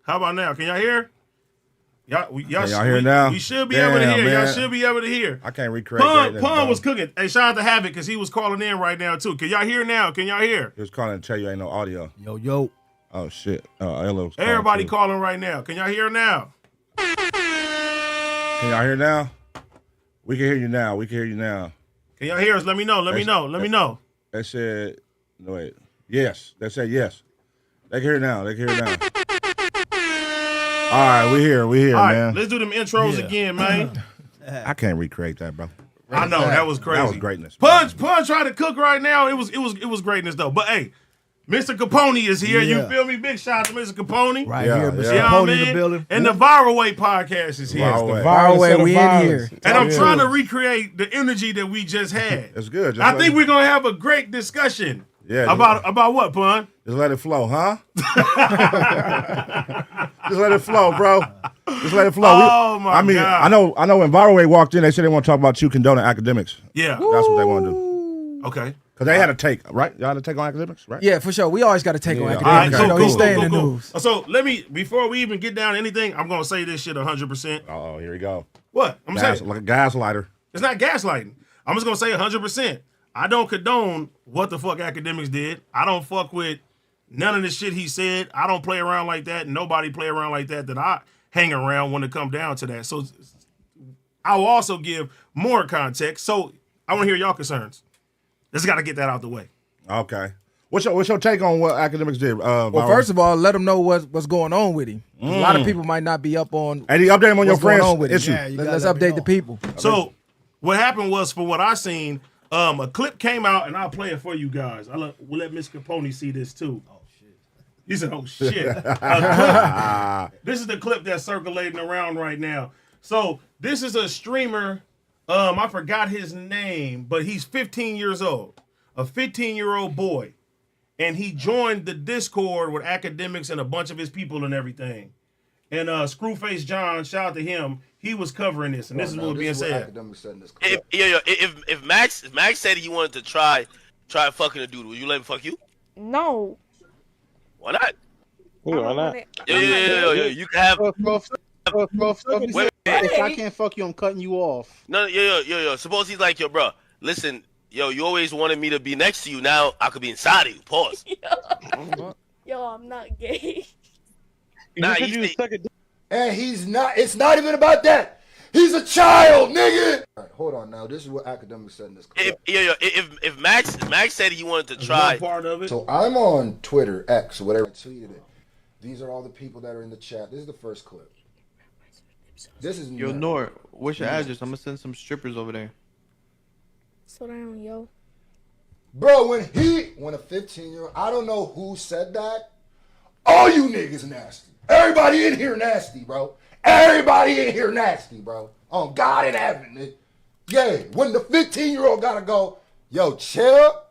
How about now? Can y'all hear? Y'all hear now? We should be able to hear. Man. Y'all should be able to hear. I can't recreate Pun was cooking. Hey, shout out to Havoc because he was calling in right now too. Can y'all hear now? Can y'all hear? He was calling to tell you ain't no audio. Yo. Oh shit. Ella was Everybody calling right now. Can y'all hear now? Can y'all hear now? We can hear you now. Can y'all hear us? Let me know. Let me know. They said no wait. Yes. They said yes. They can hear now. All right, we here, All man. Let's do them intros again, man. I can't recreate that, bro. I know that was crazy. That was greatness. Punch trying to cook right now. It was greatness though. But hey, Mr. Capone is here. Yeah. You feel me? Big shout out to Mr. Capone. Right here, Mr. You know Capone what I in mean? the building. And the Viral Way podcast is here. Viral Way. Viral Way, we in here. And I'm trying to recreate the energy that we just had. It's good. I think we're gonna have a great discussion. Yeah. About what, Pun? Just let it flow, huh? Just let it flow, bro. Just let it flow. Oh my God. I know when Viral Way walked in, they said they want to talk about you condoning Akademiks. Yeah. That's what they want to do. Okay. Because they had a take, right? Y'all had a take on Akademiks, right? Yeah, for sure. We always got to take on Yeah. Academics. All right, He's staying in the cool. news. So before we even get down to anything, I'm gonna say this shit 100%. Oh, here we go. What? I'm saying Like a gaslighter. it's not gaslighting. I'm just gonna say 100%. I don't condone what the fuck Akademiks did. I don't fuck with none of the shit he said. I don't play around like that. Nobody play around like that I hang around when it come down to that. So I will also give more context. So I want to hear y'all concerns. Just got to get that out the way. Okay. What's your take on what Akademiks did? Well, first of all, let them know what's going on with him. A lot of people might not be up on. And you update him on your what's going friends on with him. issue. Yeah, let's update the people. So what happened was, for what I seen, a clip came out, and I'll play it for you guys. We'll let Miss Capone see this too. Oh shit! He said, "Oh shit!" This is the clip that's circulating around right now. So this is a streamer. I forgot his name, but he's 15 years old, a 15-year-old boy, and he joined the Discord with Akademiks and a bunch of his people and everything. And Screwface John, shout out to him. He was covering this, and this is what was being said. If Max said he wanted to try fucking a dude, would you let him fuck you? No. Why not? Why not? Yo, you can have. If I can't fuck you, I'm cutting you off. No, yo. Suppose he's like, yo, bro, listen, yo, you always wanted me to be next to you. Now I could be inside of you. Pause. Yo, I'm not gay. And he's not. It's not even about that. He's a child, nigga. All right, hold on now. This is what Akademiks said in this clip. If Max said he wanted to try part of it. So I'm on Twitter, X, whatever. I tweeted it. These are all the people that are in the chat. This is the first clip. This is Yo, Nor, what's your address? I'm gonna send some strippers over there. Slow down, yo. Bro, when a 15-year-old, I don't know who said that. All you niggas nasty. Everybody in here nasty, bro. Everybody in here nasty, bro. On God in heaven, nigga. Yeah, when the 15-year-old gotta go, yo, chill.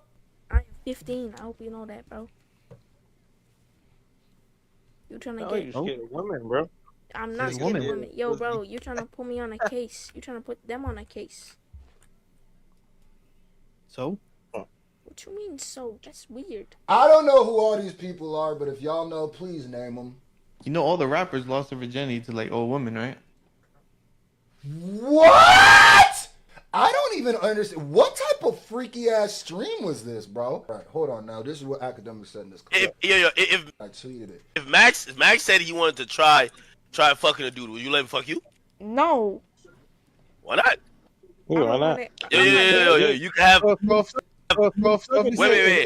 I'm 15. I hope you know that, bro. You trying to get... You scared of women, bro. I'm not scared of women. Yo, bro, you trying to put me on a case. You trying to put them on a case. So? What you mean, so? That's weird. I don't know who all these people are, but if y'all know, please name them. You know all the rappers lost their virginity to like old women, right? What? I don't even understand. What type of freaky ass stream was this, bro? All right, hold on now. This is what Akademiks said in this clip. If I tweeted it. If Max said he wanted to try fucking a dude, would you let him fuck you? No. Why not? Why not? Yo, you can have. Wait.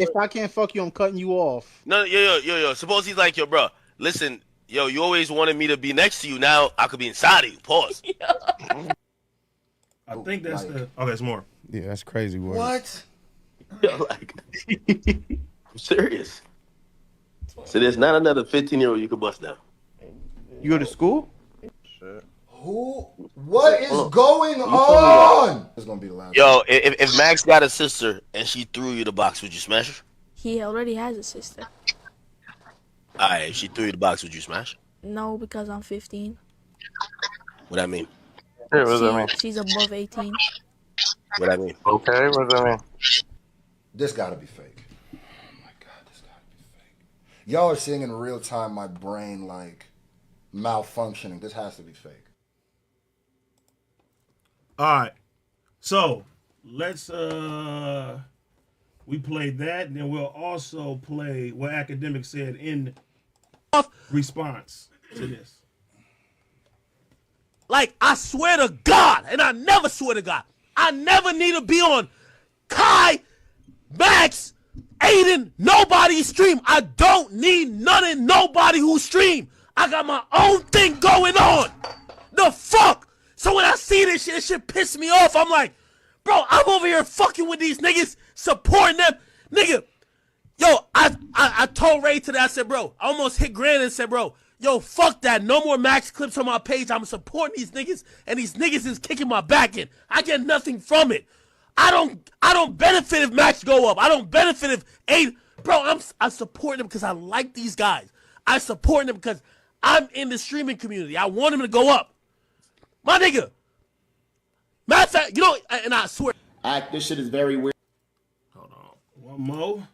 If I can't fuck you, I'm cutting you off. No, yo. Suppose he's like, yo, bro, listen, yo, you always wanted me to be next to you. Now I could be inside of you. Pause. I think that's there's more. Yeah, that's crazy. Word. What? Yo, like, I'm serious. So there's not another 15-year-old you could bust down. You go to school? Who? What is going on? It's gonna be the last. Yo, if Max got a sister and she threw you the box, would you smash her? He already has a sister. Alright, if she threw you the box, would you smash her? No, because I'm 15. What that mean? Hey, what does that mean? She's above 18. What that mean? Okay, what does that mean? This gotta be fake. Oh my God, this gotta be fake. Y'all are seeing in real time my brain like malfunctioning. This has to be fake. All right. So let's we played that, and then we'll also play what Akademiks said in response to this. Like, I swear to God, and I never swear to God, I never need to be on Kai, Max, Aiden, nobody's stream. I don't need none of nobody who stream. I got my own thing going on. The fuck? So when I see this shit piss me off. I'm like, bro, I'm over here fucking with these niggas, supporting them. Nigga, yo, I told Ray today, I said, bro, I almost hit Grant and said, bro, yo, fuck that. No more Max clips on my page. I'm supporting these niggas, and these niggas is kicking my back in. I get nothing from it. I don't benefit if Max go up. I don't benefit if Aiden. Bro, I support them because I like these guys. I support them because I'm in the streaming community. I want them to go up. My nigga. Matter of fact, you know, and I swear. This shit is very weird. Hold on. One more.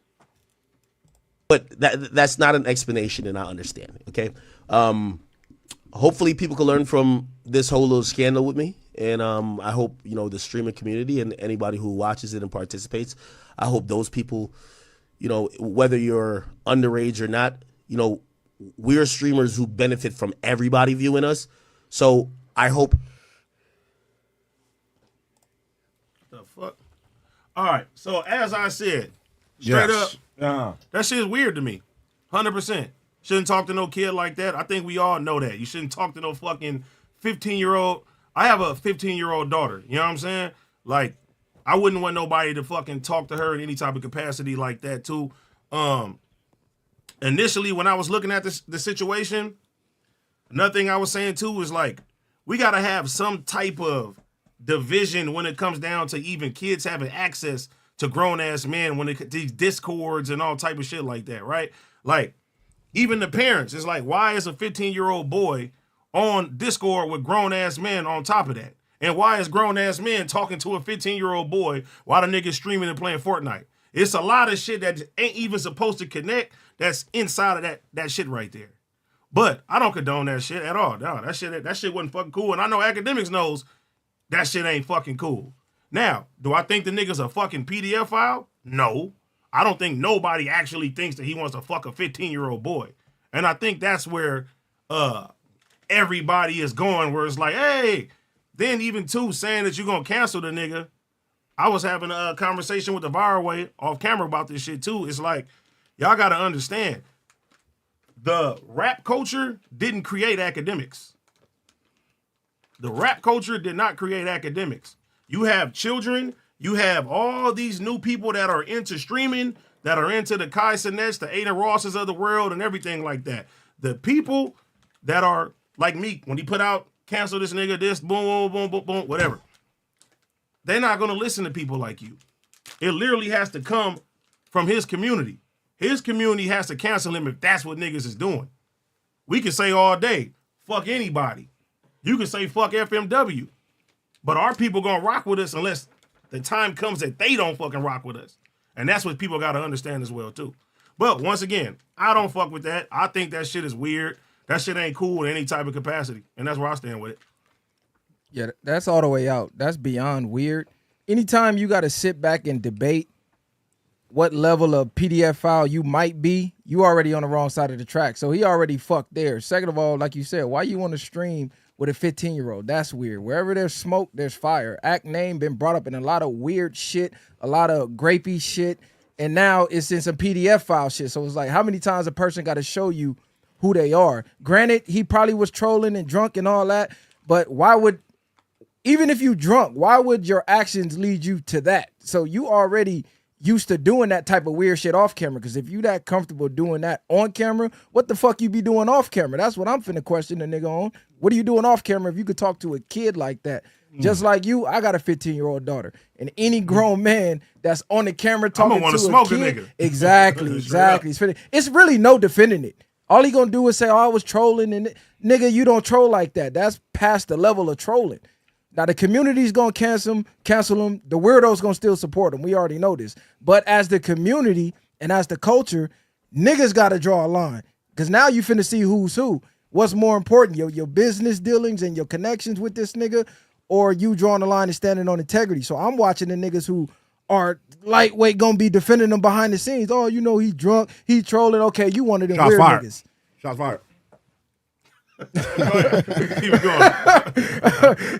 But that's not an explanation, and I understand it, okay? Hopefully people can learn from this whole little scandal with me. And I hope, you know, the streaming community and anybody who watches it and participates, I hope those people, you know, whether you're underage or not, you know, we're streamers who benefit from everybody viewing us. So I hope. The fuck? All right. So as I said, straight up, that shit is weird to me. 100%. Shouldn't talk to no kid like that. I think we all know that. You shouldn't talk to no fucking 15-year-old. I have a 15-year-old daughter. You know what I'm saying? Like, I wouldn't want nobody to fucking talk to her in any type of capacity like that, too. Initially, when I was looking at the situation, another thing I was saying, too, is like, we got to have some type of division when it comes down to even kids having access to grown-ass men when these discords and all type of shit like that, right? Like, even the parents, it's like, why is a 15-year-old boy on Discord with grown-ass men on top of that? And why is grown-ass men talking to a 15-year-old boy while the nigga's streaming and playing Fortnite? It's a lot of shit that ain't even supposed to connect that's inside of that shit right there. But I don't condone that shit at all. No, that shit wasn't fucking cool. And I know Akademiks knows that shit ain't fucking cool. Now, do I think the nigga's a fucking PDF file? No. I don't think nobody actually thinks that he wants to fuck a 15-year-old boy. And I think that's where everybody is going, where it's like, hey, then even too saying that you're going to cancel the nigga. I was having a conversation with the viral way off camera about this shit too. It's like, y'all got to understand, the rap culture didn't create Akademiks. The rap culture did not create Akademiks. You have children, you have all these new people that are into streaming, that are into the Kai Sinets, the Aiden Rosses of the world and everything like that. The people that are like me, when he put out, cancel this nigga, this, boom, boom, boom, boom, boom, whatever. They're not going to listen to people like you. It literally has to come from his community. His community has to cancel him if that's what niggas is doing. We can say all day, fuck anybody. You can say fuck FMW. But our people going to rock with us unless the time comes that they don't fucking rock with us. And that's what people got to understand as well, too. But once again, I don't fuck with that. I think that shit is weird. That shit ain't cool in any type of capacity. And that's where I stand with it. Yeah, that's all the way out. That's beyond weird. Anytime you got to sit back and debate what level of PDF file you might be, you already on the wrong side of the track. So he already fucked there. Second of all, like you said, why you want to stream with a 15-year-old? That's weird. Wherever there's smoke, there's fire. Act name been brought up in a lot of weird shit, a lot of grapey shit, and now it's in some PDF file shit. So it's like, how many times a person got to show you who they are? Granted, he probably was trolling and drunk and all that, but why would, even if you drunk, why would your actions lead you to that? So you already used to doing that type of weird shit off camera, because if you that comfortable doing that on camera, what the fuck you be doing off camera? That's what I'm finna question the nigga on. What are you doing off camera if you could talk to a kid like that? Just like you, I got a 15-year-old daughter, and any grown man that's on the camera talking to a smoke kid, a nigga. exactly. It's really no defending it. All he gonna do is say, "Oh, I was trolling," and nigga, you don't troll like that. That's past the level of trolling. Now, the community's going to cancel them. The weirdos going to still support them. We already know this. But as the community and as the culture, niggas got to draw a line. Because now you finna see who's who. What's more important, your business dealings and your connections with this nigga, or you drawing the line and standing on integrity? So I'm watching the niggas who are lightweight gonna be defending them behind the scenes. Oh, you know he drunk, he trolling. Okay, you one of them weird niggas. Shots fired. Keep going.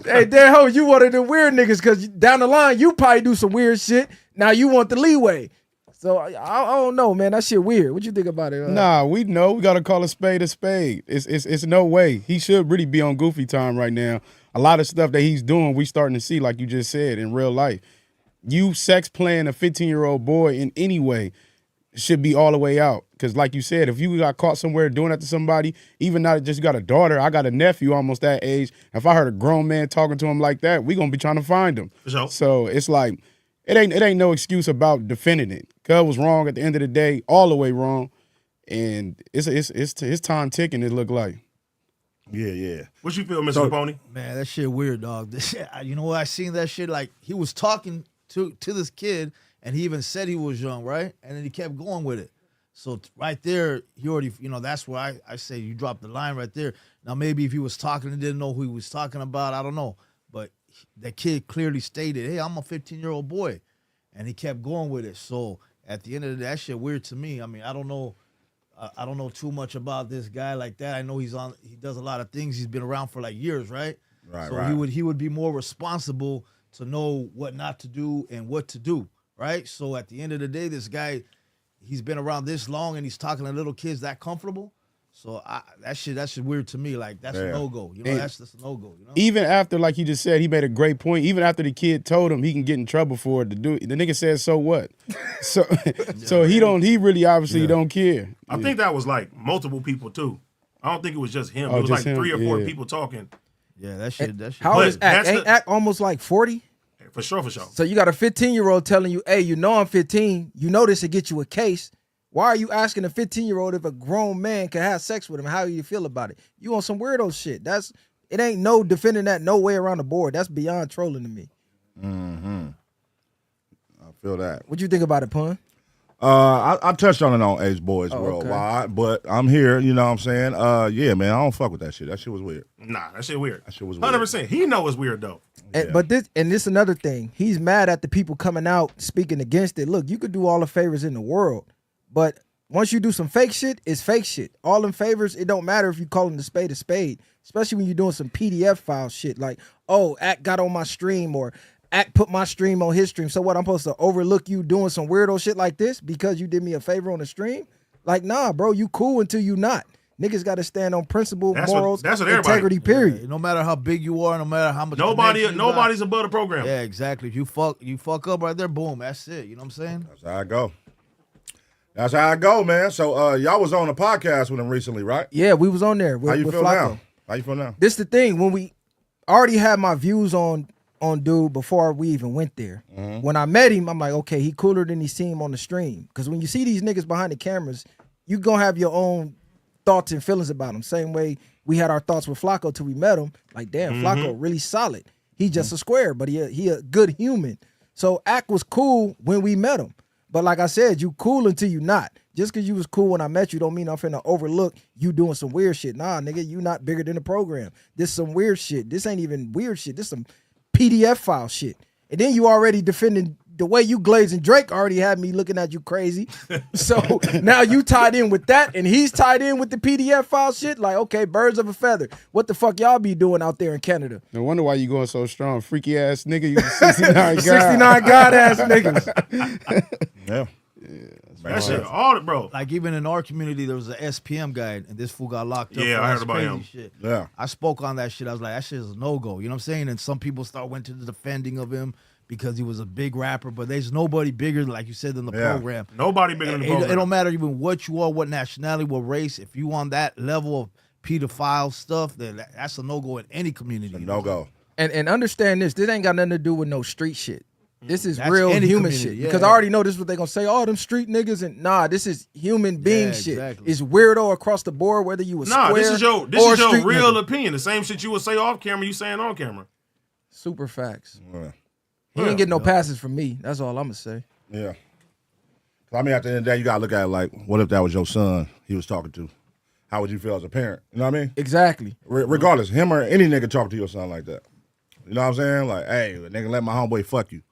Hey, Dan Ho, you one of them weird niggas because down the line you probably do some weird shit. Now you want the leeway. So I don't know, man. That shit weird. What you think about it? Nah, we know. We gotta call a spade a spade. It's no way. He should really be on goofy time right now. A lot of stuff that he's doing, we starting to see, like you just said, in real life. You sex playing a 15-year-old boy in any way should be all the way out. Because like you said, if you got caught somewhere doing that to somebody, even not just got a daughter, I got a nephew almost that age. If I heard a grown man talking to him like that, we gonna be trying to find him. Sure. So it's like, it ain't no excuse about defending it. Cuz was wrong at the end of the day, all the way wrong. And it's time ticking, it look like. Yeah. What you feel, Mr. Capone? Man, that shit weird, dog. This shit, you know what? I seen that shit, like, he was talking to this kid, and he even said he was young, right? And then he kept going with it. So right there, he already, that's where I say you dropped the line right there. Now, maybe if he was talking and didn't know who he was talking about, I don't know. But that kid clearly stated, hey, I'm a 15-year-old boy. And he kept going with it. So at the end of the day, that shit weird to me. I mean, I don't know too much about this guy like that. I know he does a lot of things. He's been around for like years, right? Right, so right. he would be more responsible to know what not to do and what to do, right? So at the end of the day, this guy, he's been around this long and he's talking to little kids that comfortable. So that shit weird to me. Like, that's a no-go. That's a no-go. Even after, like you just said, he made a great point. Even after the kid told him he can get in trouble for it to do it, the nigga said, so what? So he really obviously don't care. I think that was like multiple people too. I don't think it was just him. It was like 3 or 4 people talking. Yeah, that shit. How old is Act? Ain't Act almost like 40? For sure. So you got a 15-year-old telling you, hey, you know I'm 15. You know this will get you a case. Why are you asking a 15-year-old if a grown man can have sex with him? How do you feel about it? You on some weirdo shit. It ain't no defending that no way around the board. That's beyond trolling to me. Mm-hmm. I feel that. What you think about it, Pun? I touched on it on Ace Boys Worldwide, but I'm here, you know what I'm saying? Yeah, man, I don't fuck with that shit. That shit was weird. Nah, that shit weird. That shit was weird. 100%. He know it's weird though. But this another thing. He's mad at the people coming out speaking against it. Look, you could do all the favors in the world, but once you do some fake shit, it's fake shit. All them favors, it don't matter if you call them the spade a spade, especially when you're doing some PDF file shit like, oh, Act got on my stream or Act put my stream on his stream. So what, I'm supposed to overlook you doing some weirdo shit like this because you did me a favor on the stream? Like, nah, bro, you cool until you not. Niggas got to stand on principle, morals, integrity, period. Yeah, no matter how big you are, no matter how much nobody's above the program. Yeah, exactly. If you fuck up right there, boom, that's it. You know what I'm saying? That's how I go. That's how I go, man. So y'all was on a podcast with him recently, right? Yeah, we was on there. How you with feel Flacco. now? How you feel now? This the thing. When we already had my views on dude before we even went there. Mm-hmm. When I met him, I'm like, okay, he cooler than he seemed on the stream. Because when you see these niggas behind the cameras, you gonna have your own thoughts and feelings about him. Same way we had our thoughts with Flacco till we met him. Like, damn, Flacco really solid. He just a square, but he a good human. So Act was cool when we met him. But like I said, you cool until you not. Just because you was cool when I met you don't mean I'm finna overlook you doing some weird shit. Nah, nigga, you not bigger than the program. This some weird shit. This ain't even weird shit. This some PDF file shit. And then you already defending the way you glazing Drake already had me looking at you crazy. So now you tied in with that and he's tied in with the PDF file shit. Like, okay, birds of a feather. What the fuck y'all be doing out there in Canada? No wonder why you going so strong. Freaky ass nigga, you 69 god. 69 god ass niggas. Yeah. That shit, all it, bro. Like, even in our community, there was an SPM guy, and this fool got locked up. Yeah, I heard about him. Shit. Yeah. I spoke on that shit. I was like, that shit is a no-go. You know what I'm saying? And some people went to the defending of him because he was a big rapper, but there's nobody bigger, like you said, than the program. Nobody bigger than the program. It don't matter even what you are, what nationality, what race. If you on that level of pedophile stuff, then that's a no-go in any community. No-go. And understand this ain't got nothing to do with no street shit. This is That's real any human community, shit. Because I already know this is what they're going to say. Oh, them street niggas. And nah, this is human being shit. Exactly. It's weirdo across the board, whether you a square this is your street real nigga. opinion. The same shit you would say off camera, you saying on camera. Super facts. Yeah. He ain't getting no passes from me. That's all I'm going to say. Yeah. I mean, at the end of the day, you got to look at it like, what if that was your son he was talking to? how would you feel as a parent? You know what I mean? Exactly. Regardless, him or any nigga talk to you or something like that. You know what I'm saying? Like, hey, nigga, let my homeboy fuck you.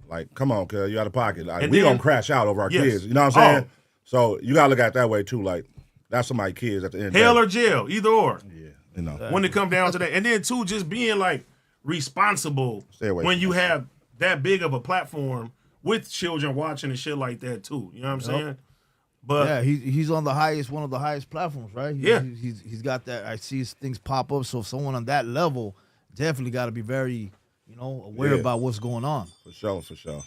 Like, come on, cuz, you out of pocket. Like, we gonna crash out over our kids. You know what I'm saying? So you gotta look at it that way too. Like, that's somebody's kids at the end of the day. Hell or jail, either or. Yeah, you know. When it come down to that. And then too, just being like responsible when you have that big of a platform with children watching and shit like that too. You know what I'm saying? But yeah, he's on the highest, one of the highest platforms, right? He's got that. I see things pop up. So if someone on that level definitely got to be very, aware about what's going on. For sure.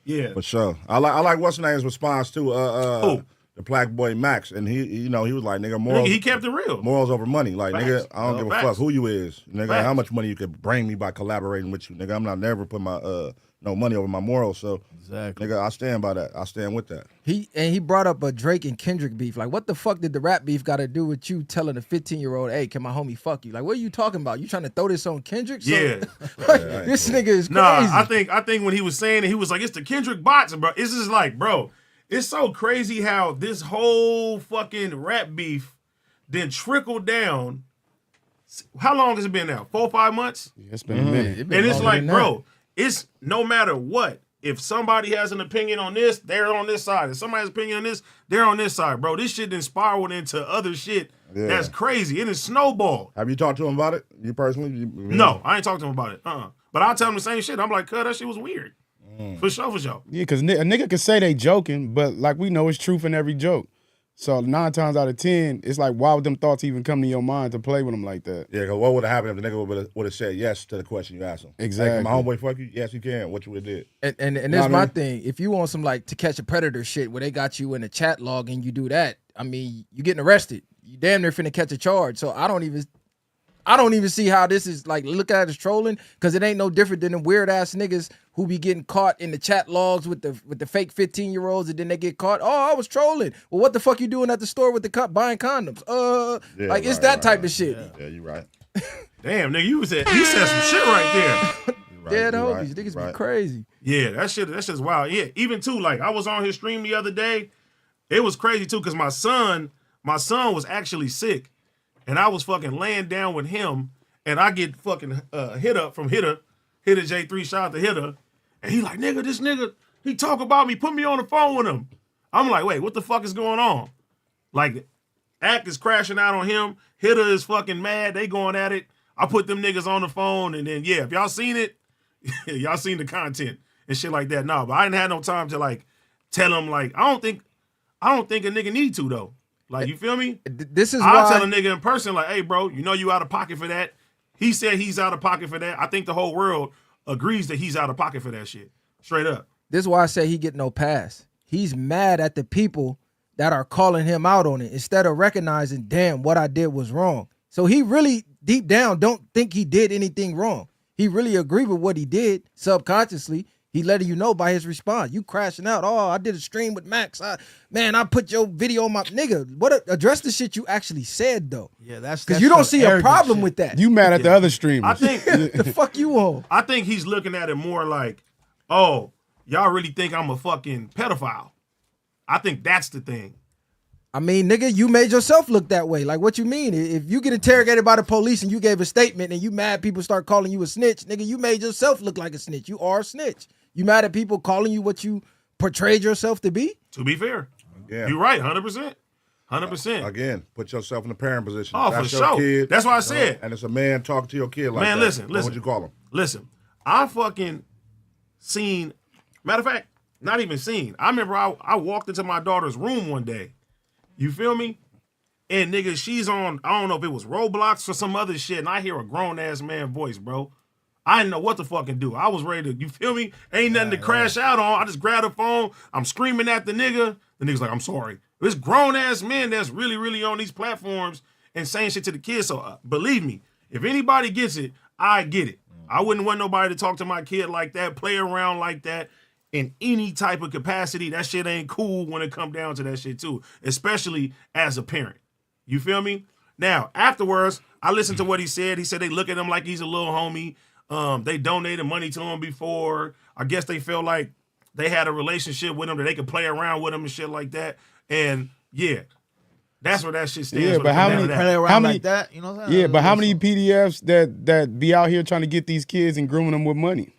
Yeah, for sure. I like what's his name's response to the black boy Max, and he was like, nigga, morals. He kept it real. Morals over money. Like, Facts. nigga, I don't give a fuck who you is, nigga. Facts. How much money you could bring me by collaborating with you, nigga. I'm not never put my no money over my morals. So, nigga, I stand by that. I stand with that. He brought up a Drake and Kendrick beef. Like, what the fuck did the rap beef got to do with you telling a 15-year-old, hey, can my homie fuck you? Like, what are you talking about? You trying to throw this on Kendrick? Yeah. This nigga is crazy. Nah, I think when he was saying it, he was like, it's the Kendrick bots, bro. It's just like, bro, it's so crazy how this whole fucking rap beef then trickled down. How long has it been now? 4 or 5 months? Yeah, it's been a minute. And it's like, bro, it's no matter what. If somebody has an opinion on this, they're on this side. If somebody has an opinion on this, they're on this side, bro. This shit then spiraled into other shit that's crazy. It is snowball. Have you talked to him about it? You personally? No, I ain't talked to him about it. But I'll tell him the same shit. I'm like, cuz, that shit was weird. For sure. Yeah, because a nigga can say they joking, but like we know it's truth in every joke. So 9 times out of 10, it's like, why would them thoughts even come to your mind to play with them like that? Yeah, because what would have happened if the nigga would have said yes to the question you asked him? Exactly. Hey, can my homeboy fuck you? Yes, you can. What you would have did? And that's my thing. If you want some like To Catch a Predator shit where they got you in a chat log and you do that, I mean, you getting arrested. You damn near finna catch a charge. So I don't even see how this is like, look at it as trolling, because it ain't no different than the weird ass niggas who be getting caught in the chat logs with the fake 15-year-olds and then they get caught. Oh, I was trolling. Well, what the fuck you doing at the store with the buying condoms? It's that type of shit. Yeah, you right. Damn, nigga, you said some shit right there. Dead homies, niggas be crazy. Yeah, that shit's wild. Yeah, even too, like I was on his stream the other day. It was crazy too, because my son was actually sick. And I was fucking laying down with him, and I get fucking hit up from Hitter J3, shout out to Hitter. And he like, nigga, this nigga, he talk about me, put me on the phone with him. I'm like, wait, what the fuck is going on? Like, Act is crashing out on him. Hitter is fucking mad. They going at it. I put them niggas on the phone, and then, yeah, if y'all seen it, y'all seen the content and shit like that. No, but I didn't have no time to, like, tell him, like, I don't think a nigga need to, though. Like, you feel me? I'll tell a nigga in person, like, hey, bro, you know you out of pocket for that. He said he's out of pocket for that. I think the whole world agrees that he's out of pocket for that shit. Straight up. This is why I say he get no pass. He's mad at the people that are calling him out on it instead of recognizing, damn, what I did was wrong. So he really, deep down, don't think he did anything wrong. He really agree with what he did subconsciously. He letting you know by his response. You crashing out. Oh, I did a stream with Max. I put your video on my nigga. Address the shit you actually said though. Yeah, that's because you don't see a problem with that. You mad at the other streamers? I think the fuck you on. I think he's looking at it more like, oh, y'all really think I'm a fucking pedophile. I think that's the thing. I mean, nigga, you made yourself look that way. Like, what you mean? If you get interrogated by the police and you gave a statement and you mad people start calling you a snitch, nigga, you made yourself look like a snitch. You are a snitch. You mad at people calling you what you portrayed yourself to be? To be fair. Yeah. You're right, 100%. 100%. Again, put yourself in the parent position. Oh, that's for your sure. kid, that's why I said. And it's a man talking to your kid like man, that. listen. What would you call him? Listen, I fucking seen, matter of fact, not even seen. I remember I walked into my daughter's room one day. You feel me? And nigga, she's on, I don't know if it was Roblox or some other shit, and I hear a grown-ass man voice, bro. I didn't know what to fucking do. I was ready to, you feel me? Ain't nothing to crash out on. I just grabbed the phone. I'm screaming at the nigga. The nigga's like, I'm sorry. This grown-ass man that's really, really on these platforms and saying shit to the kids. So believe me, if anybody gets it, I get it. I wouldn't want nobody to talk to my kid like that, play around like that in any type of capacity. That shit ain't cool when it come down to that shit too, especially as a parent. You feel me? Now, afterwards, I listened to what he said. He said they look at him like he's a little homie. They donated money to him before. I guess they felt like they had a relationship with him that they could play around with him and shit like that. And yeah, That's where that shit stands. Yeah, but how many? How many like that? You know what I'm saying? Yeah, but how many PDFs that be out here trying to get these kids and grooming them with money?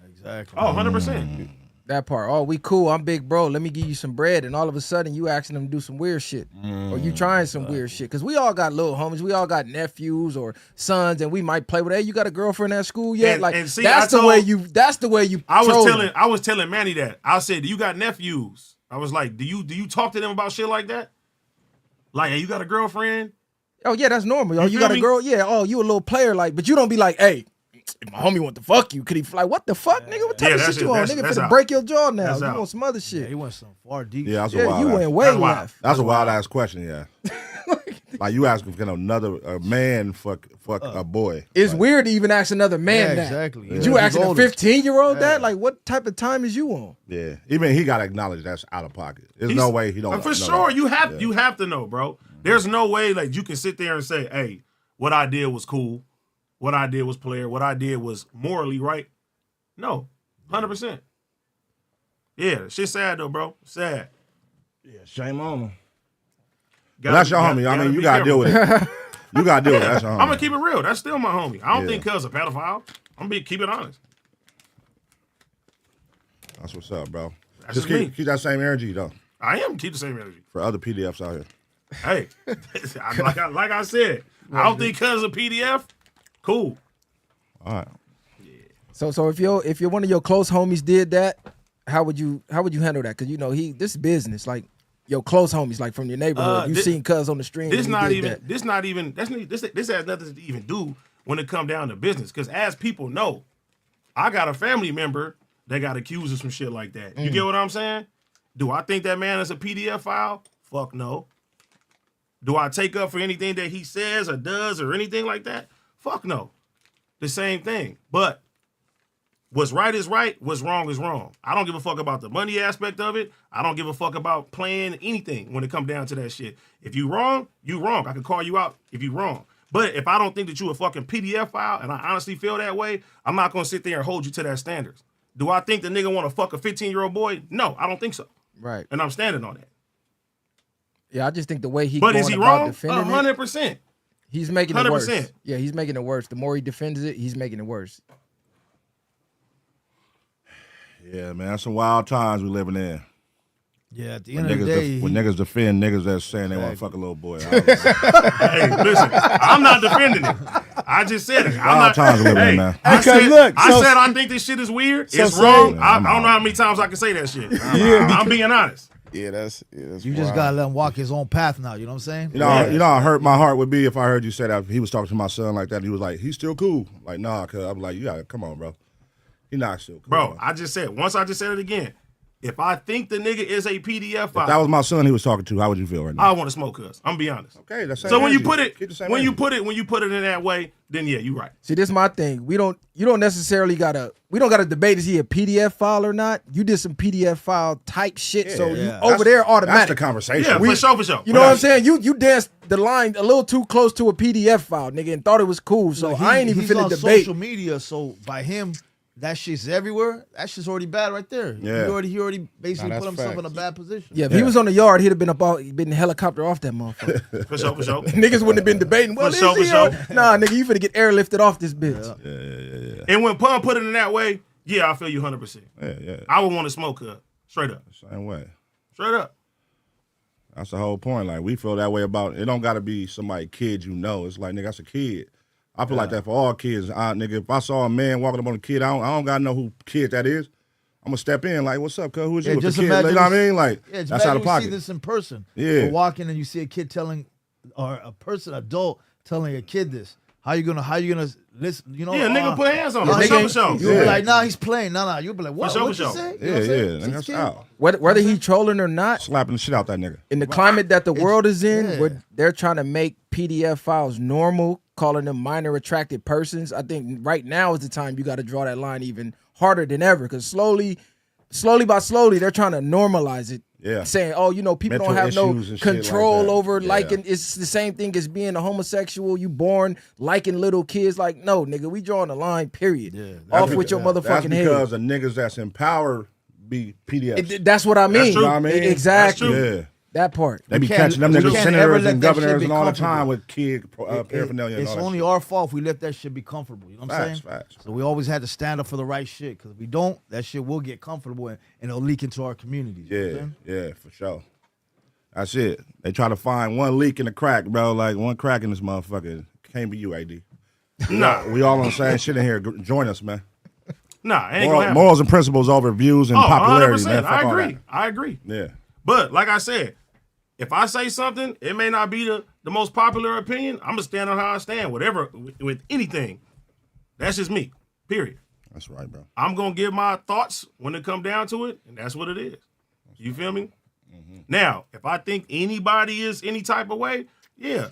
Exactly. Oh, 100%. That part. Oh, we cool. I'm big bro. Let me give you some bread. And all of a sudden, you asking them to do some weird shit. Or you trying some weird shit. Because we all got little homies. We all got nephews or sons. And we might play with, hey, you got a girlfriend at school yet? And see, that's the way you I was telling Manny that. I said, do you got nephews? I was like, do you talk to them about shit like that? Like, hey, you got a girlfriend? Oh, yeah, that's normal. Oh, you got a girl? Yeah. Oh, you a little player. Like, but you don't be like, hey, if my homie want to fuck you, could he fly? What the fuck, nigga? What type of shit you on? Nigga finna break your jaw now. You want some other shit. Yeah, he went some far deep. Yeah, that's a wild you went way left. That's a wild ass question, yeah. Like you asking can a man fuck a boy. It's weird to even ask another man that. Exactly. Yeah. You asking a 15-year-old that? Like, what type of time is you on? Yeah. Even he gotta acknowledge that's out of pocket. There's no way he don't For know sure, that. you have to know, bro. There's no way like you can sit there and say, hey, what I did was cool. What I did was player. What I did was morally right. No, 100%. Yeah, shit's sad though, bro. Sad. Yeah, shame on him. That's your homie. I mean, you gotta deal with it. You gotta deal with it. That's your homie. I'm gonna keep it real. That's still my homie. I don't think Cuz a pedophile. I'm gonna keep it honest. That's what's up, bro. That's Just keep that same energy though. I am keep the same energy for other PDFs out here. Hey, like I said, I don't think Cuz a PDF. Cool. All right. So if you're one of your close homies did that, how would you handle that? Because this is business. Like your close homies, like from your neighborhood, you seen Cuz on the stream. This has nothing to even do when it come down to business. Because as people know, I got a family member that got accused of some shit like that. You get what I'm saying? Do I think that man is a PDF file? Fuck no. Do I take up for anything that he says or does or anything like that? Fuck no. The same thing. But what's right is right, what's wrong is wrong. I don't give a fuck about the money aspect of it. I don't give a fuck about playing anything when it comes down to that shit. If you wrong, you wrong. I can call you out if you wrong. But if I don't think that you a fucking PDF file and I honestly feel that way, I'm not going to sit there and hold you to that standards. Do I think the nigga want to fuck a 15-year-old boy? No, I don't think so. Right. And I'm standing on that. Yeah, I just think the way he But going is he about wrong? defending 100%. it, he's making it 100%. worse. Yeah, he's making it worse. The more he defends it, he's making it worse. Yeah, man, that's some wild times we living in. Yeah, at the end of the day, when niggas defend niggas that's saying they want to fuck a little boy. Hey, listen, I'm not defending it. I just said it. I'm not. Times living in, man. I said I think this shit is weird. It's wrong. I don't know how many times I can say that shit. I'm being honest. Yeah, that's you just gotta let him walk his own path now. You know what I'm saying? You know how hurt my heart would be if I heard you say that he was talking to my son like that. And he was like, he's still cool. Like, nah, cause I'm like, you gotta come on, bro. He not still cool. Bro, man. I just said it again. If I think the nigga is a PDF file, if that was my son he was talking to, how would you feel right now? I want to smoke Cuz. I'm be honest. Okay, that's so when you put it in that way, then yeah, you right. See, this is my thing. You don't necessarily gotta debate is he a PDF file or not. You did some PDF file type shit, so you over there automatic. That's the conversation. Yeah, for sure. You know what I'm saying? You danced the line a little too close to a PDF file, nigga, and thought it was cool. So I ain't even finna debate. Social media, so by him, that shit's everywhere. That shit's already bad right there. Yeah. He already basically put himself in a bad position. Yeah, if he was on the yard, he'd have been helicopter off that motherfucker. For sure. Niggas wouldn't have been debating. Well, For sure. Nah, nigga, you finna get airlifted off this bitch. Yeah. And when Pun put it in that way, yeah, I feel you 100%. Yeah. I would want to smoke Cuz. Straight up. Same way. Straight up. That's the whole point. Like, we feel that way about it. Don't got to be somebody kid you know. It's like, nigga, that's a kid. I feel like that for all kids. Nigga, if I saw a man walking up on a kid, I don't got to know who kid that is. I'm going to step in like, what's up, cuz? Who is you? Just kid? imagine You know what I mean? Like, just that's out of pocket. You see this in person. Yeah. You're walking and you see a kid telling, or a person, adult, telling a kid this. How you gonna listen? You know? Yeah, nigga put hands on him. For sure. You'll be like, nah, he's playing. Nah. You'll be like, what? For What sure. you say? Yeah. That's out. Whether he trolling or not, slapping the shit out that nigga. In the climate that the world is in, where they're trying to make PDF files normal, calling them minor attracted persons, I think right now is the time you got to draw that line even harder than ever. Because slowly, they're trying to normalize it. Yeah. Saying, people Mental don't have no issues and control shit like that. over Yeah. liking. It's the same thing as being a homosexual. You born liking little kids. Like, no, nigga, we drawing the line, period. Off with your motherfucking head. That's because the niggas that's in power be PDFs. That's what I mean. That's true. You know what I mean? Exactly. Yeah. That part. They be We can't- catching them we niggas, can't senators ever and let that shit governors be and all the comfortable. time with kid paraphernalia. It's and all only that our fault if we let that shit be comfortable. You know what I'm saying? Facts. So we always had to stand up for the right shit. Because if we don't, that shit will get comfortable and it'll leak into our communities. You know what I'm saying? Yeah, for sure. That's it. They try to find one leak in the crack, bro. Like one crack in this motherfucker. Can't be you, AD. Nah. We all on the same shit in here. Join us, man. Nah, it ain't gonna happen. Morals and principles over views and popularity, 100%. man. Fuck all I agree. Yeah. But like I said, if I say something, it may not be the most popular opinion. I'm gonna stand on how I stand, whatever, with anything. That's just me. Period. That's right, bro. I'm gonna give my thoughts when it come down to it, and that's what it is. You feel me? Mm-hmm. Now, if I think anybody is any type of way, yeah,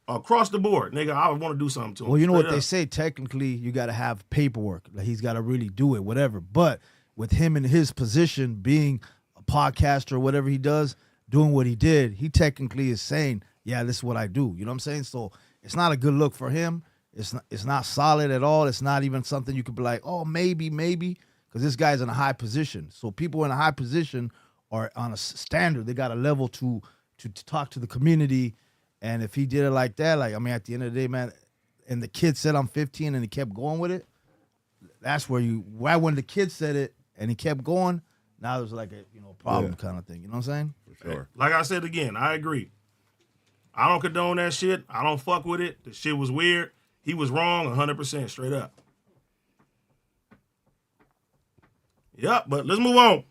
across the board, nigga, I would want to do something to him. Well, you know what Straight they up. say. Technically, you got to have paperwork. Like he's got to really do it, whatever. But with him in his position, being a podcaster or whatever he does, doing what he did, he technically is saying, "Yeah, this is what I do." You know what I'm saying? So it's not a good look for him. It's not solid at all. It's not even something you could be like, "Oh, maybe," because this guy's in a high position. So people in a high position are on a standard. They got a level to talk to the community. And if he did it like that, like, I mean, at the end of the day, man, and the kid said I'm 15 and he kept going with it, that's where right when the kid said it and he kept going, now there's like a problem kind of thing. You know what I'm saying? For sure. Like I said again, I agree. I don't condone that shit. I don't fuck with it. The shit was weird. He was wrong 100% straight up. Yep, but let's move on.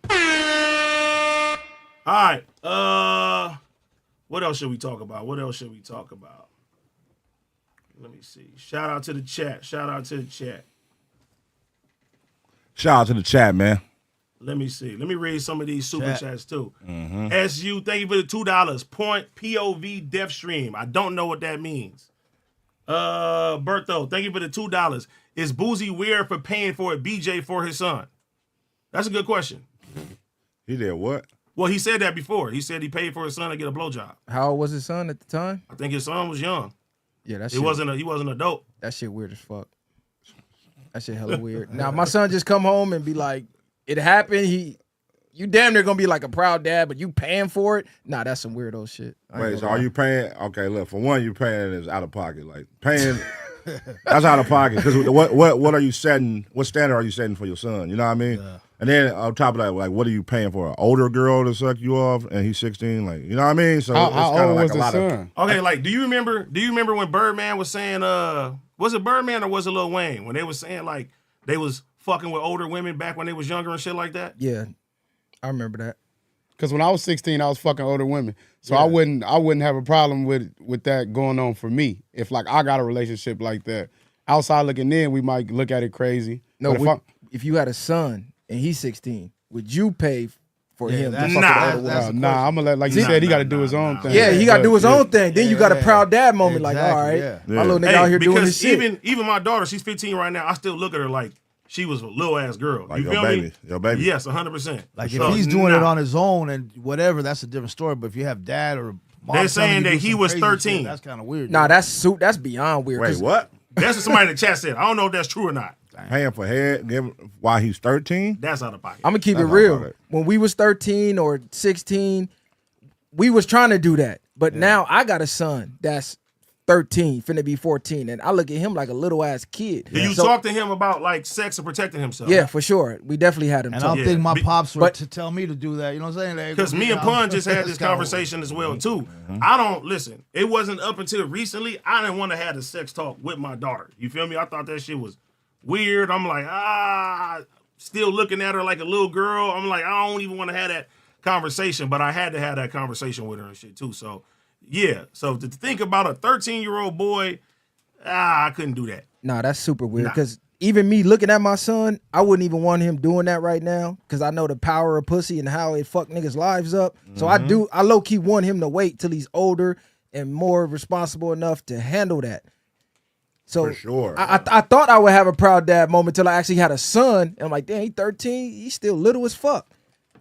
All right. What else should we talk about? Let me see. Shout out to the chat. Shout out to the chat, man. Let me see. Let me read some of these super chats too. Mm-hmm. SU, thank you for the $2. Point POV Deaf Stream. I don't know what that means. Bertho, thank you for the $2. Is Boosie weird for paying for a BJ for his son? That's a good question. He did what? Well, he said that before. He said he paid for his son to get a blowjob. How old was his son at the time? I think his son was young. Yeah, that's he wasn't adult. That shit weird as fuck. That shit hella weird. Now my son just come home and be like, it happened. You damn near gonna be like a proud dad, but you paying for it? Nah, that's some weirdo shit. Wait, so are you paying? Okay, look, for one, you paying is out of pocket. Like paying, that's out of pocket. Because what are you setting? What standard are you setting for your son? You know what I mean? Yeah. And then on top of that, like, what are you paying for? An older girl to suck you off, and he's 16? Like, you know what I mean? So how it's kind of old like was a the lot son? Okay, like, do you remember when Birdman was saying, was it Birdman or was it Lil Wayne? When they was saying like they was fucking with older women back when they was younger and shit like that? Yeah, I remember that. Because when I was 16, I was fucking older women, so I wouldn't have a problem with that going on for me. If like I got a relationship like that, outside looking in, we might look at it crazy. No, but if you had a son and he's 16, would you pay for him? Nah, I'm gonna let, like you said, he got to do his own thing. Yeah, he got to do his own thing. Then you got a proud dad moment, like, all right, my little nigga out here doing his shit. Even my daughter, she's 15 right now. I still look at her like she was a little ass girl. Like you feel me? Your baby. Yes, 100%. Like if he's doing it on his own and whatever, that's a different story. But if you have dad or mom, they're saying that he was 13. Shit, that's kind of weird. Nah, that's beyond weird. Wait, what? That's what somebody in the chat said. I don't know if that's true or not. Paying for head while he's 13? That's out of pocket. I'm gonna keep it real. When we was 13 or 16, we was trying to do that. But now I got a son that's 13, finna be 14, and I look at him like a little ass kid. Do you talk to him about like sex and protecting himself? Yeah, for sure. We definitely had him. And I don't think my pops were to tell me to do that. You know what I'm saying? Because me and Pun just had this conversation as well too. I don't listen. It wasn't up until recently. I didn't want to have a sex talk with my daughter. You feel me? I thought that shit was weird. I'm like, still looking at her like a little girl. I'm like, I don't even want to have that conversation, but I had to have that conversation with her and shit too. So, yeah. So to think about a 13-year-old boy, I couldn't do that. Nah, that's super weird. Because even me looking at my son, I wouldn't even want him doing that right now. Because I know the power of pussy and how it fuck niggas' lives up. So I low-key want him to wait till he's older and more responsible enough to handle that. So for sure. I thought I would have a proud dad moment till I actually had a son. And I'm like, damn, he's 13. He's still little as fuck.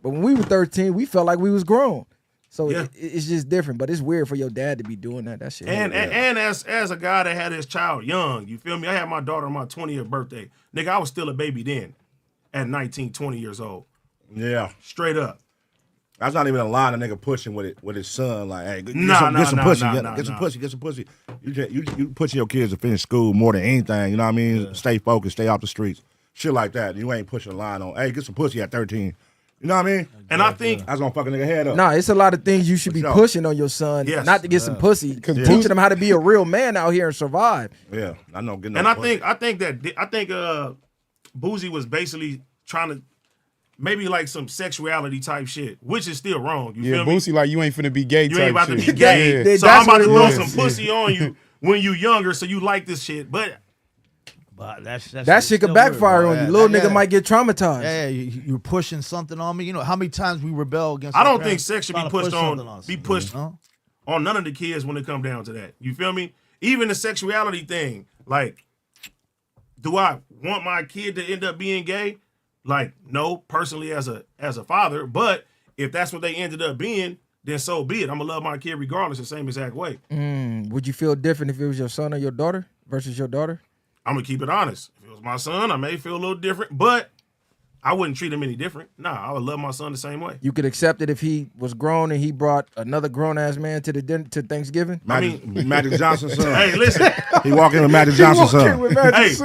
But when we were 13, we felt like we was grown. So it's just different. But it's weird for your dad to be doing that. That shit. And as a guy that had his child young, you feel me? I had my daughter on my 20th birthday. Nigga, I was still a baby then at 19, 20 years old. Yeah. Straight up. That's not even a line a nigga pushing with his son. Like, hey, get some pussy. Get some pussy. You pushing your kids to finish school more than anything. You know what I mean? Yeah. Stay focused. Stay off the streets. Shit like that. You ain't pushing a line on, hey, get some pussy at 13. You know what I mean? And I think that's gonna fuck a nigga head up. Nah, it's a lot of things you should be pushing on your son, not to get some pussy, teaching them how to be a real man out here and survive. Yeah, I know. And I think Boosie was basically trying to maybe like some sexuality type shit, which is still wrong. You feel me? Boosie like you ain't finna be gay. You ain't about to be gay, so I'm about to throw some pussy on you when you younger, so you like this shit, but. But that shit could backfire on you. Little nigga might get traumatized. Yeah, you're pushing something on me. You know how many times we rebel against. I don't think sex should be pushed on none of the kids when it come down to that. You feel me? Even the sexuality thing. Like, do I want my kid to end up being gay? Like, no, personally as a father. But if that's what they ended up being, then so be it. I'm gonna love my kid regardless, the same exact way. Would you feel different if it was your son or your daughter versus your daughter? I'm gonna keep it honest. If it was my son, I may feel a little different, but I wouldn't treat him any different. Nah, I would love my son the same way. You could accept it if he was grown and he brought another grown ass man to Thanksgiving. Magic Johnson's son. Hey, listen. He walked in with Magic Johnson's son. Hey,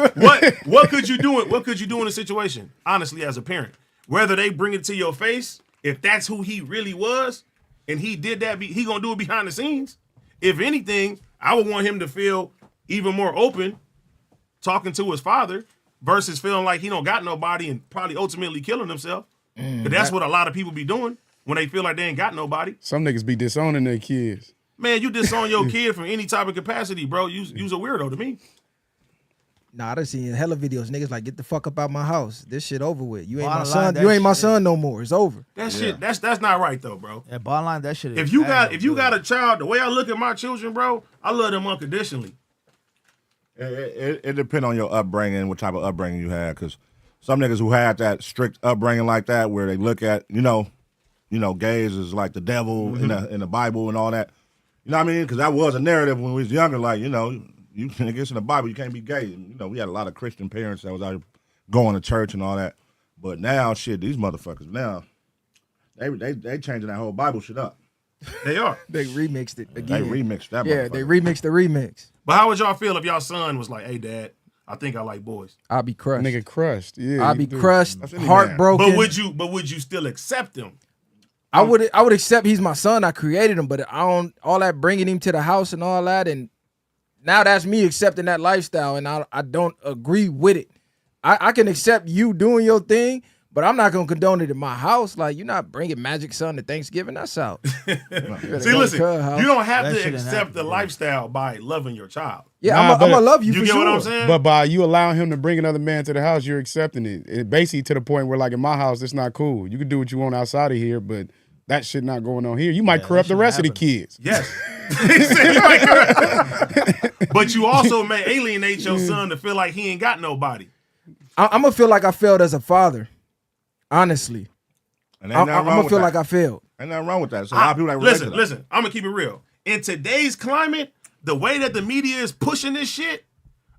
what could you do? What could you do in a situation? Honestly, as a parent, whether they bring it to your face, if that's who he really was, and he did that, he gonna do it behind the scenes. If anything, I would want him to feel even more open talking to his father versus feeling like he don't got nobody and probably ultimately killing himself. But that's what a lot of people be doing when they feel like they ain't got nobody. Some niggas be disowning their kids. Man, you disown your kid from any type of capacity, bro. You's a weirdo to me. Nah, I done seen hella videos. Niggas like, get the fuck up out my house. This shit over with. You ain't my son. You ain't my son no more. It's over. That shit, that's not right though, bro. Yeah, bottom line, that shit. If you got a child, the way I look at my children, bro, I love them unconditionally. It depends on your upbringing, what type of upbringing you had, because some niggas who had that strict upbringing like that, where they look at, gays is like the devil in the Bible and all that. You know what I mean? Because that was a narrative when we was younger, like, you niggas in the Bible, you can't be gay. We had a lot of Christian parents that was out going to church and all that. But now, shit, these motherfuckers, now, they changing that whole Bible shit up. They are. They remixed it again. They remixed that. Yeah, they remixed the remix. But how would y'all feel if y'all son was like, "Hey, Dad, I think I like boys." I'll be crushed. Nigga crushed. Yeah, I'll be crushed, heartbroken. But would you still accept him? I would accept he's my son. I created him, but I don't all that bringing him to the house and all that. And now that's me accepting that lifestyle, and I don't agree with it. I can accept you doing your thing, but I'm not gonna condone it in my house. Like, you're not bringing Magic Son to Thanksgiving. That's out. See, listen, you don't have to accept the lifestyle by loving your child. Yeah, I'm gonna love you. You for get sure. what I'm saying? But by you allowing him to bring another man to the house, you're accepting it. It basically to the point where, like, in my house, it's not cool. You can do what you want outside of here, but that shit not going on here. You might corrupt the rest of the kids. Yes. But you also may alienate your son to feel like he ain't got nobody. I'm gonna feel like I failed as a father. Honestly, and I'm gonna feel like I failed. Ain't nothing wrong with that. So a lot of people like listen. I'm gonna keep it real. In today's climate, the way that the media is pushing this shit,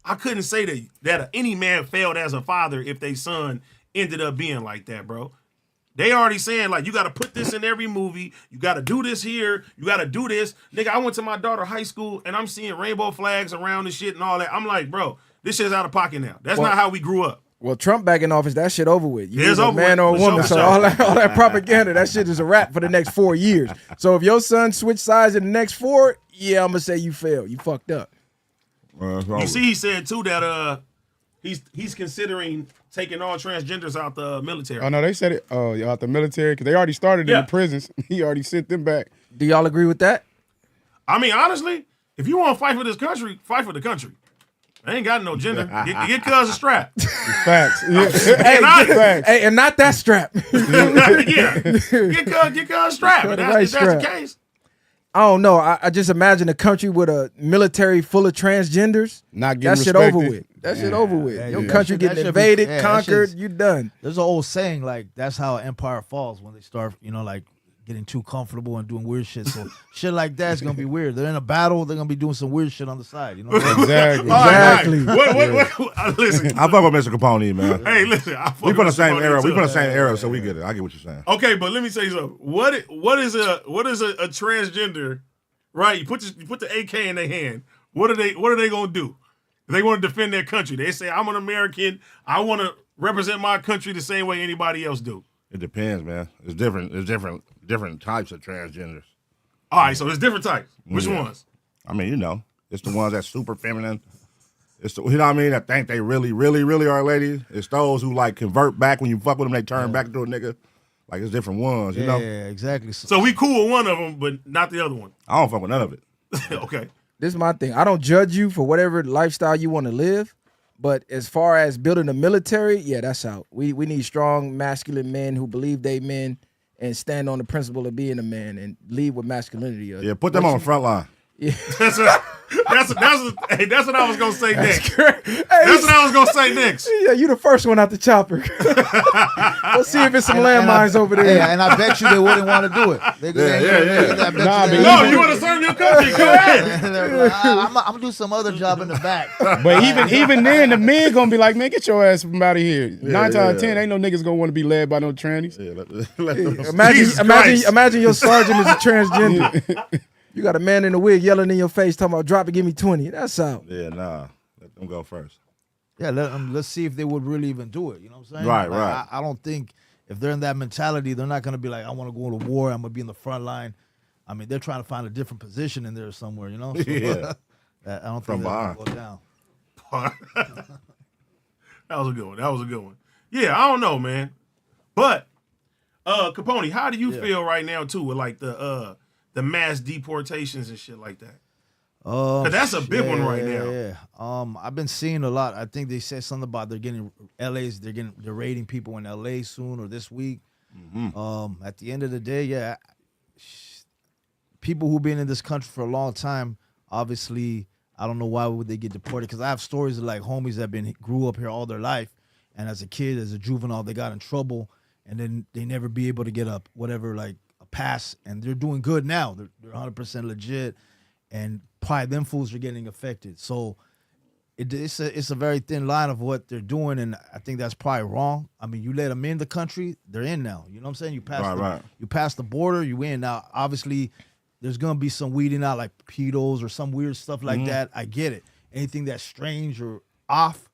I couldn't say that any man failed as a father if their son ended up being like that, bro. They already saying, like, you got to put this in every movie. You got to do this here. You got to do this. Nigga, I went to my daughter's high school, and I'm seeing rainbow flags around and shit and all that. I'm like, bro, this shit's out of pocket now. That's not how we grew up. Well, Trump back in office, that shit over with. You either a man or a woman, so all that propaganda, that shit is a wrap for the next 4 years. So if your son switch sides in the next 4, yeah, I'm going to say you failed. You fucked up. You see, he said, too, that he's considering taking all transgenders out the military. Oh, no, they said it out the military because they already started in the prisons. He already sent them back. Do y'all agree with that? I mean, honestly, if you want to fight for this country, fight for the country. I ain't got no gender. Get cuz a strap. Facts. Yeah. Hey, and not that strap. Yeah. Get cuz a strap. If that's the case. I don't know. I just imagine a country with a military full of transgenders. Not getting that shit over with. That shit over with. Your country getting invaded, conquered, you done. There's an old saying, like, that's how an empire falls when they start, like, getting too comfortable and doing weird shit. So shit like that's gonna be weird. They're in a battle. They're gonna be doing some weird shit on the side. You know? Exactly. Exactly. Listen. I fuck with Mr. Capone, man. Hey, listen. We put the same era. We put the same era, so we get it. I get what you're saying. Okay, but let me say something. What is a transgender? Right, you put the AK in their hand. What are they gonna do? They want to defend their country. They say, I'm an American. I want to represent my country the same way anybody else do. It depends, man. It's different. There's different types of transgenders. All right, so there's different types. Which ones? I mean, it's the ones that's super feminine. It's the, you know what I mean, that think they really, really, really are a lady. It's those who like convert back when you fuck with them, they turn back into a nigga. Like it's different ones, you know? Yeah, exactly. So we cool with one of them, but not the other one. I don't fuck with none of it. Okay. This is my thing. I don't judge you for whatever lifestyle you want to live, but as far as building a military, yeah, that's out. We need strong, masculine men who believe they men and stand on the principle of being a man and lead with masculinity. Yeah, put them on the front line. Yeah. That's what I was gonna say next. That's what I was gonna say next. Yeah, you the first one out the chopper. Let's see if it's some landmines over there. Yeah, and I bet you they wouldn't want to do it. No, you want to serve your country? Go ahead. I'm gonna do some other job in the back. But even then, the men gonna be like, man, get your ass from out of here. 9 times out of 10, ain't no niggas gonna want to be led by no trannies. Imagine your sergeant is a transgender. You got a man in the wig yelling in your face, talking about drop it, give me 20. That's out. Yeah, nah. Let them go first. Yeah, let's see if they would really even do it. You know what I'm saying? Right, like, right. I don't think if they're in that mentality, they're not going to be like, I want to go to war. I'm going to be in the front line. I mean, they're trying to find a different position in there somewhere, you know? So, Yeah. I don't From think that'll go down. That was a good one. Yeah, I don't know, man. But, Capone, how do you feel right now, too, with like the mass deportations and shit like that? Cause that's a big one right now. Yeah. I've been seeing a lot. I think they said something about they're raiding people in LA soon or this week. Mm-hmm. At the end of the day, people who've been in this country for a long time, obviously, I don't know why would they get deported. Because I have stories of like homies that grew up here all their life, and as a kid, as a juvenile, they got in trouble, and then they never be able to get a pass, and they're doing good now. They're 100% legit, and probably them fools are getting affected. So it's a very thin line of what they're doing, and I think that's probably wrong. I mean, you let them in the country, they're in now. You know what I'm saying? You pass the border, you in. Now, obviously, there's gonna be some weeding out like pedos or some weird stuff like that. I get it. Anything that's strange or off,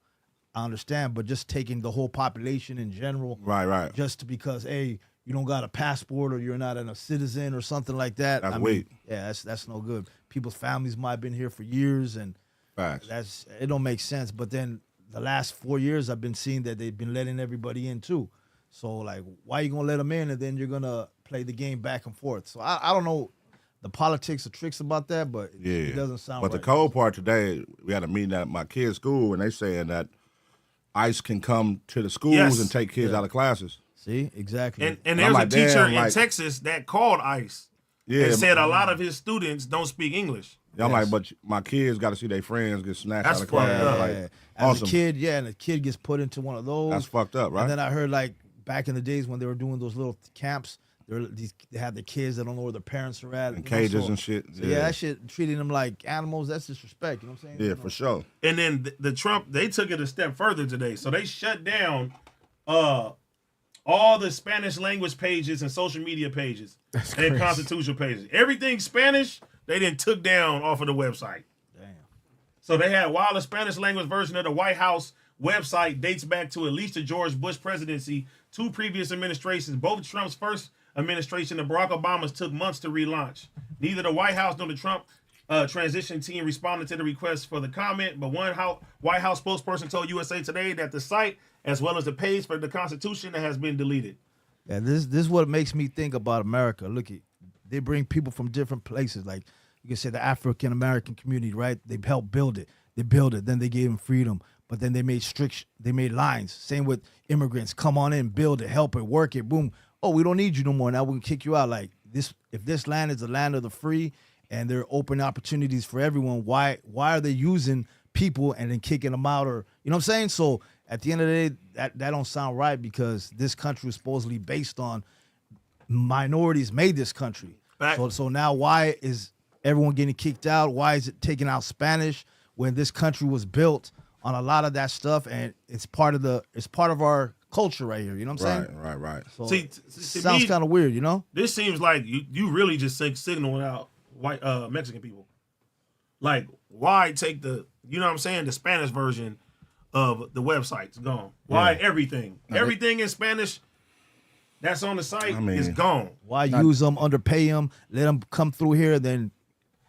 I understand. But just taking the whole population in general, right, just because you don't got a passport or you're not a citizen or something like that. That's no good. People's families might have been here for years, and it don't make sense. But then the last 4 years, I've been seeing that they've been letting everybody in too. So like, why you gonna let them in and then you're gonna play the game back and forth? So I don't know the politics or tricks about that, but it doesn't sound right. But the cold part today, we had a meeting at my kids' school, and they saying that ICE can come to the schools and take kids out of classes. See, exactly. And there's a teacher in Texas that called ICE and said a lot of his students don't speak English. I'm like, but my kids got to see their friends get snatched out of class. Like, as a kid, and a kid gets put into one of those. That's fucked up, right? And then I heard like back in the days when they were doing those little camps, they have the kids that don't know where their parents are at. And cages and shit. So that shit, treating them like animals, that's disrespect. You know what I'm saying? Yeah, for sure. And then the Trump, they took it a step further today. So they shut down all the Spanish language pages and social media pages and constitutional pages. Everything Spanish, they then took down off of the website. Damn. So they had, while the Spanish language version of the White House website dates back to at least the George Bush presidency, 2 previous administrations, both Trump's first administration and Barack Obama's took months to relaunch. Neither the White House nor the Trump transition team responded to the request for the comment, but one White House spokesperson told USA Today that the site, as well as the page for the Constitution, has been deleted. Yeah, this is what makes me think about America. Look, they bring people from different places. Like you can say the African American community, right? They helped build it. They built it. Then they gave them freedom. But then they made lines. Same with immigrants. Come on in, build it, help it, work it, boom. Oh, we don't need you no more. Now we can kick you out. Like this, if this land is the land of the free and there are open opportunities for everyone, why are they using people and then kicking them out? Or you know what I'm saying? So at the end of the day, that don't sound right, because this country is supposedly based on minorities made this country. So now why is everyone getting kicked out? Why is it taking out Spanish when this country was built on a lot of that stuff, and it's part of our culture right here. You know what I'm saying? Right. So See, sounds kind of weird, you know? This seems like you really just signaling out white Mexican people. Like, why take the, you know what I'm saying, the Spanish version of the website's gone? Why everything in Spanish that's on the site is gone? Why use them, underpay them, let them come through here, then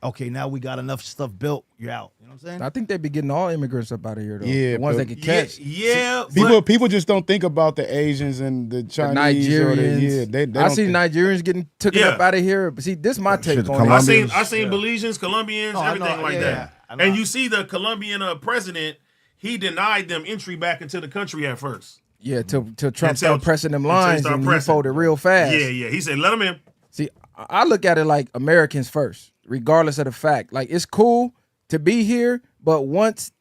okay, now we got enough stuff built, you're out. You know what I'm saying? I think they be getting all immigrants up out of here, though. Yeah, the ones they could catch. People just don't think about the Asians and the Chinese. Nigerians. They I see Nigerians getting taken up out of here. But see, this is my take on it. I seen Belizeans, Colombians, everything like that. And you see the Colombian president, he denied them entry back into the country at first. Yeah, till Trump started pressing them lines and he folded real fast. Yeah. He said, let them in. See, I look at it like Americans first, regardless of the fact. Like, it's cool to be here, but once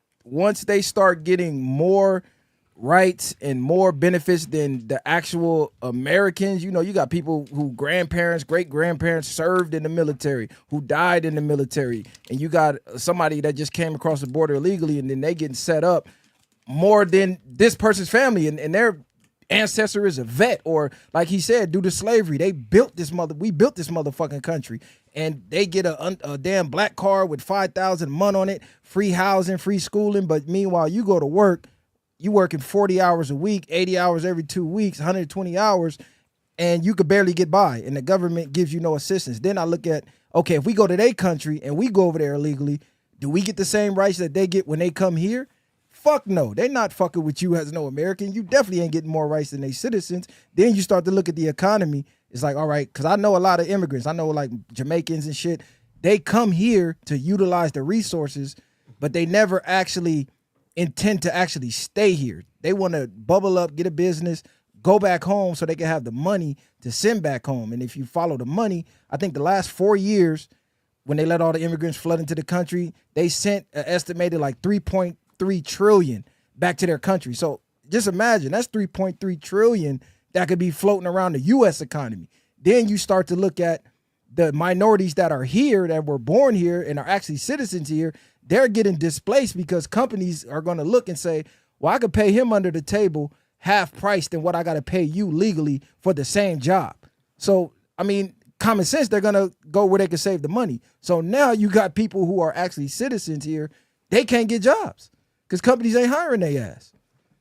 they start getting more rights and more benefits than the actual Americans, you know, you got people who grandparents, great-grandparents served in the military, who died in the military, and you got somebody that just came across the border illegally, and then they getting set up more than this person's family, and their ancestor is a vet, or like he said, due to slavery, we built this motherfucking country, and they get a damn black card with 5,000 a month on it, free housing, free schooling, but meanwhile you go to work, you working 40 hours a week, 80 hours every 2 weeks, 120 hours, and you could barely get by, and the government gives you no assistance. Then I look at, okay, if we go to their country and we go over there illegally, do we get the same rights that they get when they come here? Fuck no. They're not fucking with you as no American. You definitely ain't getting more rights than they citizens. Then you start to look at the economy. It's like, all right, because I know a lot of immigrants. I know like Jamaicans and shit. They come here to utilize the resources, but they never actually intend to actually stay here. They want to bubble up, get a business, go back home so they can have the money to send back home. And if you follow the money, I think the last 4 years, when they let all the immigrants flood into the country, they sent an estimated like 3.3 trillion back to their country. So just imagine, that's 3.3 trillion that could be floating around the U.S. economy. Then you start to look at the minorities that are here, that were born here and are actually citizens here. They're getting displaced because companies are going to look and say, well, I could pay him under the table half price than what I got to pay you legally for the same job. So, I mean, common sense, they're going to go where they can save the money. So now you got people who are actually citizens here. They can't get jobs because companies ain't hiring their ass.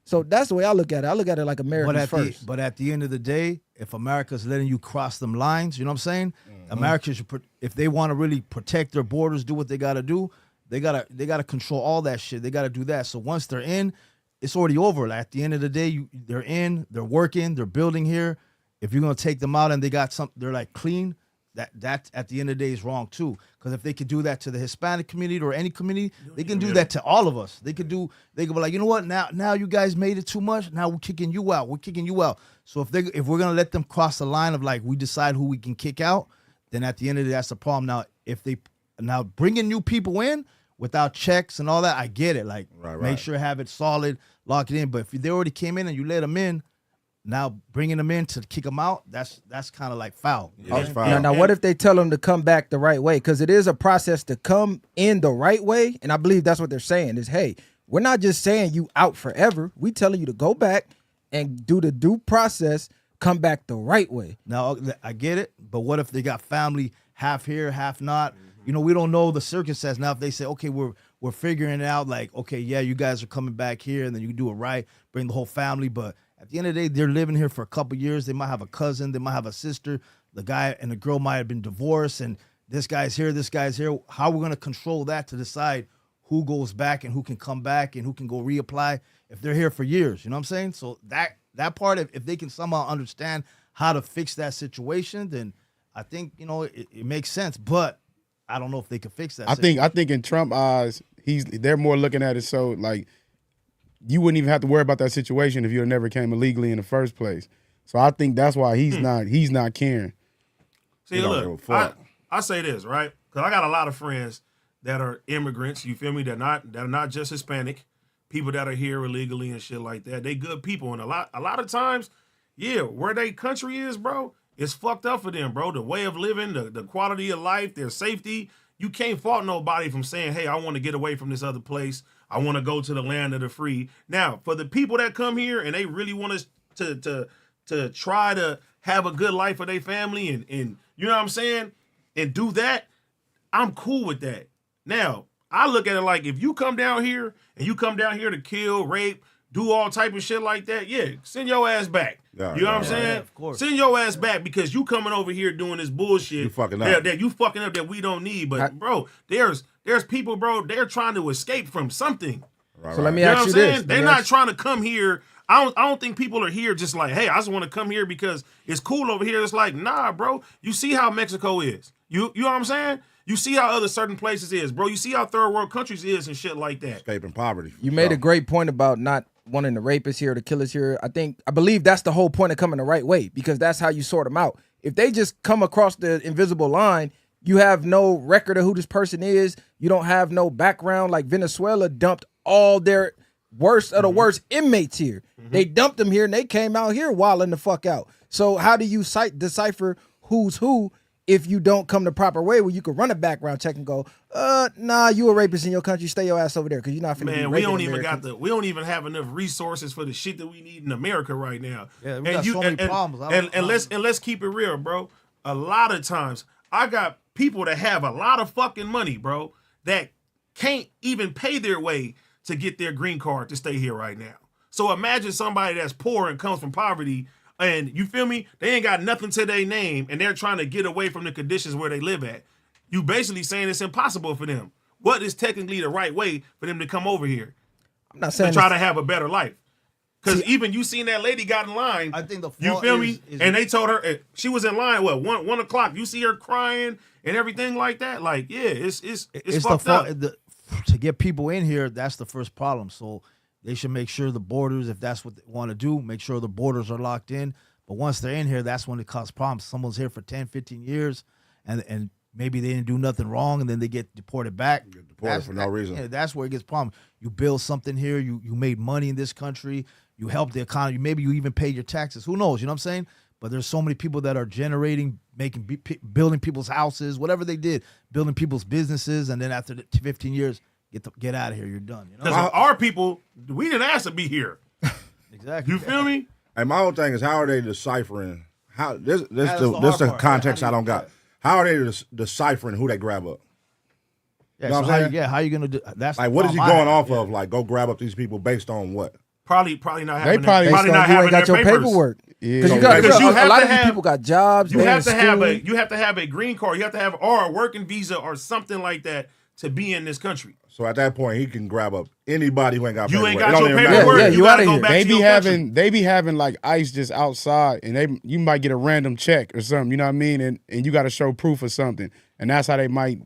So that's the way I look at it. I look at it like Americans first. But at the end of the day, if America's letting you cross them lines, you know what I'm saying? America should, if they want to really protect their borders, do what they got to do, they gotta control all that shit. They got to do that. So once they're in, it's already over. Like, at the end of the day, they're in, they're working, they're building here. If you're gonna take them out and they got they're like clean, that at the end of the day is wrong too. Because if they could do that to the Hispanic community or any community, they can do that to all of us. They could be like, you know what? Now you guys made it too much. Now we're kicking you out. We're kicking you out. So if we're gonna let them cross the line of like we decide who we can kick out, then at the end of the day, that's the problem. Now if they bringing new people in without checks and all that, I get it. Like make sure have it solid, lock it in. But if they already came in and you let them in, now bringing them in to kick them out, that's kind of like foul. Yeah, that's foul. Now, what if they tell them to come back the right way? Because it is a process to come in the right way, and I believe that's what they're saying is, hey, we're not just saying you out forever. We telling you to go back and do the due process, come back the right way. Now, I get it, but what if they got family half here, half not? You know, we don't know the circumstance. Now, if they say, okay, we're figuring it out, like, okay, yeah, you guys are coming back here, and then you do it right, bring the whole family, but at the end of the day, they're living here for a couple years. They might have a cousin. They might have a sister. The guy and the girl might have been divorced, and this guy's here, this guy's here. How are we going to control that to decide who goes back and who can come back and who can go reapply if they're here for years? You know what I'm saying? So that part, if they can somehow understand how to fix that situation, then I think, you know, it makes sense. But I don't know if they can fix that. I think in Trump eyes, they're more looking at it so like, you wouldn't even have to worry about that situation if you never came illegally in the first place. So I think that's why he's not caring. See, look, I say this, right? Because I got a lot of friends that are immigrants, you feel me? That are not just Hispanic, people that are here illegally and shit like that. They good people. And a lot of times, yeah, where they country is, bro, It's fucked up for them, bro. The way of living, the quality of life, their safety. You can't fault nobody from saying, hey, I want to get away from this other place. I want to go to the land of the free. Now, for the people that come here and they really want us to try to have a good life for their family and you know what I'm saying, and do that, I'm cool with that. Now, I look at it like if you come down here and you come down here to kill, rape, do all type of shit like that, yeah, send your ass back. You know what I'm saying? Yeah, of course. Send your ass back because you coming over here doing this bullshit. You fucking up. That you fucking up that we don't need. But bro, there's people, bro, they're trying to escape from something. So let me You know ask what you I'm saying? this. They're not trying to come here. I don't think people are here just like, hey, I just want to come here because it's cool over here. It's like, nah, bro. You see how Mexico is. You know what I'm saying? You see how other certain places is, bro. You see how third world countries is and shit like that. Escaping poverty. You made a great point about not wanting the rapists here, the killers here. I believe that's the whole point of coming the right way because that's how you sort them out. If they just come across the invisible line, you have no record of who this person is. You don't have no background. Like Venezuela dumped all their worst of the worst inmates here. They dumped them here and they came out here wilding the fuck out. So how do you decipher who's who if you don't come the proper way where you can run a background check and go, nah, you a rapist in your country, stay your ass over there because you're not finna be we don't Americans. we don't even have enough resources for the shit that we need in America right now. Yeah, we got so many problems. And let's keep it real, bro. A lot of times I got people that have a lot of fucking money, bro, that can't even pay their way to get their green card to stay here right now. So imagine somebody that's poor and comes from poverty and you feel me? They ain't got nothing to their name and they're trying to get away from the conditions where they live at. You basically saying it's impossible for them. What is technically the right way for them to come over here? I'm not saying to try to have a better life. Because even you seen that lady got in line. I think the fault you feel me? is And they told her she was in line. What 1 o'clock? You see her crying and everything like that. Like yeah, it's fucked up. To get people in here, that's the first problem. So they should make sure the borders, if that's what they want to do, make sure the borders are locked in. But once they're in here, that's when it causes problems. Someone's here for 10, 15 years, and maybe they didn't do nothing wrong, and then they get deported back. Get deported for no reason. Yeah, that's where it gets problem. You build something here. You made money in this country. You help the economy. Maybe you even pay your taxes. Who knows? You know what I'm saying? But there's so many people that are generating, building people's houses, whatever they did, building people's businesses, and then after 15 years, get out of here. You're done. You know? Because our people, we didn't ask to be here. Exactly. You feel me? And my whole thing is, how are they deciphering? How this the context I don't got. How are they deciphering who they grab up? Yeah, you know so what I'm saying? how you gonna do? That's like, what is he going off of? Like, go grab up these people based on what? Probably not having. They probably not having got your papers. paperwork. Yeah. Because a lot of these people got jobs. You have to have a green card. You have to have or a working visa or something like that to be in this country. So at that point, he can grab up anybody who ain't got you paperwork. ain't got your paperwork. Yeah, you out of here. They be having like ICE just outside, and you might get a random check or something. You know what I mean? And you got to show proof of something, and that's how they might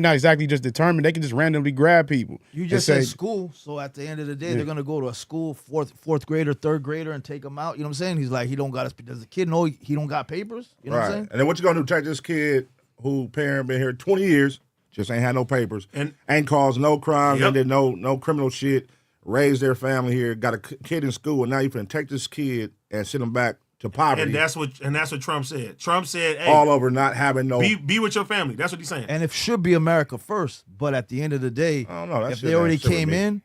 not exactly just determine. They can just randomly grab people. You just said school, so at the end of the day, they're gonna go to a school, fourth grader, third grader, and take them out. You know what I'm saying? He's like, he don't got. Does the kid know he don't got papers? You know what I'm saying? And then what you gonna do? Take this kid who parent been here 20 years. Just ain't had no papers, and ain't caused no crimes, and did no criminal shit, raised their family here, got a kid in school, and now you can take this kid and send him back to poverty. And that's what Trump said. Trump said, hey, all over not having no be with your family. That's what he's saying. And it should be America first, but at the end of the day, I don't know, if they already came in,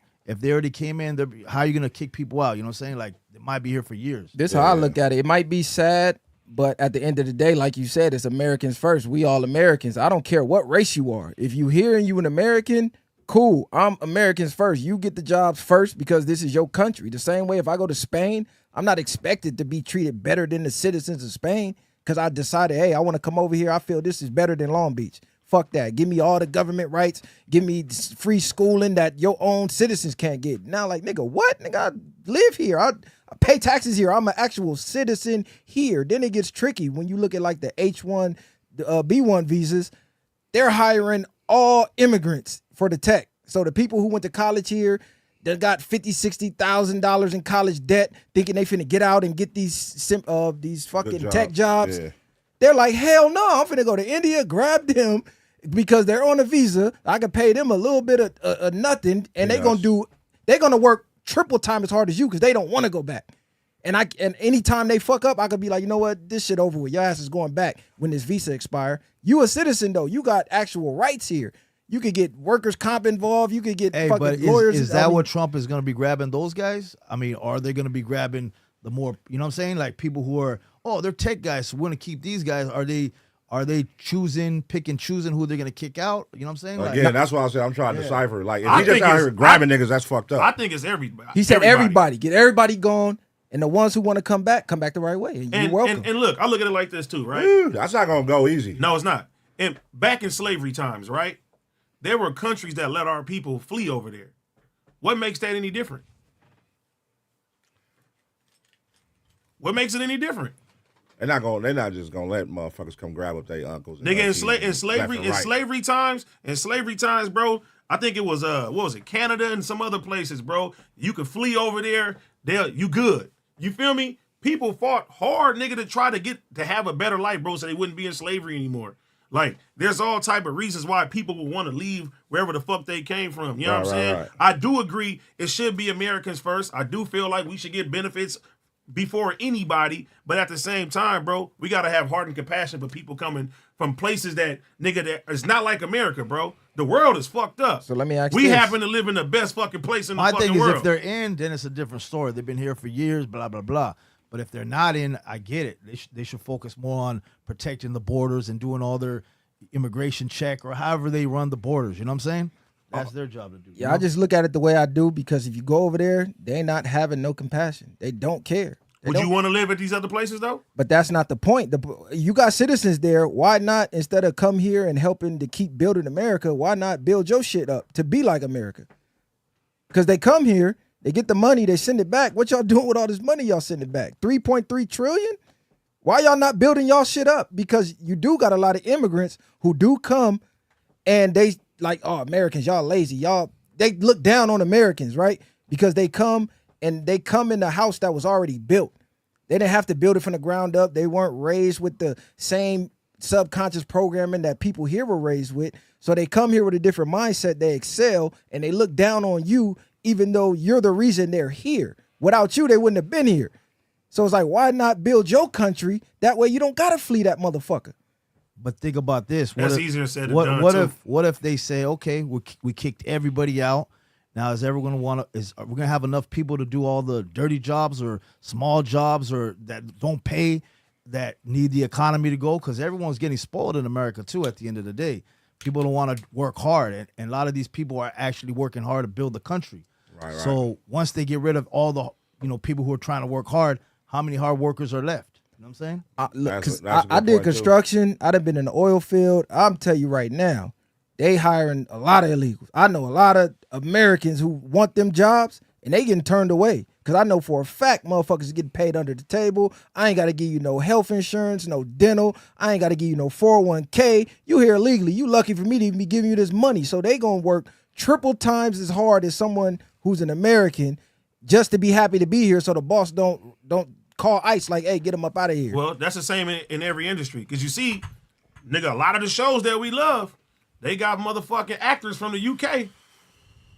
how are you gonna kick people out? You know what I'm saying? Like they might be here for years. This is how I look at it. It might be sad. But at the end of the day, like you said, it's Americans first. We all Americans. I don't care what race you are. If you here and you an American, cool. I'm Americans first. You get the jobs first because this is your country. The same way if I go to Spain, I'm not expected to be treated better than the citizens of Spain because I decided, hey, I want to come over here. I feel this is better than Long Beach. Fuck that. Give me all the government rights. Give me free schooling that your own citizens can't get. Now, like, nigga, what? Nigga, I live here. I pay taxes here. I'm an actual citizen here. Then it gets tricky when you look at like the H1, B1 visas. They're hiring all immigrants for the tech. So the people who went to college here, that got $50,000, $60,000 in college debt, thinking they finna get out and get these fucking tech jobs. Yeah. They're like, hell no, I'm finna go to India, grab them because they're on a visa. I can pay them a little bit of nothing, and they're gonna work triple time as hard as you because they don't want to go back. And anytime they fuck up, I could be like, you know what, this shit over with. Your ass is going back when this visa expire. You a citizen though. You got actual rights here. You could get workers' comp involved. You could get fucking lawyers. Is that what Trump is going to be grabbing those guys? I mean, are they going to be grabbing the more, you know what I'm saying? Like people who are, they're tech guys, so we're going to keep these guys. Are they pick and choosing who they're going to kick out? You know what I'm saying? Like, that's why I said I'm trying to decipher. Like, if he just out here grabbing niggas, that's fucked up. I think it's everybody. He said everybody. Get everybody gone. And the ones who want to come back the right way. And you're welcome. And look, I look at it like this too, right? Dude, that's not going to go easy. No, it's not. And back in slavery times, right? There were countries that let our people flee over there. What makes that any different? What makes it any different? They're not just gonna let motherfuckers come grab up their uncles. Nigga, in slavery times, bro. I think it was what was it, Canada and some other places, bro. You could flee over there. You good. You feel me? People fought hard, nigga, to try to have a better life, bro, so they wouldn't be in slavery anymore. Like, there's all type of reasons why people would want to leave wherever the fuck they came from. You know what I'm saying? Right. I do agree it should be Americans first. I do feel like we should get benefits before anybody, but at the same time, bro, we got to have heart and compassion for people coming from places that, nigga, that is not like America, bro. The world is fucked up. So let me ask you. We happen to live in the best fucking place in the fucking world. My thing is, if they're in, then it's a different story. They've been here for years, blah, blah, blah. But if they're not in, I get it. They should focus more on protecting the borders and doing all their immigration check or however they run the borders. You know what I'm saying? That's their job to do. Yeah, I just look at it the way I do because if you go over there, they not having no compassion. They don't care. Would you want to live at these other places though? But that's not the point. You got citizens there. Why not, instead of come here and helping to keep building America, why not build your shit up to be like America? Because they come here, they get the money, they send it back. What y'all doing with all this money y'all sending back? 3.3 trillion? Why y'all not building y'all shit up? Because you do got a lot of immigrants who do come and they like, oh, Americans, y'all lazy. They look down on Americans, right? Because they come and they come in the house that was already built. They didn't have to build it from the ground up. They weren't raised with the same subconscious programming that people here were raised with. So they come here with a different mindset. They excel and they look down on you, even though you're the reason they're here. Without you, they wouldn't have been here. So it's like, why not build your country? That way you don't got to flee that motherfucker. But think about this. That's easier said than done. What if they say, okay, we kicked everybody out. Now, is everyone are we gonna have enough people to do all the dirty jobs or small jobs or that don't pay, that need the economy to go? Because everyone's getting spoiled in America too. At the end of the day, people don't want to work hard, and a lot of these people are actually working hard to build the country. Right. So once they get rid of all the people who are trying to work hard, how many hard workers are left? You know what I'm saying? I did construction. I'd have been in the oil field. I'm tell you right now, they hiring a lot of illegals. I know a lot of Americans who want them jobs and they getting turned away. Cause I know for a fact motherfuckers getting paid under the table. I ain't got to give you no health insurance, no dental. I ain't got to give you no 401k. You here illegally. You lucky for me to be giving you this money. So they gonna work triple times as hard as someone who's an American just to be happy to be here. So the boss don't call ICE like, hey, get him up out of here. Well, that's the same in every industry. Cause you see, nigga, a lot of the shows that we love, they got motherfucking actors from the UK,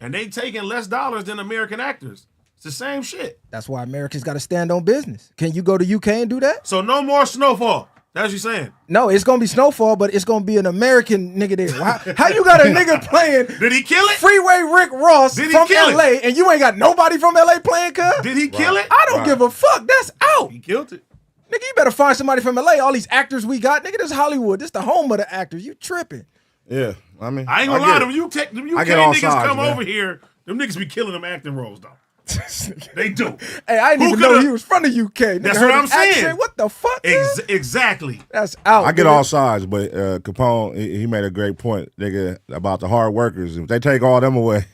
and they taking less dollars than American actors. It's the same shit. That's why Americans got to stand on business. Can you go to UK and do that? So no more Snowfall. That's what you're saying. No, it's going to be Snowfall, but it's going to be an American nigga there. How you got a nigga playing Did he kill it? Freeway Rick Ross from LA, and you ain't got nobody from LA playing, cuz? Did he kill it? I don't give a fuck. That's out. He killed it. Nigga, you better find somebody from LA. All these actors we got, nigga, this Hollywood. This the home of the actors. You tripping. Yeah, I mean, I ain't gonna lie, them UK niggas come over here, them niggas be killing them acting roles, though. They do. Hey, I didn't even know he was from the UK. Nigga, that's what I'm saying. Accent. What the fuck? Exactly. That's out. I get all sides, but Capone, he made a great point, nigga, about the hard workers. If they take all them away,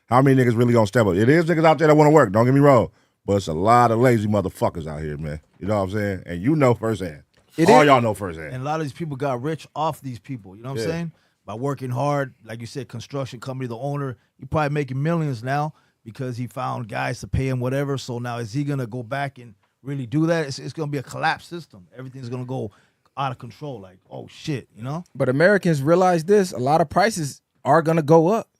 how many niggas really gonna step up? It is niggas out there that want to work, don't get me wrong, but it's a lot of lazy motherfuckers out here, man. You know what I'm saying? And you know firsthand. Y'all know firsthand. And a lot of these people got rich off these people. You know what I'm saying? By working hard, like you said, construction company, the owner, he probably making millions now because he found guys to pay him whatever. So now is he going to go back and really do that? It's going to be a collapsed system. Everything's going to go out of control. Like, oh, shit, you know? But Americans realize this. A lot of prices are going to go up.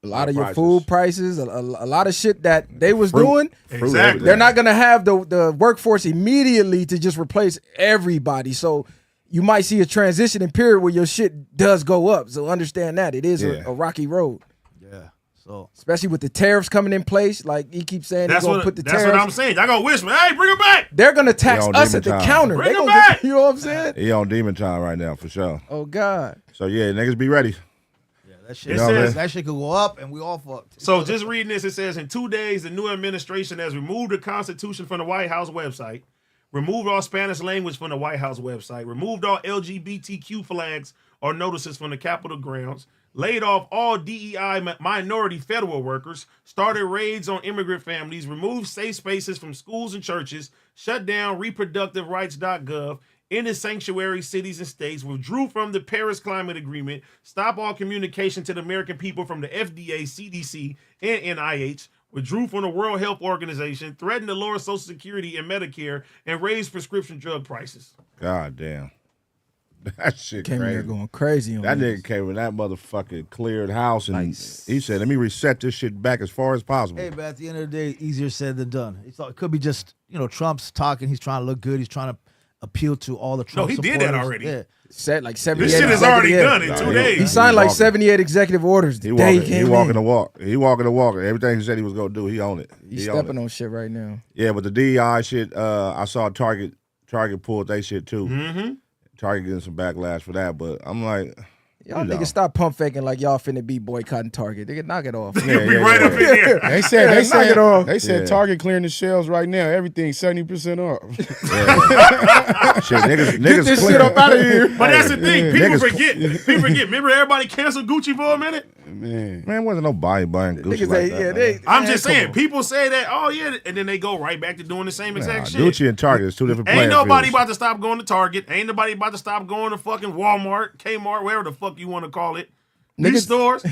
A lot of your food prices, a lot of shit that they was doing. Exactly. They're not gonna have the workforce immediately to just replace everybody. So you might see a transitioning period where your shit does go up. So understand that it is a rocky road. Yeah. So especially with the tariffs coming in place, like he keeps saying, that's gonna put the tariffs. That's what I'm saying. Y'all gonna wish me, hey, bring them back. They're gonna tax us at the counter. Bring them back. You know what I'm saying? He on demon time right now for sure. Oh God. So yeah, niggas be ready. That shit, that shit could go up, and we all fucked. So just reading this, it says, in 2 days, the new administration has removed the Constitution from the White House website, removed all Spanish language from the White House website, removed all LGBTQ flags or notices from the Capitol grounds, laid off all DEI minority federal workers, started raids on immigrant families, removed safe spaces from schools and churches, shut down reproductiverights.gov, ended sanctuary cities and states, withdrew from the Paris Climate Agreement, stopped all communication to the American people from the FDA, CDC, and NIH, withdrew from the World Health Organization, threatened to lower Social Security and Medicare, and raise prescription drug prices. God damn. That shit came crazy. here going crazy on that this. nigga came in that motherfucking cleared house and he said, let me reset this shit back as far as possible. Hey, but at the end of the day, easier said than done. It could be just, Trump's talking. He's trying to look good. He's trying to appeal to all the Trump he supporters. did that already. Yeah. Set like 78. This shit is already done in 2 days. He signed like 78 executive orders the day he came He walking in. the walk. He walking the walk. Everything he said he was going to do, he own it. He's He own stepping it. on shit right now. Yeah, but the DEI shit, I saw Target pulled they shit too. Mm-hmm. Target getting some backlash for that, but I'm like, Y'all niggas stop pump faking like y'all finna be boycotting Target. They can knock it off. You'll be right up in there. They said knock it off. They said Target clearing the shelves right now. Everything's 70% off. Shit, niggas Get this clear. shit up out of here. But that's the thing. People Niggas- forget. People forget. Remember everybody canceled Gucci for a minute? Man, wasn't nobody buying Gucci Niggas like say, that. yeah, man. I'm just saying. People say that, oh, yeah, and then they go right back to doing the same exact shit. Gucci and Target is two different playing Ain't nobody fields. about to stop going to Target. Ain't nobody about to stop going to fucking Walmart, Kmart, wherever the fuck you want to call it. These stores.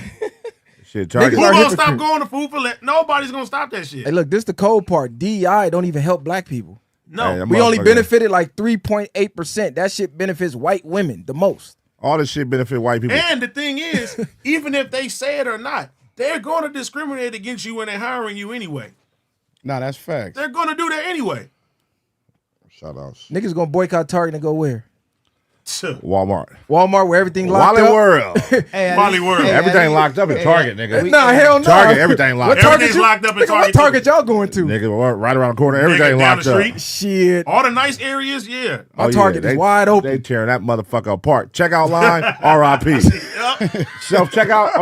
Shit, Target. Who gonna stop going to food for less? Nobody's gonna stop that shit. Hey, look, this the cold part. DEI don't even help black people. No. Hey, We only motherfucker- benefited like 3.8%. That shit benefits white women the most. All this shit benefit white people. And the thing is, even if they say it or not, they're going to discriminate against you when they're hiring you anyway. Nah, that's facts. They're going to do that anyway. Shout outs. Niggas gonna boycott Target and go where? Walmart. Walmart, where everything locked Wally up. World. Wally World. Everything locked up at Target, nigga. Nah, hell no. Target, everything locked What up. Target Everything's you- locked up at nigga, Target, What Target y'all going to? Nigga, right around the corner, Nigga, everything down locked the up. street. Shit. All the nice areas, yeah. My Target is wide open. They tearing that motherfucker apart. Checkout line, RIP. Yep. Self-checkout,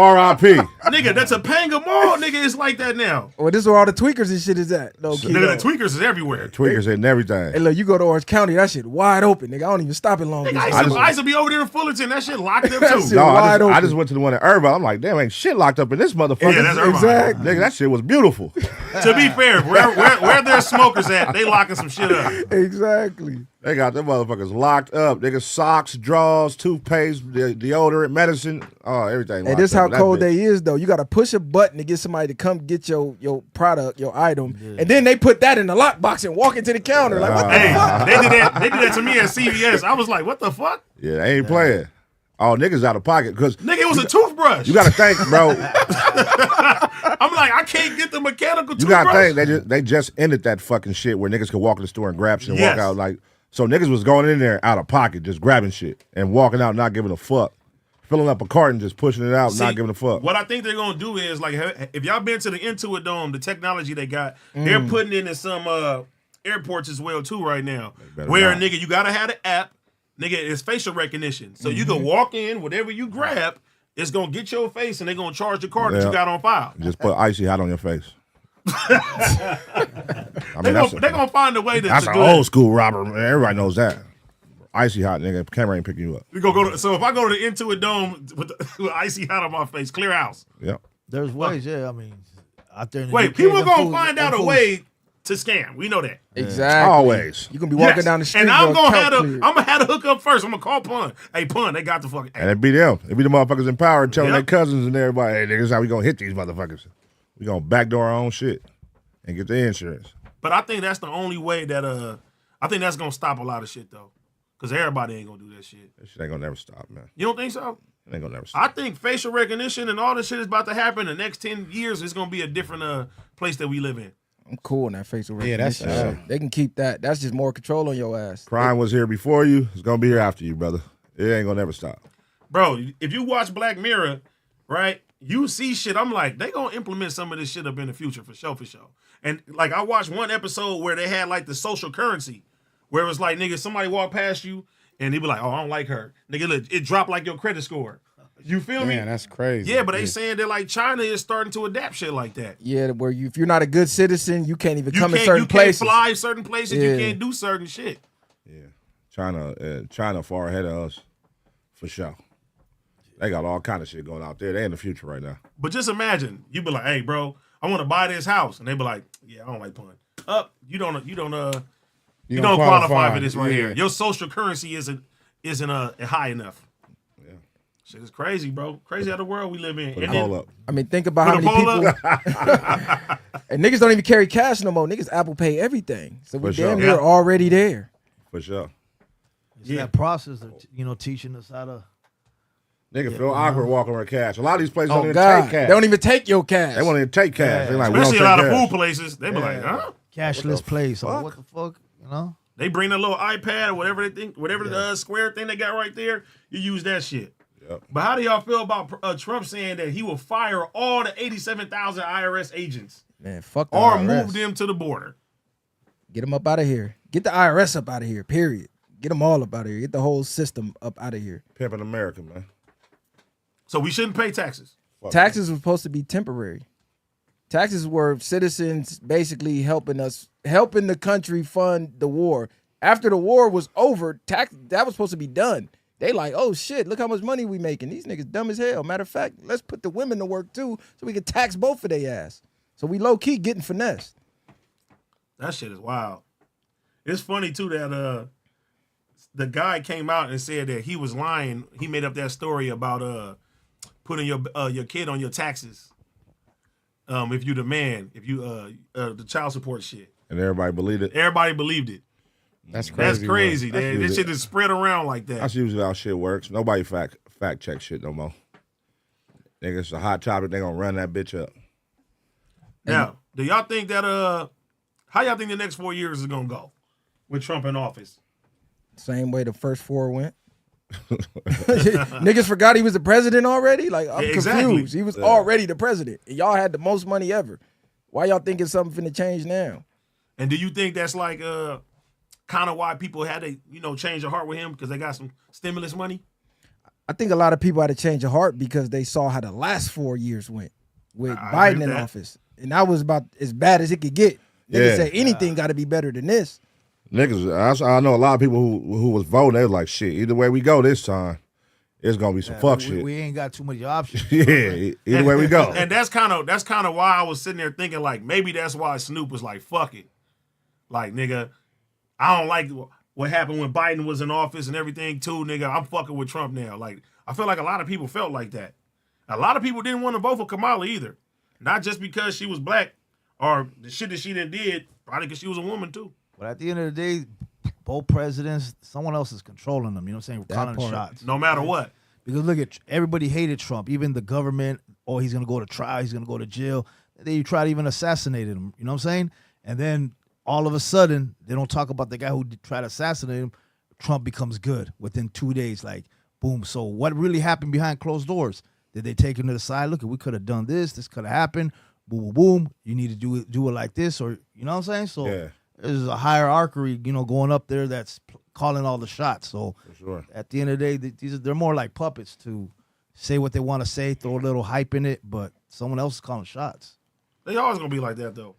RIP. Nigga, that's a Panga Mall. Nigga, it's like that now. Well, this is where all the tweakers and shit is at. No, kid. Nigga, the tweakers is everywhere. Tweakers and everything. Hey, look, you go to Orange County, that shit wide open, nigga. I don't even stop in Long Beach. Nigga, I used to be over there in Fullerton. That shit locked up That too. shit No, wide I open. just went to the one at Irvine. I'm like, damn, ain't shit locked up in this motherfucker. Yeah, that's Irvine. Exactly. Nigga, that shit was beautiful. To be fair, where there's smokers at, they locking some shit up. Exactly. They got them motherfuckers locked up. Nigga, socks, drawers, toothpaste, deodorant, medicine, everything. And this how up. That cold bitch. they is though. You gotta push a button to get somebody to come get your product, your item, and then they put that in the lockbox and walk into the counter. Like what the Hey, fuck? they did that to me at CVS. I was like, what the fuck? Yeah, they ain't playing. Oh, niggas out of pocket. Because Nigga, it was a toothbrush. you got to think, bro. I'm like, I can't get the mechanical You toothbrush. got to think, they just ended that fucking shit where niggas could walk in the store and grab shit and Yes. walk out. Like, so niggas was going in there out of pocket, just grabbing shit and walking out not giving a fuck. Filling up a carton, just pushing it out, See, not giving a fuck. What I think they're gonna do is like, if y'all been to the Intuit Dome, the technology they got, they're putting it in some airports as well too right now. Where not. nigga, you gotta have the app. Nigga, it's facial recognition, so you can walk in, whatever you grab, it's gonna get your face, and they're gonna charge the card that you got on file. Just put icy hot on your face. I mean, They're gonna find a way to. that's to an do old it. school robber. Man. Everybody knows that. Icy hot, nigga. Camera ain't picking you up. We go to. So if I go to the Intuit Dome with icy hot on my face, clear house. Yep. There's ways, yeah. I mean, out there in the Wait, UK, people them gonna fools- find them out a fools- way to scam. We know that. Exactly. Always. You gonna be walking Yes. down the street. And I'm with gonna account have cleared. I'm gonna have to hook up first. I'm gonna call Pun. Hey Pun, they got the fucking. And it be them. It be the motherfuckers in power telling Yep. their cousins and everybody, hey, nigga, this is how we gonna hit these motherfuckers. We gonna backdoor our own shit and get the insurance. But I think that's the only way that I think that's gonna stop a lot of shit though. Because everybody ain't gonna do that shit. That shit ain't gonna never stop, man. You don't think so? It ain't gonna never stop. I think facial recognition and all this shit is about to happen. The next 10 years, it's gonna be a different place that we live in. I'm cool on that facial Yeah, recognition. that's They can keep that. That's just more control on your ass. Crime was here before you. It's gonna be here after you, brother. It ain't gonna never stop. Bro, if you watch Black Mirror, right, you see shit. I'm like, they gonna implement some of this shit up in the future for sure. And like, I watched one episode where they had like the social currency, where it was like, nigga, somebody walk past you and they be like, oh, I don't like her. Nigga, look, it dropped like your credit score. You feel me? Man, that's crazy. Yeah, but they saying that like China is starting to adapt shit like that. Yeah, where if you're not a good citizen, you can't even come in certain places. You can't fly certain places. Yeah. You can't do certain shit. Yeah, China far ahead of us, for sure. They got all kind of shit going out there. They in the future right now. But just imagine, you be like, hey, bro, I want to buy this house. And they be like, yeah, I don't like pun. You don't qualify for this right here. Your social currency isn't high enough. Yeah. Shit is crazy, bro. Crazy how the world we live in. Put a poll up. I mean, think about how many people. And niggas don't even carry cash no more. Niggas Apple Pay everything. So we damn near already there. For sure. It's that process of, teaching us how to. Nigga feel awkward walking with cash. A lot of these places don't even God. take cash. They don't even take your cash. They won't even take cash. They like, especially a lot of cash. food places. They be like, huh? Cashless place. What the fuck? They bring a little iPad or whatever they think, whatever the square thing they got right there. You use that shit. Yep. But how do y'all feel about Trump saying that he will fire all the 87,000 IRS agents? Man, fuck the or IRS. move them to the border. Get them up out of here. Get the IRS up out of here, period. Get them all up out of here. Get the whole system up out of here. Pimping America, man. So we shouldn't pay taxes. Taxes were supposed to be temporary. Taxes were citizens basically helping the country fund the war. After the war was over, that was supposed to be done. They like, oh shit, look how much money we making. These niggas dumb as hell. Matter of fact, let's put the women to work too so we can tax both of their ass. So we low key getting finessed. That shit is wild. It's funny too that the guy came out and said that he was lying. He made up that story about putting your kid on your taxes. If you the man, if you the child support shit. And everybody believed it. Everybody believed it. That's crazy. That's crazy. This shit is spread around like that. That's usually how shit works. Nobody fact check shit no more. Nigga, it's a hot topic. They gonna run that bitch up. Now, do y'all think that how y'all think the next 4 years is gonna go with Trump in office? Same way the first 4 went. Niggas forgot he was the president already? Like, I'm confused. He was already the president. And y'all had the most money ever. Why y'all thinking something finna change now? And do you think that's like kind of why people had to, change their heart with him because they got some stimulus money? I think a lot of people had to change their heart because they saw how the last 4 years went with Biden in office. And that was about as bad as it could get. Niggas say anything got to be better than this. Niggas, I know a lot of people who was voting. They was like, shit, either way we go this time, it's gonna be some fuck shit. We ain't got too many options. Yeah, either way we go. And that's kind of why I was sitting there thinking like maybe that's why Snoop was like, fuck it. Like, nigga, I don't like what happened when Biden was in office and everything too, nigga. I'm fucking with Trump now. Like, I feel like a lot of people felt like that. A lot of people didn't want to vote for Kamala either. Not just because she was black or the shit that she did, probably because she was a woman too. But at the end of the day, both presidents, someone else is controlling them. You know what I'm saying? Calling the shots. No matter what. Because look at everybody hated Trump, even the government. Oh, he's gonna go to trial. He's gonna go to jail. They tried to even assassinate him. You know what I'm saying? And then all of a sudden, they don't talk about the guy who tried to assassinate him. Trump becomes good within 2 days. Like, boom. So what really happened behind closed doors? Did they take him to the side? Look, we could have done this. This could have happened. Boom, boom, boom. You need to do it like this, or you know what I'm saying? So there's a hierarchy, going up there that's calling all the shots. So at the end of the day, they're more like puppets to say what they want to say, throw a little hype in it, but someone else is calling shots. They always gonna be like that though.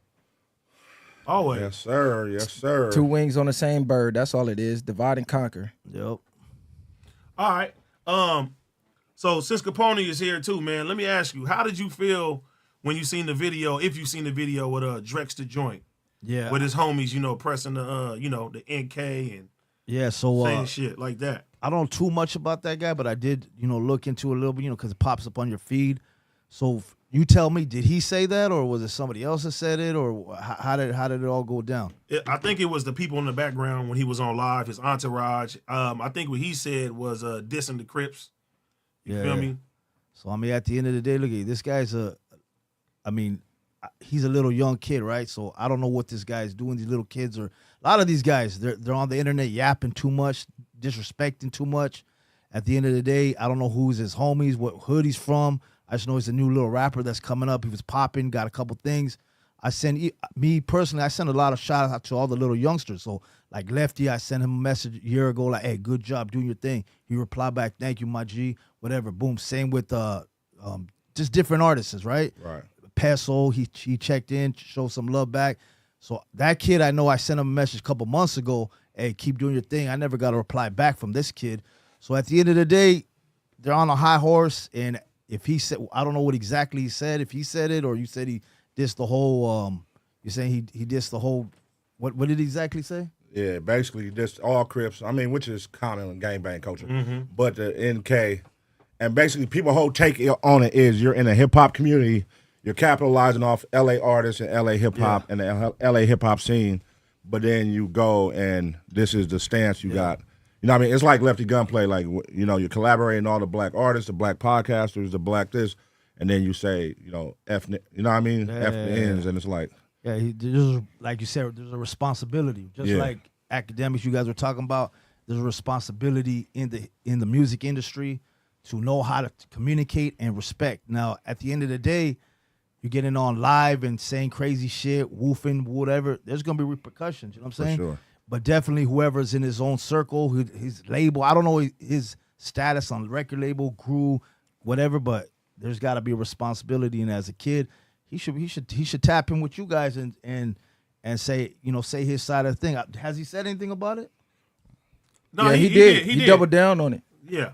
Always. Yes, sir. Yes, sir. 2 wings on the same bird. That's all it is. Divide and conquer. Yep. All right. So since Capone is here too, man, let me ask you, how did you feel when you seen the video, if you seen the video with DrexTheJoint? Yeah. With his homies, pressing the the NK and so saying shit like that. I don't know too much about that guy, but I did, look into it a little bit, because it pops up on your feed. So You tell me, did he say that, or was it somebody else that said it, or how did it all go down? I think it was the people in the background when he was on live, his entourage. I think what he said was dissing the Crips. You feel me? So I mean, at the end of the day, look at this guy's he's a little young kid, right? So I don't know what this guy's doing. These little kids a lot of these guys, they're on the internet yapping too much, disrespecting too much. At the end of the day, I don't know who's his homies, what hood he's from. I just know he's a new little rapper that's coming up. He was popping, got a couple things. I send a lot of shout out to all the little youngsters. So like Lefty, I sent him a message a year ago, like, hey, good job doing your thing. He replied back, thank you, my G, whatever. Boom. Same with just different artists, right? Right. Peso, he checked in, showed some love back. So that kid, I know I sent him a message a couple months ago, hey, keep doing your thing. I never got a reply back from this kid. So at the end of the day, they're on a high horse, and if he said, I don't know what exactly he said, if he said it or you said he dissed the whole, you're saying he dissed the whole, what did he exactly say? Yeah, basically just all Crips, which is common in gangbang culture, but the NK, and basically people's whole take on it is you're in a hip-hop community, you're capitalizing off L.A. artists and L.A. hip-hop and the L.A. hip-hop scene, but then you go and this is the stance you got. You know what I mean? It's like Lefty Gunplay, like, you know, you're collaborating all the black artists, the black podcasters, the black this, and then you say, you know, F, you know what I mean? F the ends, and it's like. Yeah, there's, like you said, there's a responsibility. Just like Akademiks you guys were talking about, there's a responsibility in the music industry to know how to communicate and respect. Now, at the end of the day, you're getting on live and saying crazy shit, woofing, whatever, there's going to be repercussions, you know what I'm saying? For sure. But definitely whoever's in his own circle, his label, I don't know his status on the record label, crew, whatever, but there's got to be a responsibility. And as a kid, he should tap in with you guys and say, you know, say his side of the thing. Has he said anything about it? No, yeah, he did. He doubled down on it. Yeah.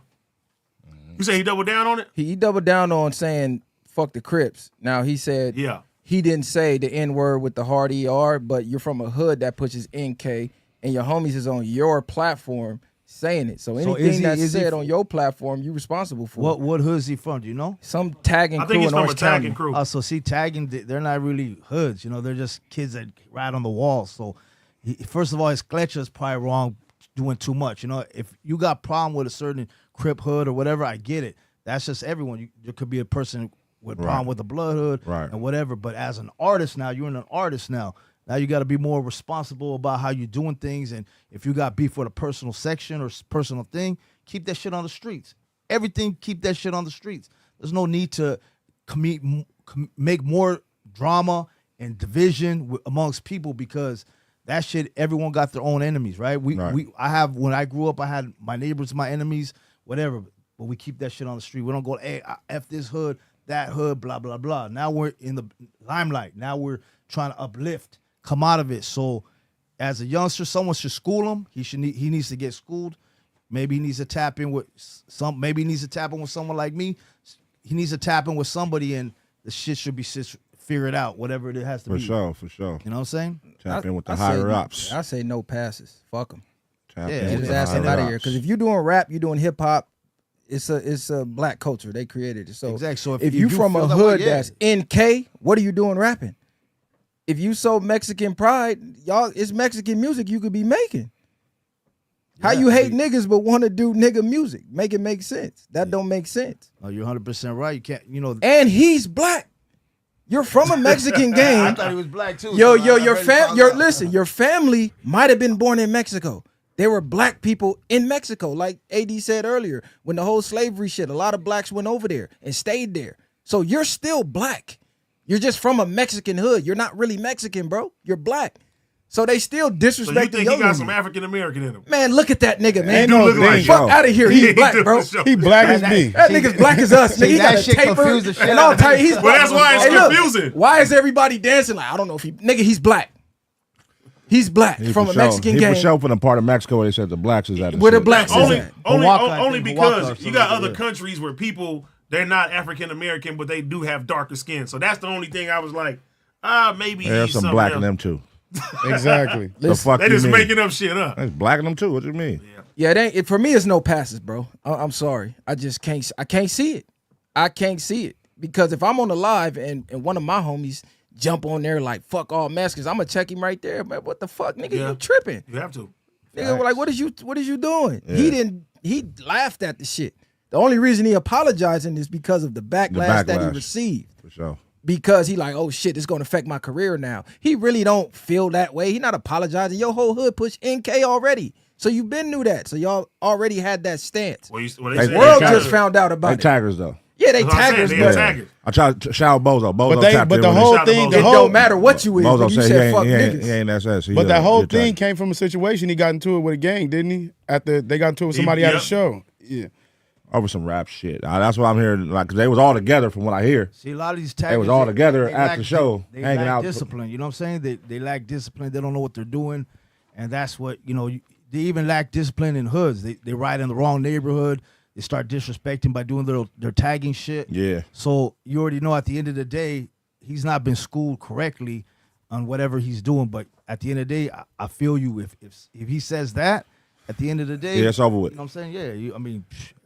You say he doubled down on it? He doubled down on saying fuck the Crips. Now he said he didn't say the N-word with the hard ER, but you're from a hood that pushes NK, and your homies is on your platform saying it. So anything that's said on your platform, you're responsible for. What hood is he from? Do you know? Some tagging crew. I think he's in from Orange a tagging County. crew. Oh, so see, tagging, they're not really hoods. You know, they're just kids that ride on the wall. So first of all, his Kletcher is probably wrong doing too much. You know, if you got problem with a certain Crip hood or whatever, I get it. That's just everyone. There could be a person with problem with the blood hood and whatever. But as an artist now, you're an artist now. Now you got to be more responsible about how you're doing things. And if you got beef with a personal section or personal thing, keep that shit on the streets. Everything, keep that shit on the streets. There's no need to make more drama and division amongst people, because that shit, everyone got their own enemies, right? When I grew up, I had my neighbors, my enemies, whatever. But we keep that shit on the street. We don't go, hey, F this hood, that hood, blah, blah, blah. Now we're in the limelight. Now we're trying to uplift, come out of it. So as a youngster, someone should school him. He needs to get schooled. Maybe he needs to tap in with someone like me. He needs to tap in with somebody, and the shit should be figured out, whatever it has to be. For sure. You know what I'm saying? Tap in with the higher ups. I say no passes. Fuck him. Get his ass out of here. Because if you're doing rap, you're doing hip hop, it's a black culture. They created it. So exactly. So if you from a hood that's NK, what are you doing rapping? If you so Mexican pride, y'all, it's Mexican music you could be making. How you hate niggas but want to do nigga music? Make it make sense. That don't make sense. Oh, you're 100% right. You can't, you know. And he's black. You're from a Mexican gang. I thought he was black too. Your family might have been born in Mexico. There were black people in Mexico, like AD said earlier, when the whole slavery shit, a lot of blacks went over there and stayed there. So you're still black. You're just from a Mexican hood. You're not really Mexican, bro. You're black. So they still disrespect. So you think he got some African American in him? Man, look at that nigga, man. He do look like fuck out of here. He's black, bro. He black as me. That nigga's black as us. Nigga, he got a taper and all tight. He's black. That's why it's confusing. Why is everybody dancing like, I don't know if he's black. He's black from a Mexican gang. He for sure from the part of Mexico where they said the blacks is at. Where the blacks is at. Only because you got other countries where people, they're not African American, but they do have darker skin. So that's the only thing I was like, maybe there's some black in them too. Exactly. The fuck they just making up shit up. It's black in them too. What do you mean? Yeah, it ain't. For me, it's no passes, bro. I'm sorry. I just can't. I can't see it. I can't see it. Because if I'm on the live and one of my homies jump on there like fuck all Mexicans, I'm gonna check him right there. Man, what the fuck, nigga? You tripping? You have to. Nigga, like, what is you doing? Yeah. He laughed at the shit. The only reason he apologizing is because of the backlash that he received. For sure. Because he like, oh shit, it's gonna affect my career now. He really don't feel that way. He not apologizing. Your whole hood push NK already. So you been knew that. So y'all already had that stance. Well, the world just found out about it. They taggers though. Yeah, they taggers. I tried to shout Bozo. But the whole thing, it don't matter what you is. Bozo You said fuck he niggas. ain't SS. But that whole thing came from a situation. He got into it with a gang, didn't he? They got into it with somebody at a show. Yeah. Over some rap shit. That's what I'm hearing. Like, 'cause they was all together from what I hear. See, a lot of these taggers, they was all together at the show, they hanging lack out. discipline. You know what I'm saying? They lack discipline. They don't know what they're doing, and that's what they even lack discipline in hoods. They ride in the wrong neighborhood. They start disrespecting by doing their tagging shit. Yeah. So you already know at the end of the day, he's not been schooled correctly on whatever he's doing. But at the end of the day, I feel you. If he says that, at the end of the day, yeah, it's over with. You know what I'm saying? Yeah.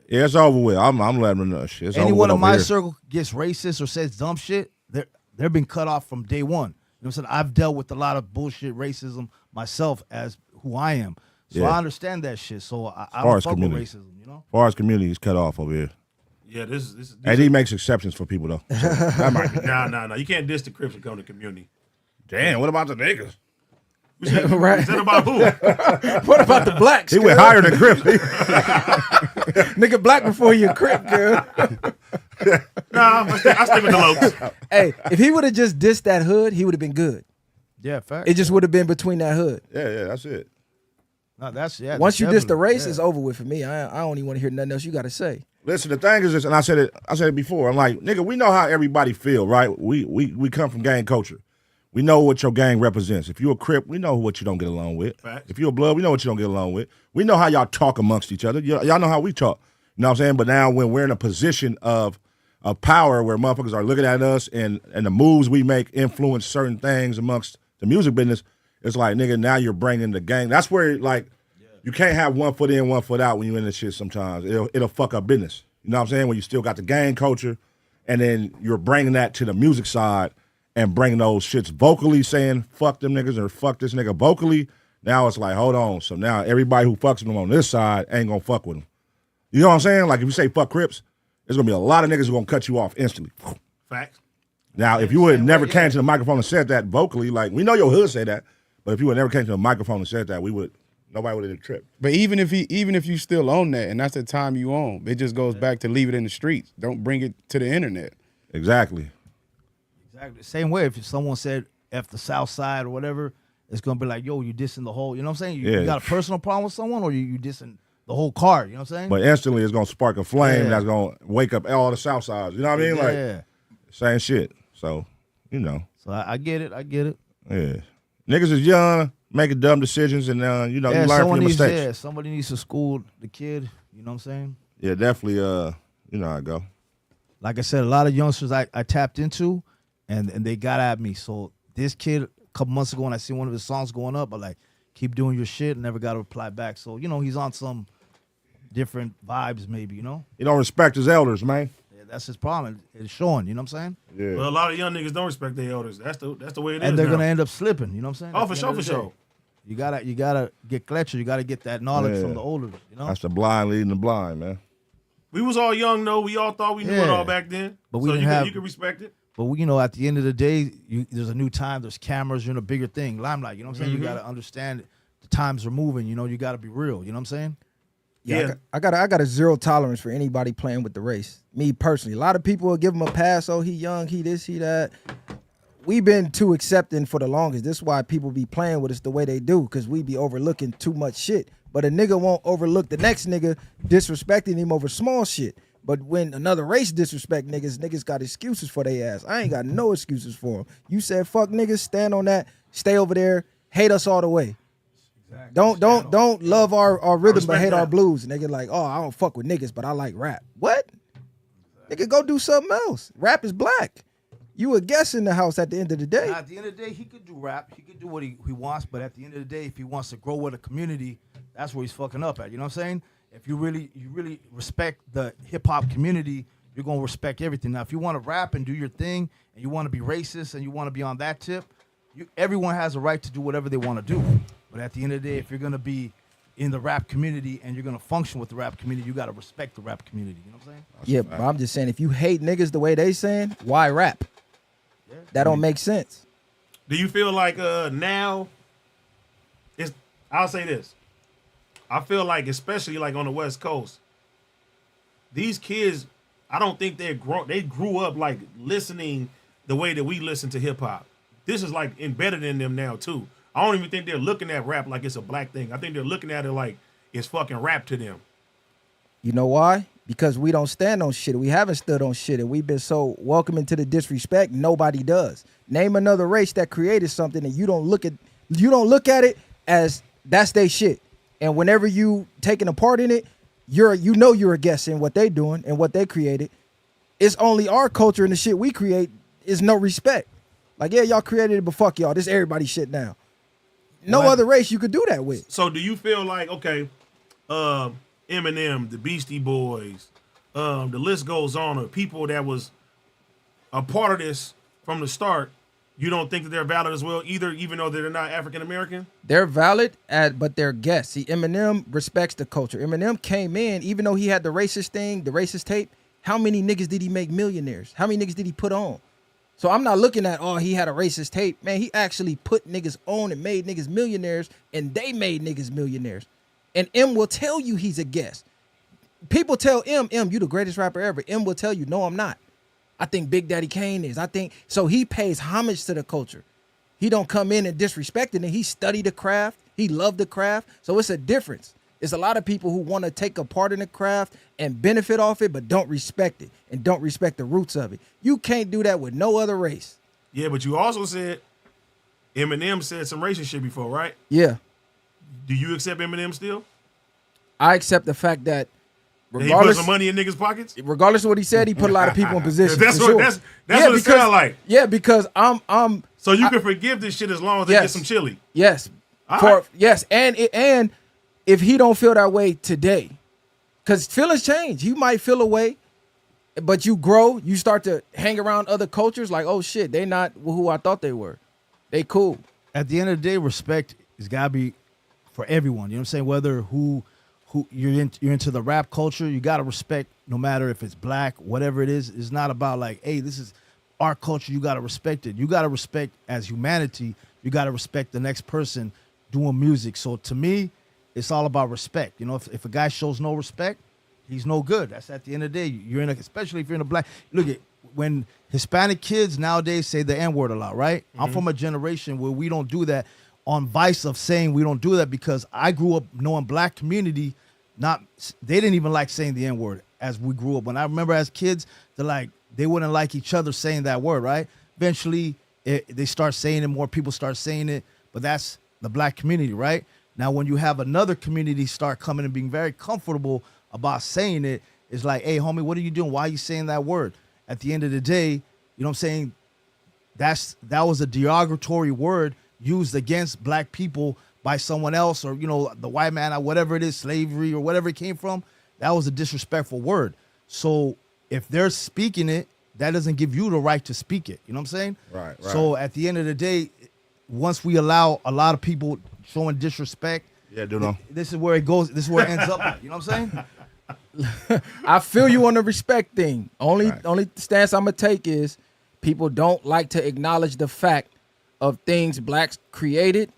Yeah, it's over with. I'm letting them know shit. It's anyone over in my here. circle gets racist or says dumb shit, they're been cut off from day one. You know what I'm saying? I've dealt with a lot of bullshit racism myself as who I am. So I understand that shit. So I don't fuck with racism, you know? As far as community is cut off over here. Yeah, this And he makes exceptions for people though. So that might be. No. You can't diss the Crips and come to community. Damn, what about the niggas? Right. Is that about who? What about the blacks? He went higher than Crips. Nigga black before you a Crip, girl. Nah, I stick with the locals. Hey, if he would have just dissed that hood, he would have been good. Yeah, fact. It just would have been between that hood. Yeah, that's it. No, that's Once you diss the race, it's over with for me. I don't even want to hear nothing else you got to say. Listen, the thing is this, and I said it before. I'm like, nigga, we know how everybody feel, right? We come from gang culture. We know what your gang represents. If you a Crip, we know what you don't get along with. Facts. If you a Blood, we know what you don't get along with. We know how y'all talk amongst each other. Y'all know how we talk. You know what I'm saying? But now when we're in a position of power where motherfuckers are looking at us and the moves we make influence certain things amongst the music business, it's like, nigga, now you're bringing the gang. That's where, like, you can't have 1 foot in, 1 foot out when you in this shit sometimes. It'll fuck up business. You know what I'm saying? When you still got the gang culture and then you're bringing that to the music side and bringing those shits vocally saying fuck them niggas or fuck this nigga vocally, now it's like, hold on. So now everybody who fucks with them on this side ain't gonna fuck with them. You know what I'm saying? Like if you say fuck Crips, there's gonna be a lot of niggas who gonna cut you off instantly. Facts. Now, if you would never came to the microphone and said that vocally, like we know your hood say that, but if you would never came to the microphone and said that, nobody would have tripped. But even if you still own that, and that's the time you own, it just goes back to leave it in the streets. Don't bring it to the internet. Exactly. Exactly. Same way, if someone said F the South Side or whatever, it's going to be like, yo, you dissing the whole, you know what I'm saying? You got a personal problem with someone or you dissing the whole card, you know what I'm saying? But instantly it's going to spark a flame that's going to wake up all the South Sides. You know what I mean? Like, same shit. So, you know. So I get it. Yeah. Niggas is young, making dumb decisions, and, you know, you learn from your mistakes. Yeah, somebody needs to school the kid, you know what I'm saying? Yeah, definitely, you know how it go. Like I said, a lot of youngsters I tapped into, and they got at me. So this kid, a couple months ago, when I seen one of his songs going up, I like, keep doing your shit, and never got a reply back. So, you know, he's on some different vibes maybe, you know? He don't respect his elders, man. Yeah, that's his problem. It's showing, you know what I'm saying? Yeah. Well, a lot of young niggas don't respect their elders. That's the way it is. And they're now. gonna end up slipping, you know what I'm saying? Oh, for sure. You gotta get clutcher. You gotta get that knowledge from the older, you know? That's the blind leading the blind, man. We was all young though. We all thought we knew it all back then. But we so didn't you can respect it. But you know, at the end of the day, there's a new time. There's cameras. You're in a bigger thing, limelight. You know what I'm saying? You gotta understand the times are moving. You know, you gotta be real. You know what I'm saying? Yeah, I got a zero tolerance for anybody playing with the race. Me personally, a lot of people will give him a pass. Oh, he young, he this, he that. We've been too accepting for the longest. This is why people be playing with us the way they do, because we be overlooking too much shit. But a nigga won't overlook the next nigga disrespecting him over small shit. But when another race disrespect niggas got excuses for their ass. I ain't got no excuses for them. You said fuck niggas, stand on that, stay over there, hate us all the way. Exactly. Don't love our rhythm but hate our blues. Nigga like, oh, I don't fuck with niggas, but I like rap. What? Nigga, go do something else. Rap is black. You a guest in the house at the end of the day. Now, at the end of the day, he could do rap. He could do what he wants, but at the end of the day, if he wants to grow with a community, that's where he's fucking up at. You know what I'm saying? If you really respect the hip hop community, you're gonna respect everything. Now, if you want to rap and do your thing, and you want to be racist and you want to be on that tip, everyone has a right to do whatever they want to do. But at the end of the day, if you're gonna be in the rap community and you're gonna function with the rap community, you gotta respect the rap community. You know what I'm saying? Yeah, but I'm just saying, if you hate niggas the way they saying, why rap? Yeah. That don't make sense. Do you feel like now? I'll say this. I feel like, especially like on the West Coast, these kids, I don't think they grew up like listening the way that we listen to hip hop. This is like embedded in them now too. I don't even think they're looking at rap like it's a black thing. I think they're looking at it like it's fucking rap to them. You know why? Because we don't stand on shit. We haven't stood on shit, and we've been so welcoming to the disrespect. Nobody does. Name another race that created something and you don't look at it as that's their shit. And whenever you taking a part in it, you're a guest in what they doing and what they created. It's only our culture and the shit we create is no respect. Like, yeah, y'all created it, but fuck y'all. This everybody shit now. No other race you could do that with. So do you feel like, okay, Eminem, the Beastie Boys, the list goes on of people that was a part of this from the start, you don't think that they're valid as well either, even though they're not African-American? They're valid, but they're guests. See, Eminem respects the culture. Eminem came in, even though he had the racist thing, the racist tape, how many niggas did he make millionaires? How many niggas did he put on? So I'm not looking at, oh, he had a racist tape. Man, he actually put niggas on and made niggas millionaires, and they made niggas millionaires. And M will tell you he's a guest. People tell M, you the greatest rapper ever. M will tell you, no, I'm not. I think Big Daddy Kane is. So he pays homage to the culture. He don't come in and disrespect it. And he studied the craft. He loved the craft. So it's a difference. It's a lot of people who want to take a part in the craft and benefit off it, but don't respect it and don't respect the roots of it. You can't do that with no other race. Yeah, but you also said Eminem said some racist shit before, right? Yeah. Do you accept Eminem still? I accept the fact that he put some money in niggas' pockets? Regardless of what he said, he put a lot of people in position. That's what what it sounds like. Yeah, because I'm So you can forgive this shit as long as they get some chili. Yes. Yes, and if he don't feel that way today, because feelings change. You might feel a way, but you grow, you start to hang around other cultures like, oh shit, they not who I thought they were. They cool. At the end of the day, respect has gotta be for everyone. You know what I'm saying? Whether who you're into the rap culture, you gotta respect no matter if it's black, whatever it is. It's not about like, hey, this is our culture, you gotta respect it. You gotta respect as humanity, you gotta respect the next person doing music. So to me, it's all about respect. You know, if a guy shows no respect, he's no good. That's at the end of the day. You're especially if you're in a black. Look at when Hispanic kids nowadays say the N-word a lot, right? Mm-hmm. I'm from a generation where we don't do that. On vice of saying we don't do that because I grew up knowing black community, they didn't even like saying the N-word as we grew up. When I remember as kids, they wouldn't like each other saying that word, right? Eventually, they start saying it, more people start saying it, but that's the black community, right? Now, when you have another community start coming and being very comfortable about saying it, it's like, hey, homie, what are you doing? Why are you saying that word? At the end of the day, you know what I'm saying? That was a derogatory word used against black people by someone else, or, you know, the white man, or whatever it is, slavery or whatever it came from. That was a disrespectful word. So if they're speaking it, that doesn't give you the right to speak it. You know what I'm saying? Right. So at the end of the day, once we allow a lot of people showing disrespect, this is where it goes. This is where it ends up at. You know what I'm saying? I feel you on the respect thing. Only stance I'm gonna take is people don't like to acknowledge the fact of things blacks created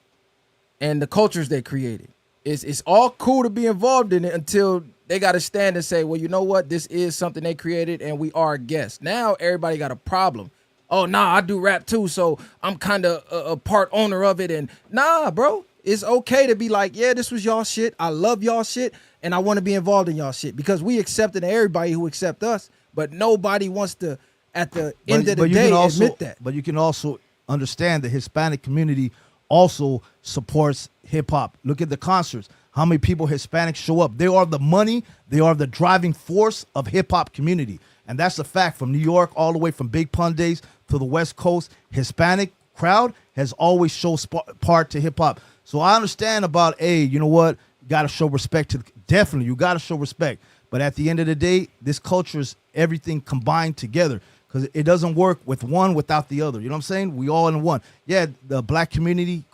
and the cultures they created. It's all cool to be involved in it until they got to stand and say, well, you know what? This is something they created and we are guests. Now everybody got a problem. Oh, nah, I do rap too, so I'm kind of a part owner of it. And nah, bro, it's okay to be like, yeah, this was y'all shit. I love y'all shit, and I want to be involved in y'all shit because we accepted everybody who accept us, but nobody wants to, at the end of the day, admit that. But you can also understand the Hispanic community also supports hip hop. Look at the concerts. How many people Hispanics show up? They are the money. They are the driving force of hip hop community. And that's a fact. From New York all the way from Big Pun days to the West Coast, Hispanic crowd has always shown part to hip hop. So I understand about, hey, you know what? You got to show respect to, definitely, you got to show respect. But at the end of the day, this culture is everything combined together because it doesn't work with one without the other. You know what I'm saying? We all in one. Yeah, the black community,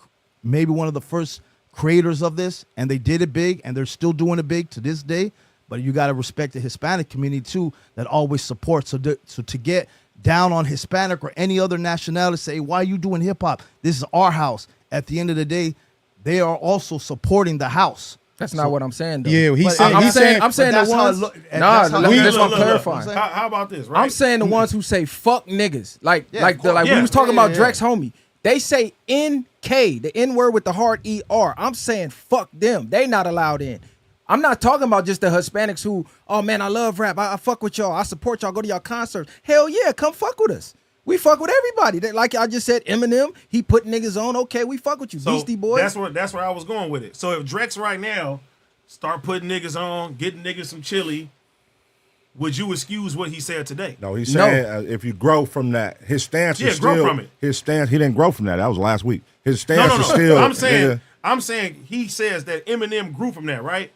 maybe one of the first creators of this, and they did it big, and they're still doing it big to this day. But you got to respect the Hispanic community too, that always supports. So to get down on Hispanic or any other nationality, say, why are you doing hip hop? This is our house. At the end of the day, they are also supporting the house. That's not what I'm saying, though. Yeah, I'm saying the ones. That's what I'm clarifying. How about this? Right? I'm saying the ones who say fuck niggas, like we was talking about Drex homie. They say NK, the N word with the hard ER. I'm saying fuck them. They not allowed in. I'm not talking about just the Hispanics who, oh man, I love rap. I fuck with y'all. I support y'all. Go to y'all concerts. Hell yeah, come fuck with us. We fuck with everybody. Like I just said, Eminem, he put niggas on. Okay, we fuck with you, so Beastie Boys. That's where I was going with it. So if Drex right now start putting niggas on, getting niggas some chili, would you excuse what he said today? No, he's saying if you grow from that, his stance is still. Grow from it. His stance, he didn't grow from that. That was last week. His stance is still. I'm saying he says that Eminem grew from that, right?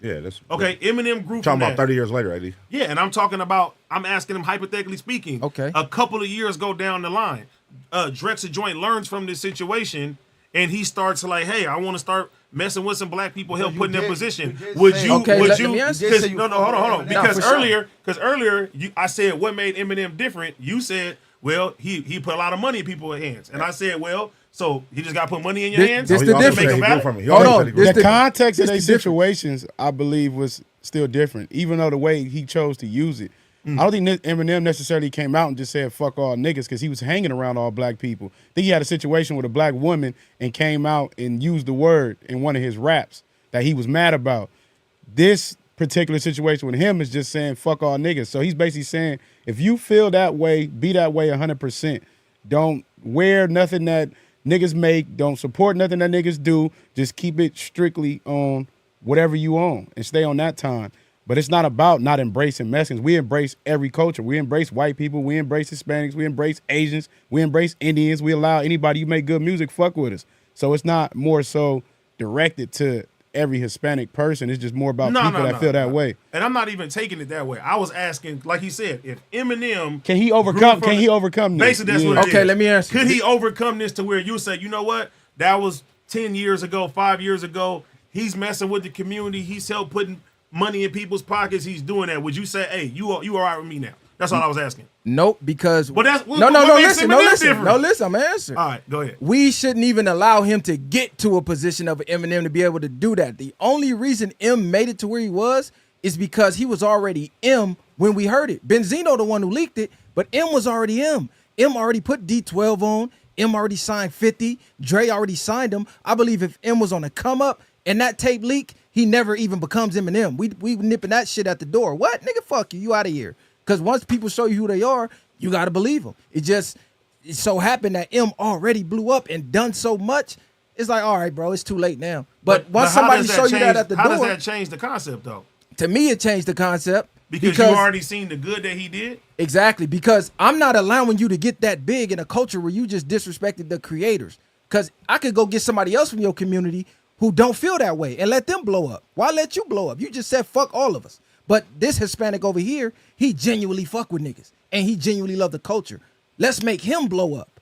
Yeah, that's okay. Eminem grew from that. Talking about 30 years later, Eddie. Yeah, and I'm asking him hypothetically speaking. Okay. A couple of years go down the line, DrexTheJoint learns from this situation, and he starts like, hey, I want to start messing with some black people, help put in their position. Would you? No, hold on. Because earlier, I said what made Eminem different. You said, well, he put a lot of money in people's hands, and I said, well. So he just got to put money in your hands? This the difference. Hold on. The context of these situations, I believe, was still different, even though the way he chose to use it. I don't think Eminem necessarily came out and just said, fuck all niggas, because he was hanging around all black people. I think he had a situation with a black woman and came out and used the word in one of his raps that he was mad about. This particular situation with him is just saying, fuck all niggas. So he's basically saying, if you feel that way, be that way 100%. Don't wear nothing that niggas make, don't support nothing that niggas do. Just keep it strictly on whatever you own and stay on that time. But it's not about not embracing Mexicans. We embrace every culture. We embrace white people. We embrace Hispanics. We embrace Asians. We embrace Indians. We allow anybody who make good music fuck with us. So it's not more so directed to every Hispanic person. It's just more about people that feel that way. And I'm not even taking it that way. I was asking, like he said, if Eminem can he overcome this? Basically, that's what it is. Okay, let me ask you. Could he overcome this to where you say, you know what? That was 10 years ago, 5 years ago. He's messing with the community. He's helped putting money in people's pockets. He's doing that. Would you say, hey, you all right with me now? That's all I was asking. Nope, because listen, I'm answering. All right, go ahead. We shouldn't even allow him to get to a position of Eminem to be able to do that. The only reason M made it to where he was is because he was already M when we heard it. Benzino the one who leaked it, but M was already M. M already put D12 on. M already signed 50. Dre already signed him. I believe if M was on a come up and that tape leak, he never even becomes Eminem. We nipping that shit at the door. What? Nigga, fuck you. You out of here. Because once people show you who they are, you got to believe them. It so happened that M already blew up and done so much. It's like, all right, bro, it's too late now. But once somebody show you that at the door. How does that change the concept, though? To me, it changed the concept. Because you already seen the good that he did? Exactly. Because I'm not allowing you to get that big in a culture where you just disrespected the creators. Because I could go get somebody else from your community who don't feel that way and let them blow up. Why let you blow up? You just said fuck all of us. But this Hispanic over here, he genuinely fuck with niggas. And he genuinely love the culture. Let's make him blow up.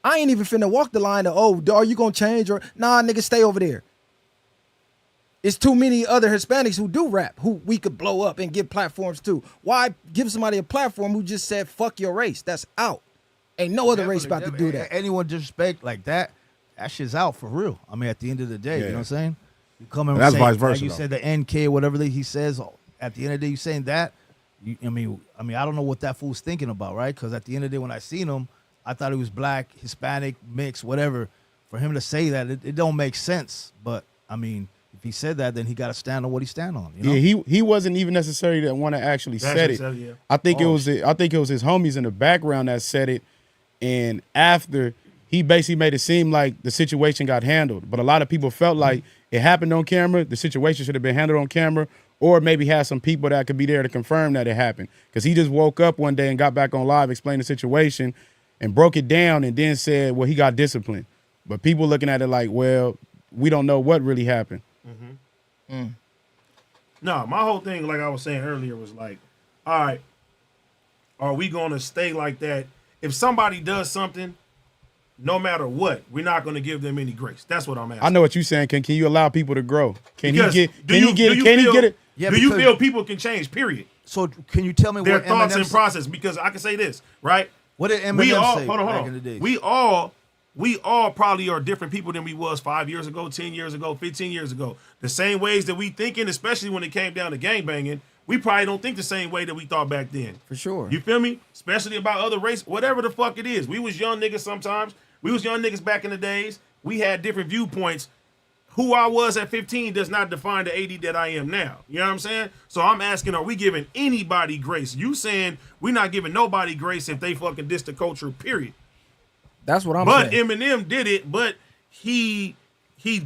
I ain't even finna walk the line of, oh, are you gonna change? Or, nah, nigga, stay over there. It's too many other Hispanics who do rap, who we could blow up and give platforms to. Why give somebody a platform who just said, fuck your race? That's out. Ain't no other race about to do that. Anyone disrespect like that shit's out for real. I mean, at the end of the day, you know what I'm saying? You come and that's say, vice versa, like you said, the NK, whatever he says, at the end of the day, you saying that. I mean, I don't know what that fool's thinking about, right? Because at the end of the day, when I seen him, I thought he was black, Hispanic, mixed, whatever. For him to say that, it don't make sense. But, I mean, if he said that, then he got to stand on what he stand on. You know? Yeah, he wasn't even necessarily the one that actually said it. Yeah. I think it was his homies in the background that said it, and after he basically made it seem like the situation got handled. But a lot of people felt like it happened on camera. The situation should have been handled on camera, or maybe had some people that could be there to confirm that it happened. Because he just woke up one day and got back on live, explained the situation, and broke it down, and then said, well, he got disciplined. But people looking at it like, well, we don't know what really happened. No, my whole thing, like I was saying earlier, was like, all right, are we going to stay like that? If somebody does something, no matter what, we're not going to give them any grace. That's what I'm asking. I know what you're saying. Can you allow people to grow? Can Because he get it? Yeah, do you feel people can change, period? So can you tell me their what thoughts Eminem and process? Because I can say this, right? What did Eminem say back in the day? We all probably are different people than we was 5 years ago, 10 years ago, 15 years ago. The same ways that we thinking, especially when it came down to gangbanging, we probably don't think the same way that we thought back then. For sure. You feel me? Especially about other race, whatever the fuck it is. We was young niggas sometimes. We was young niggas back in the days. We had different viewpoints. Who I was at 15 does not define the 80 that I am now. You know what I'm saying? So I'm asking, are we giving anybody grace? You saying we're not giving nobody grace if they fucking diss the culture, period. That's what I'm saying. But saying. Eminem did it, but he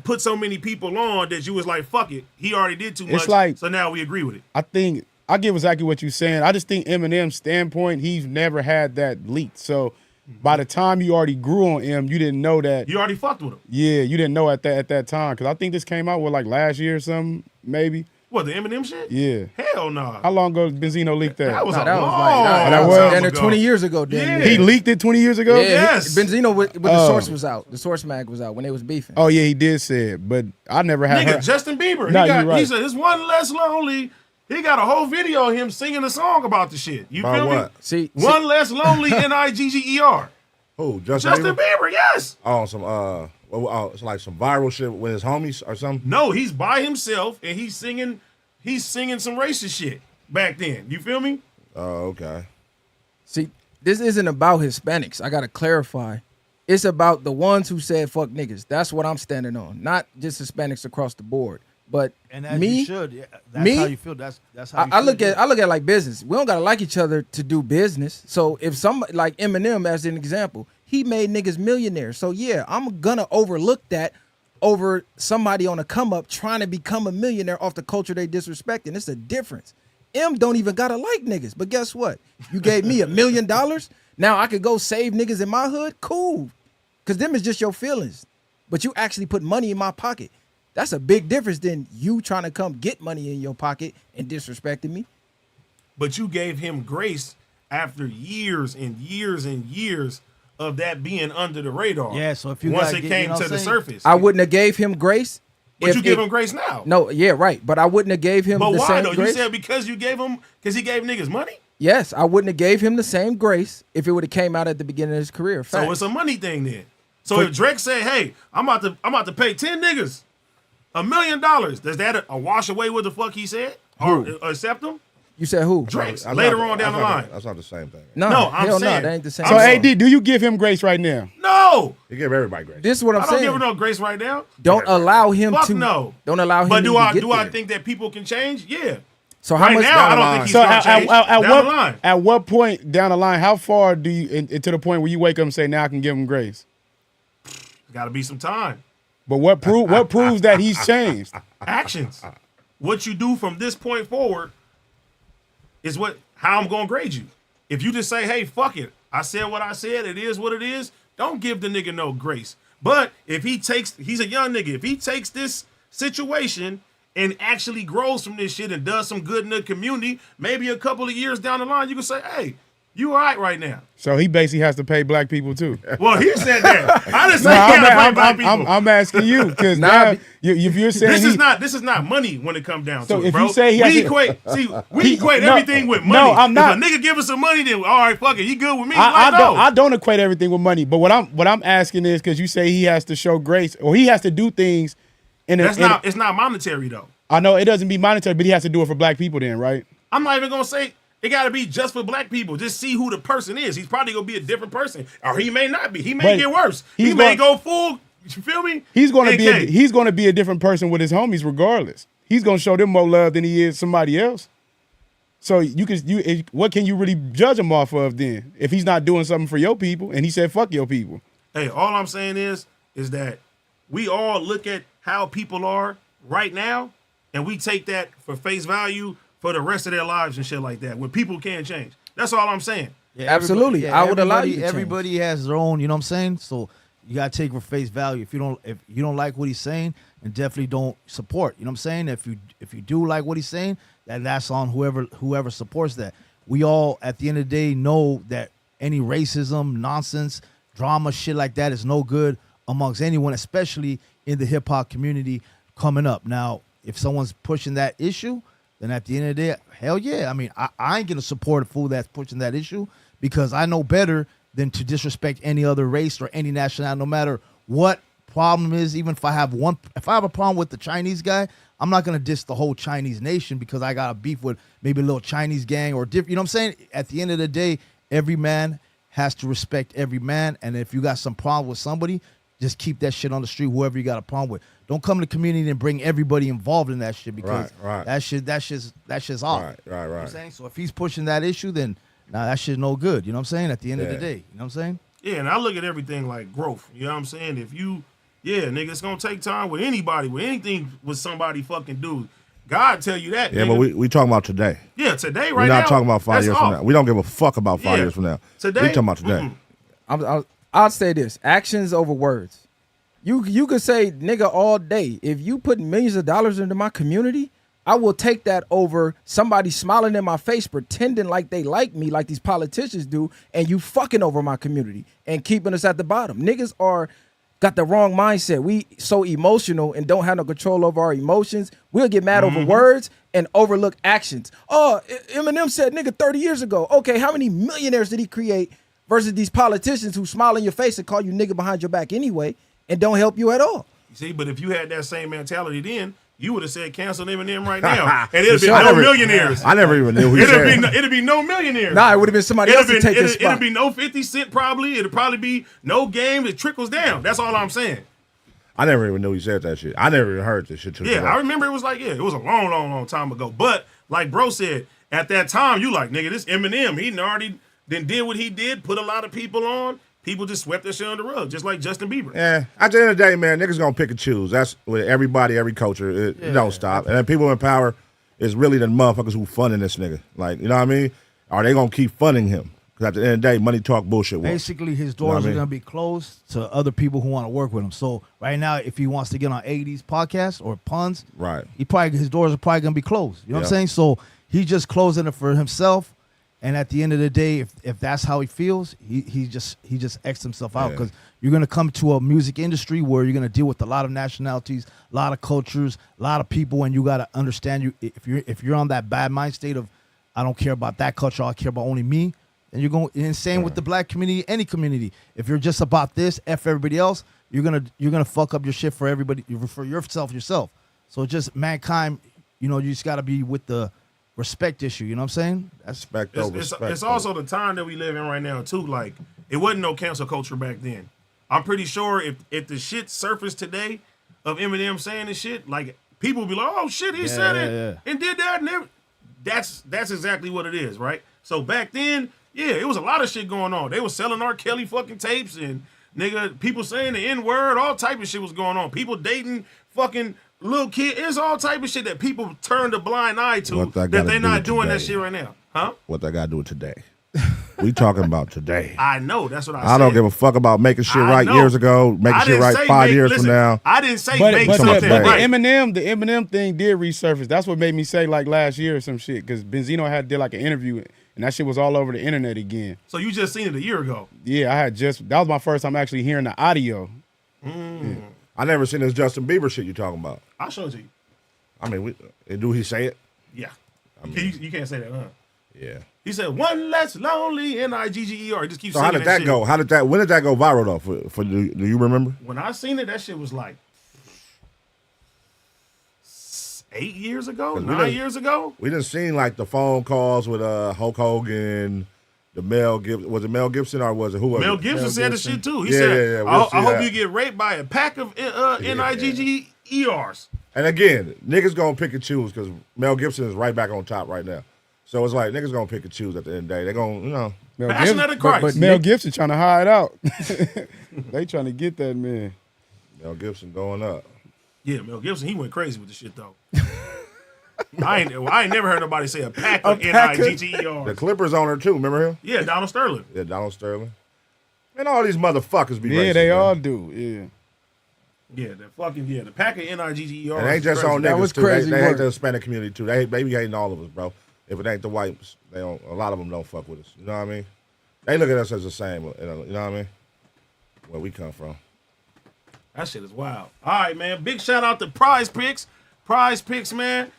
put so many people on that you was like, fuck it. He already did too much, like, so now we agree with it. I think I get exactly what you're saying. I just think Eminem's standpoint, he's never had that leaked. So by the time you already grew on him, you didn't know that. You already fucked with him. Yeah, you didn't know at that time. Because I think this came out, like last year or something, maybe. What, the Eminem shit? Yeah. Hell no. How long ago did Benzino leak that? That was like 20 years ago. Yeah. He leaked it 20 years ago? Yeah, yes. Benzino with the source was out. The source mag was out when they was beefing. Oh, yeah, he did say it. But I never had Nigga, Justin Bieber. He said, it's one less lonely. He got a whole video of him singing a song about the shit. You About feel what? me? See, one less lonely, Nigger. Who? Justin Bieber, yes. Oh, it's like some viral shit with his homies or something? No, he's by himself and he's singing some racist shit back then. You feel me? Oh, okay. See, this isn't about Hispanics. I got to clarify. It's about the ones who said fuck niggas. That's what I'm standing on. Not just Hispanics across the board. But and as me, you should. Yeah, that's how you feel. That's how you I look feel. at it like business. We don't gotta like each other to do business. So if somebody like Eminem, as an example, he made niggas millionaires. So yeah, I'm gonna overlook that over somebody on a come up trying to become a millionaire off the culture they disrespecting. It's a difference. M don't even gotta like niggas. But guess what? You gave me $1 million. Now I could go save niggas in my hood. Cool, cause them is just your feelings. But you actually put money in my pocket. That's a big difference than you trying to come get money in your pocket and disrespecting me. But you gave him grace after years and years and years of that being under the radar. Yeah, so if you once it came to the surface, I wouldn't have gave him grace. But you give him grace now. No, yeah, right. But I wouldn't have gave him but the why same though? grace. You said because he gave niggas money? Yes, I wouldn't have gave him the same grace if it would have came out at the beginning of his career. Facts. So it's a money thing then. So if Drake said, hey, I'm about to pay 10 niggas $1 million, does that a wash away what the fuck he said? Or accept him? You said who? Drake's later on down the line. That's not the same thing. No, I'm saying. that ain't the same. So AD, do you give him grace right now? No. You give everybody grace. This is what I'm I saying. don't give him no grace right now. Don't allow him Fuck to. no. Don't allow him. But do I there. think that people can change? Yeah. So how right much now I don't think he's gonna change down the line. At what point down the line? How far do you to the point where you wake up and say, "Now I can give him grace"? Got to be some time. But what proves that he's changed? Actions. What you do from this point forward is how I'm gonna grade you. If you just say, hey, fuck it, I said what I said, it is what it is, don't give the nigga no grace. But if he's a young nigga, if he takes this situation and actually grows from this shit and does some good in the community, maybe a couple of years down the line, you can say, hey, you all right now. So he basically has to pay black people too. Well, he said that. I didn't say he had to pay black people. I'm asking you because now if you're saying this is not money when it comes down so to it, if bro. you say we equate everything with money. No, I'm not. If a nigga give us some money, then all right, fuck it, he good with me. I don't equate everything with money. But what I'm asking is because you say he has to show grace or he has to do things. It's not monetary though. I know it doesn't be monetary, but he has to do it for black people then, right? I'm not even gonna say it got to be just for black people. Just see who the person is. He's probably gonna be a different person, or he may not be. He may get worse. He may go full. You feel me? He's gonna be a different person with his homies regardless. He's gonna show them more love than he is somebody else. So what can you really judge him off of then if he's not doing something for your people and he said fuck your people? Hey, all I'm saying is that we all look at how people are right now, and we take that for face value for the rest of their lives and shit like that, when people can't change. That's all I'm saying. Yeah, absolutely. I would allow you to everybody has their own, you know what I'm saying? So you gotta take for face value. If you don't like what he's saying, and definitely don't support. You know what I'm saying? If you do like what he's saying, that's on whoever supports that. We all, at the end of the day, know that any racism, nonsense, drama, shit like that is no good amongst anyone, especially in the hip hop community coming up. Now, if someone's pushing that issue, then at the end of the day, hell yeah. I mean, I ain't gonna support a fool that's pushing that issue because I know better than to disrespect any other race or any nationality, no matter what problem is. Even if I have a problem with the Chinese guy, I'm not gonna diss the whole Chinese nation because I got a beef with maybe a little Chinese gang or different. You know what I'm saying? At the end of the day, every man has to respect every man, and if you got some problem with somebody, just keep that shit on the street. Whoever you got a problem with, don't come to the community and bring everybody involved in that shit because that shit's off. Right. You know what I'm saying? So if he's pushing that issue, then that shit's no good. You know what I'm saying? At the end of the day, you know what I'm saying? Yeah, and I look at everything like growth. You know what I'm saying? If you, nigga, it's gonna take time with anybody, with anything, with somebody fucking do. God tell you that. Yeah, nigga. but we talking about today. Yeah, today, right now. We're not talking about 5 years from now. We don't give a fuck about 5 years from now. Today, we talking about today. I'll say this: actions over words. You could say nigga all day. If you put millions of dollars into my community, I will take that over somebody smiling in my face, pretending like they like me, like these politicians do, and you fucking over my community and keeping us at the bottom. Niggas got the wrong mindset. We so emotional and don't have no control over our emotions. We'll get mad over words and overlook actions. Oh, Eminem said nigga 30 years ago. Okay, how many millionaires did he create versus these politicians who smile in your face and call you nigga behind your back anyway and don't help you at all? See, but if you had that same mentality then, you would have said cancel Eminem right now, and it'd be no millionaires. I never even knew who it'd be no millionaires. Nah, it would have been somebody else to take this spot. It'd be no 50 Cent probably. It'd probably be no Game. It trickles down. That's all I'm saying. I never even knew he said that shit. I never even heard this shit. Yeah, I remember it was like, it was a long time ago. But like bro said, at that time, you like, nigga, this Eminem, he already did what he did, put a lot of people on. People just swept that shit on the rug, just like Justin Bieber. Yeah, at the end of the day, man, niggas gonna pick and choose. That's with everybody, every culture. It don't stop. And then people in power is really the motherfuckers who funding this nigga. Like, you know what I mean? Are they gonna keep funding him? Because at the end of the day, money talk, bullshit walk. Basically, his doors are gonna be closed to other people who want to work with him. So right now, if he wants to get on 80s podcast or puns, right, his doors are probably gonna be closed. You know what I'm saying? So he's just closing it for himself. And at the end of the day, if that's how he feels, he just X'd himself out because you're gonna come to a music industry where you're gonna deal with a lot of nationalities, a lot of cultures, a lot of people, and you gotta understand if you're on that bad mind state of I don't care about that culture, I care about only me, then you're going insane with the black community, any community. If you're just about this, F everybody else, you're gonna fuck up your shit for everybody, for yourself. So just mankind, you just gotta be with the respect issue, you know what I'm saying? That's respect over respect. It's also the time that we live in right now too. Like it wasn't no cancel culture back then. I'm pretty sure if the shit surfaced today of Eminem saying this shit, like people would be like, oh shit, he said it and did that, and that's exactly what it is, right? So back then, it was a lot of shit going on. They were selling R. Kelly fucking tapes and nigga, people saying the N-word, all type of shit was going on. People dating fucking little kid, it's all type of shit that people turn a blind eye to that they're not doing that shit right now. Huh? What they got to do with today? We talking about today. I know. That's what I said. I don't give a fuck about making shit right years ago, making shit right 5 years from now. I didn't say but something right. The Eminem thing did resurface. That's what made me say like last year or some shit because Benzino did like an interview and that shit was all over the internet again. So you just seen it a year ago? Yeah, that was my first time actually hearing the audio. Yeah. I never seen this Justin Bieber shit you talking about. I'll show it to you. I mean, do he say it? Yeah. I mean, you can't say that, huh? Yeah. He said, one less lonely, Nigger. He just keeps so singing how did that go? When did that go viral, though? For do you remember? When I seen it, that shit was like 8 years ago, 9 years ago. We done seen like the phone calls with Hulk Hogan, the Mel Gibson. Was it Mel Gibson or was it who was Mel it? Gibson said the shit too. He said, I hope you get raped by a pack of Niggers. And again, niggas gonna pick and choose because Mel Gibson is right back on top right now. So it's like niggas gonna pick and choose at the end of the day. They're gonna, Passion of the Christ. But Mel Gibson trying to hide out. They trying to get that man. Mel Gibson going up. Yeah, Mel Gibson, he went crazy with the shit though. I ain't never heard nobody say a pack of Niggers. The Clippers owner too, remember him? Yeah, Donald Sterling. Yeah, Donald Sterling. And all these motherfuckers be racist. Yeah, they all do. Yeah. Yeah, the pack of NIGGER. And they ain't just crazy. on niggas too. They hate the Hispanic community too. They be hating all of us, bro. If it ain't the whites, they don't. A lot of them don't fuck with us. You know what I mean? They look at us as the same. You know what I mean? Where we come from. That shit is wild. All right, man. Big shout out to PrizePicks. PrizePicks, man.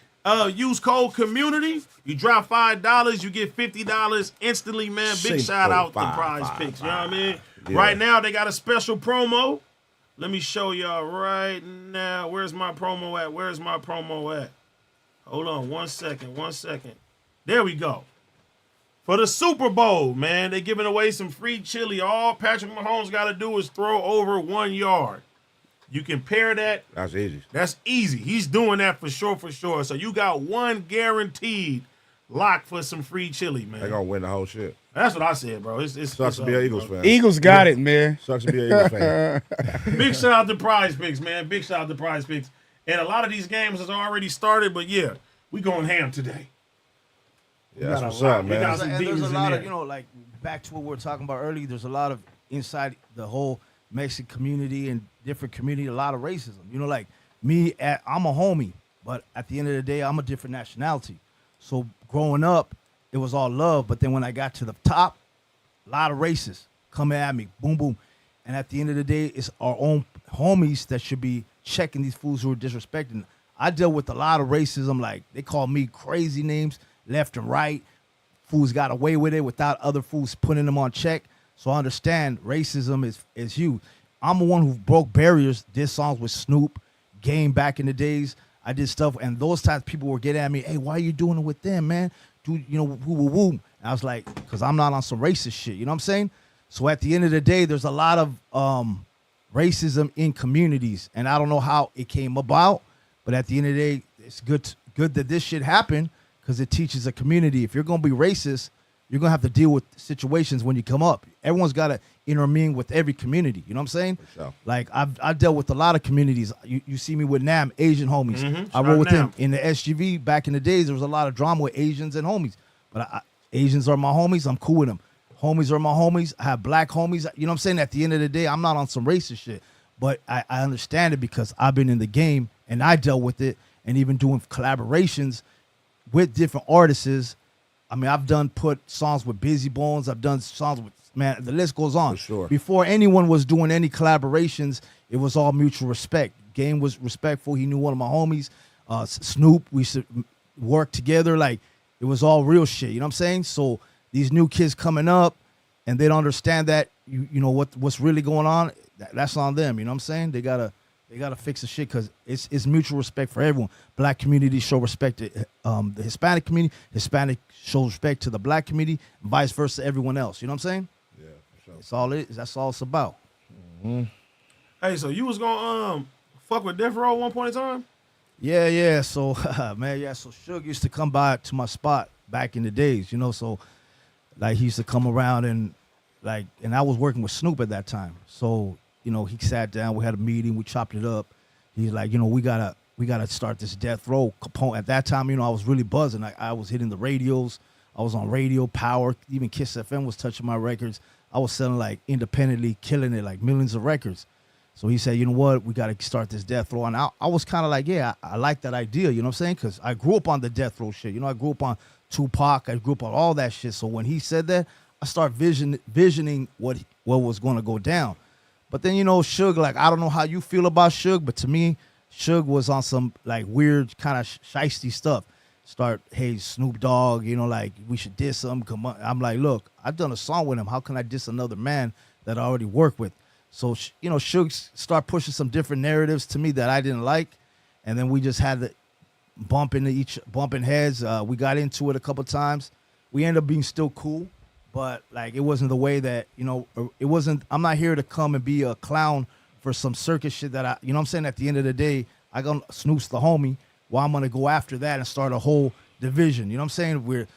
Use code Cuhmunity. You drop $5, you get $50 instantly, man. Big shout out to PrizePicks. You know what I mean? Yeah. Right now, they got a special promo. Let me show y'all right now. Where's my promo at? Hold on 1 second. There we go. For the Super Bowl, man, they giving away some free chili. All Patrick Mahomes got to do is throw over 1 yard. You can pair that. That's easy. That's easy. He's doing that for sure. So you got one guaranteed lock for some free chili, man. They're going to win the whole shit. That's what I said, bro. Sucks to be an Eagles fan. Eagles got it, man. Sucks to be an Eagles fan. Big shout out to PrizePicks, man. Big shout out to PrizePicks. And a lot of these games has already started, but yeah, we going ham today. Yeah, that's what's up, man. And there's a lot of, like back to what we were talking about earlier, there's a lot of inside the whole Mexican community and different community, a lot of racism. Like me, I'm a homie, but at the end of the day, I'm a different nationality. So growing up, it was all love. But then when I got to the top, a lot of racists coming at me, boom, boom. And at the end of the day, it's our own homies that should be checking these fools who are disrespecting. I dealt with a lot of racism. Like, they call me crazy names left and right. Fools got away with it without other fools putting them on check. So I understand racism is huge. I'm the one who broke barriers, did songs with Snoop, Game back in the days. I did stuff, and those times people were getting at me, hey, why are you doing it with them, man? Dude, woo. And I was like, because I'm not on some racist shit, you know what I'm saying? So at the end of the day, there's a lot of racism in communities, and I don't know how it came about, but at the end of the day, it's good that this shit happened because it teaches a community. If you're going to be racist, you're going to have to deal with situations when you come up. Everyone's got to interming with every community. You know what I'm saying? Sure. Like, I've dealt with a lot of communities. You see me with Nam, Asian homies. Mm-hmm. I roll with them. In the SGV, back in the days, there was a lot of drama with Asians and homies. But Asians are my homies. I'm cool with them. Homies are my homies. I have black homies. You know what I'm saying? At the end of the day, I'm not on some racist shit. But I understand it because I've been in the game, and I dealt with it, and even doing collaborations with different artists. I mean, I've put songs with Busy Bones. I've done songs with, man, the list goes on. For sure. Before anyone was doing any collaborations, it was all mutual respect. Game was respectful. He knew one of my homies. Snoop, we used to work together. Like, it was all real shit. You know what I'm saying? So these new kids coming up, and they don't understand that, you know, what's really going on, that's on them. You know what I'm saying? They gotta fix the shit because it's mutual respect for everyone. Black community show respect to the Hispanic community. Hispanic shows respect to the black community, and vice versa, everyone else. You know what I'm saying? Yeah, for sure. That's all it is. That's all it's about. Mm-hmm. Hey, so you was gonna fuck with Death Row at one point in time? Yeah. So so Suge used to come by to my spot back in the days, you know. So like he used to come around and I was working with Snoop at that time. So, you know, he sat down, we had a meeting, we chopped it up. He's like, you know, we gotta start this Death Row. Capone. At that time, you know, I was really buzzing. I was hitting the radios. I was on Radio Power. Even Kiss FM was touching my records. I was selling like independently, killing it, like millions of records. So he said, you know what, we got to start this Death Row. And I was kind of like, yeah, I like that idea. You know what I'm saying? Because I grew up on the Death Row shit. You know, I grew up on Tupac. I grew up on all that shit. So when he said that, I started visioning what was going to go down. But then, you know, Suge, like, I don't know how you feel about Suge, but to me, Suge was on some, like, weird kind of shiesty stuff. Hey, Snoop Dogg, you know, like, we should diss him. Come on. I'm like, look, I've done a song with him. How can I diss another man that I already work with? So, you know, Suge start pushing some different narratives to me that I didn't like. And then we just had to bumping heads. We got into it a couple times. We ended up being still cool. But, like, it wasn't the way that, you know, it wasn't, I'm not here to come and be a clown for some circus shit that you know what I'm saying? At the end of the day, Snoop's the homie. Well, I'm going to go after that and start a whole division. You know what I'm saying?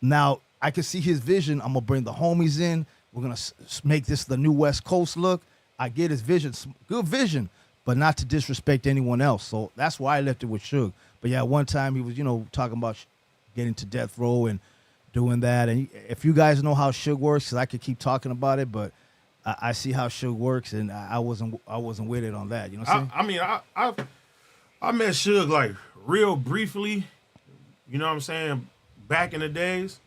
Now, I can see his vision. I'm going to bring the homies in. We're going to make this the new West Coast look. I get his vision. Good vision, but not to disrespect anyone else. So that's why I left it with Suge. But, yeah, one time he was, you know, talking about getting to Death Row and doing that. And if you guys know how Suge works, because I could keep talking about it, but I see how Suge works, and I wasn't with it on that. You know what I'm saying? I mean, I met Suge like real briefly. You know what I'm saying? Back in the days,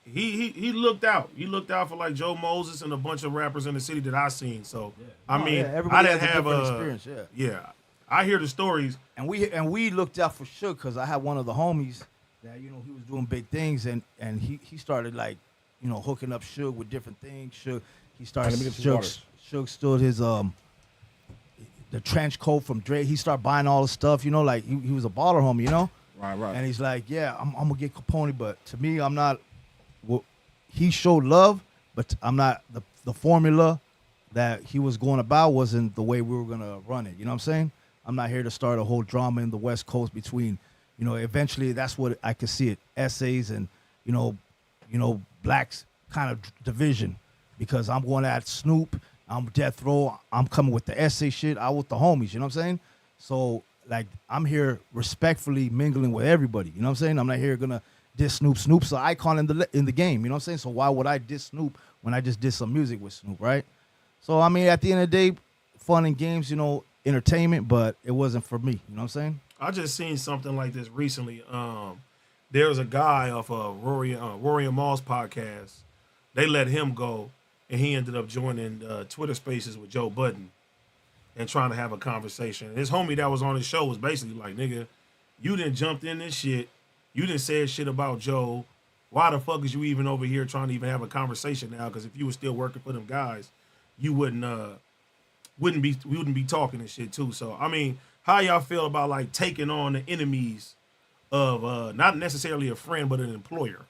he looked out. He looked out for like Joe Moses and a bunch of rappers in the city that I seen. So I mean, I didn't have a experience. Yeah, I hear the stories, and we looked out for Suge because I had one of the homies that he was doing big things, and he started like hooking up Suge with different things. He started Suge stood his the trench coat from Dre. He started buying all the stuff. Like he was a baller homie. Right. And he's like, yeah, I'm gonna get Capone, but to me, I'm not. Well, he showed love, but I'm not the formula that he was going about wasn't the way we were gonna run it. You know what I'm saying? I'm not here to start a whole drama in the West Coast between, eventually that's what I could see it, essays and, blacks kind of division, because I'm going at Snoop, I'm Death Row, I'm coming with the essay shit, I with the homies, you know what I'm saying? So like I'm here respectfully mingling with everybody, you know what I'm saying? I'm not here gonna diss Snoop. Snoop's an icon in the game, you know what I'm saying? So why would I diss Snoop when I just did some music with Snoop, right? So I mean, at the end of the day, fun and games, entertainment, but it wasn't for me, you know what I'm saying? I just seen something like this recently. There was a guy off of Rory and Maul's podcast. They let him go, and he ended up joining Twitter Spaces with Joe Budden and trying to have a conversation. His homie that was on his show was basically like, nigga, you done jumped in this shit. You done said shit about Joe. Why the fuck is you even over here trying to even have a conversation now? Because if you were still working for them guys, you wouldn't be talking and shit too. So I mean, how y'all feel about like taking on the enemies of not necessarily a friend but an employer?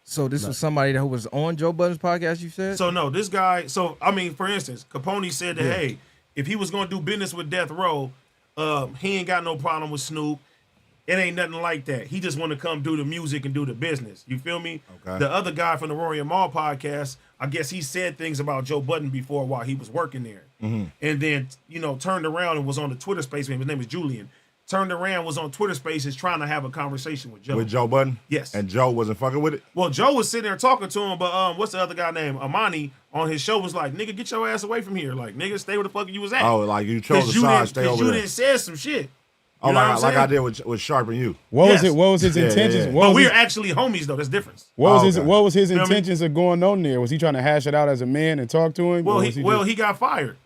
So this was somebody that was on Joe Budden's podcast, you said? So no, this guy. So I mean, for instance, Capone said that hey, if he was gonna do business with Death Row, he ain't got no problem with Snoop. It ain't nothing like that. He just want to come do the music and do the business. You feel me? Okay. The other guy from the Rory and Maul podcast, I guess he said things about Joe Budden before while he was working there. Mm-hmm. And then, turned around and was on the Twitter space. His name is Julian. Turned around, was on Twitter Spaces trying to have a conversation with Joe. With Joe Budden? Yes. And Joe wasn't fucking with it? Well, Joe was sitting there talking to him, but what's the other guy named? Amani on his show was like, nigga, get your ass away from here. Like, nigga, stay where the fuck you was at. Oh, like you chose the side, stay over there. Because you didn't say some shit. Oh, like I did with Sharp and you. What was his intentions? Yeah. But we're actually homies though. That's different. What was his intentions of going on there? Was he trying to hash it out as a man and talk to him? Well, he got fired,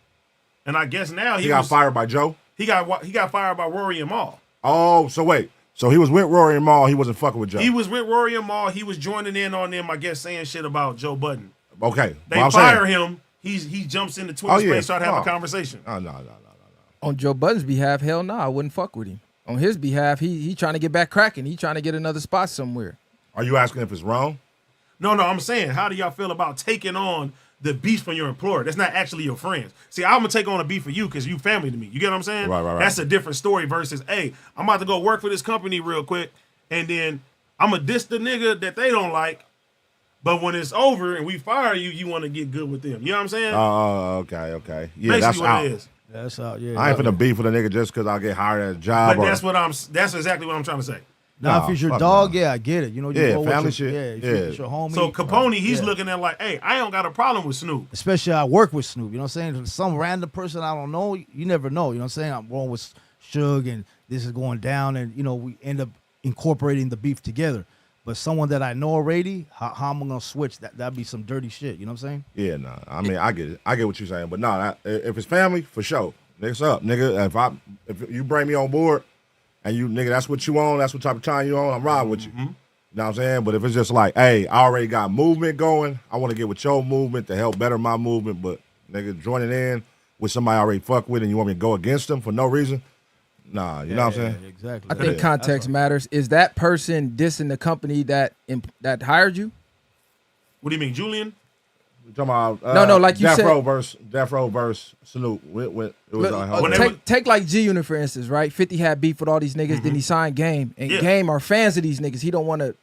and I guess now he got fired by Joe. He got fired by Rory and Maul. Oh, so wait. So he was with Rory and Maul. He wasn't fucking with Joe. He was with Rory and Maul. He was joining in on them. I guess saying shit about Joe Budden. Okay, they fire him. He jumps into Twitter space, try to have a conversation. Oh no. On Joe Budden's behalf, hell no, I wouldn't fuck with him. On his behalf, he trying to get back cracking. He trying to get another spot somewhere. Are you asking if it's wrong? No, I'm saying, how do y'all feel about taking on the beef from your employer? That's not actually your friends. See, I'm gonna take on a beef for you because you family to me. You get what I'm saying? Right. That's a different story versus, hey, I'm about to go work for this company real quick, and then I'm gonna diss the nigga that they don't like. But when it's over and we fire you, you want to get good with them. You know what I'm saying? Okay. Yeah, basically that's what out. It is. That's out. Yeah. I ain't finna beef with a nigga just because I get hired at a job. But that's exactly what I'm trying to say. Now, if it's your dog, I get it. You family shit. It's your homie. So Capone, he's looking at like, hey, I don't got a problem with Snoop. Especially I work with Snoop. You know what I'm saying? Some random person I don't know, you never know. You know what I'm saying? I'm rolling with Suge and this is going down and, we end up incorporating the beef together. But someone that I know already, how am I gonna switch? That'd be some dirty shit. You know what I'm saying? Yeah, I mean, I get it. I get what you're saying. But if it's family, for sure. Niggas up, nigga. If you bring me on board and you, nigga, that's what you on, that's what type of time you on, I'm riding with you. You know what I'm saying? But if it's just like, hey, I already got movement going, I want to get with your movement to help better my movement, but nigga, joining in with somebody I already fuck with and you want me to go against them for no reason? Nah, you know what I'm saying? Exactly. I think context matters. Is that person dissing the company that hired you? What do you mean, Julian? You're talking about no, like you said, Death Row versus Snoop. It was take like G Unit for instance, right? 50 had beef with all these niggas, then he signed Game, and Game are fans of these niggas. He don't want to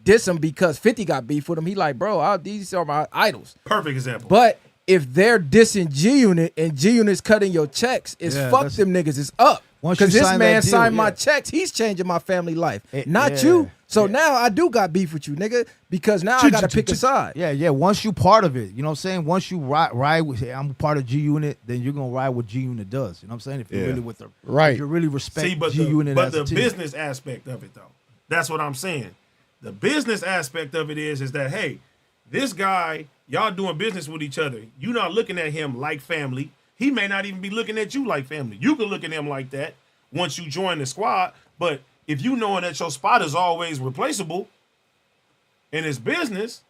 diss them because 50 got beef with him. He like, bro, these are my idols. Perfect example. But if they're dissing G Unit and G Unit's cutting your checks, fuck them niggas. It's up. Because this man signed my checks. He's changing my family life, not you. So now I do got beef with you, nigga, because now I got to pick a side. Yeah. Once you part of it, you know what I'm saying? Once you ride with, hey, I'm part of G Unit, then you're going to ride what G Unit does. You know what I'm saying? If you're really with the, if you really respect G Unit as a team. But the business aspect of it, though, that's what I'm saying. The business aspect of it is that, hey, this guy, y'all doing business with each other. You're not looking at him like family. He may not even be looking at you like family. You can look at him like that once you join the squad, but if you knowing that your spot is always replaceable in his business,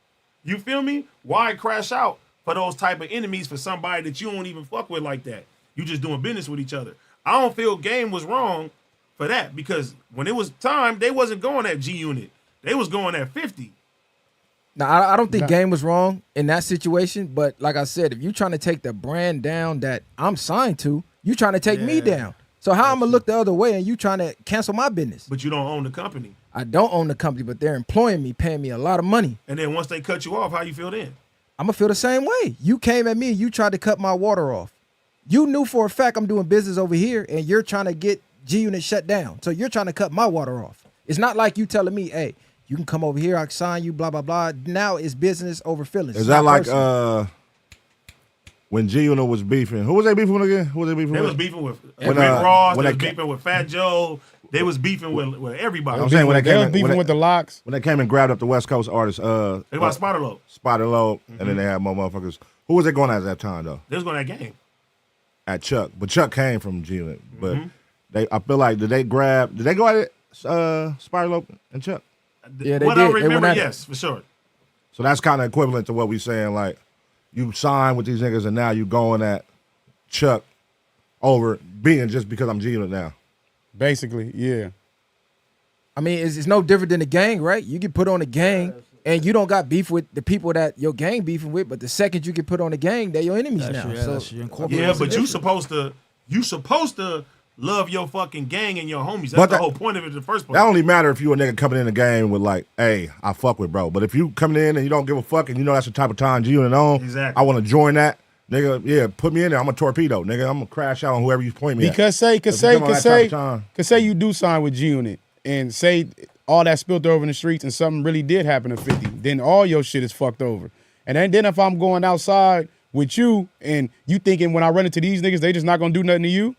you feel me? Why crash out for those type of enemies for somebody that you don't even fuck with like that? You just doing business with each other. I don't feel Game was wrong for that because when it was time, they wasn't going at G Unit. They was going at 50. Now, I don't think Game was wrong in that situation, but like I said, if you're trying to take the brand down that I'm signed to, you trying to take me down. So how I'm going to look the other way and you trying to cancel my business? But you don't own the company. I don't own the company, but they're employing me, paying me a lot of money. And then once they cut you off, how you feel then? I'm going to feel the same way. You came at me and you tried to cut my water off. You knew for a fact I'm doing business over here and you're trying to get G-Unit shut down. So you're trying to cut my water off. It's not like you telling me, hey, you can come over here, I can sign you, blah, blah, blah. Now it's business over feelings. Is that like when G-Unit was beefing? Who was they beefing with again? Who was they beefing with? They was beefing with Rick Ross. They was beefing with Fat Joe. They was beefing with everybody. I'm saying when they was beefing with the Locks. When they came and grabbed up the West Coast artists. They got Spider Low. Spider Low, and then they had more motherfuckers. Who was they going at that time, though? They was going at Game. At Chuck. But Chuck came from G-Unit. But I feel like, did they go at it, Spider Low and Chuck? Yeah, they what did. I remember, yes, for sure. So that's kind of equivalent to what we saying, like, you signed with these niggas and now you going at Chuck over being just because I'm G-Unit now. Basically, yeah. I mean, it's no different than the gang, right? You get put on a gang and you don't got beef with the people that your gang beefing with, but the second you get put on a gang, they're your enemies now. But you supposed to love your fucking gang and your homies. That's the whole point of it in the first place. That only matter if you a nigga coming in the game with like, hey, I fuck with bro. But if you coming in and you don't give a fuck and you know that's the type of time G-Unit on, exactly. I want to join that, nigga, yeah, put me in there. I'm a torpedo, nigga. I'm going to crash out on whoever you point me at. Because say you do sign with G-Unit and say all that spilled over in the streets and something really did happen to 50, then all your shit is fucked over. And then if I'm going outside with you and you thinking when I run into these niggas, they just not going to do nothing to you?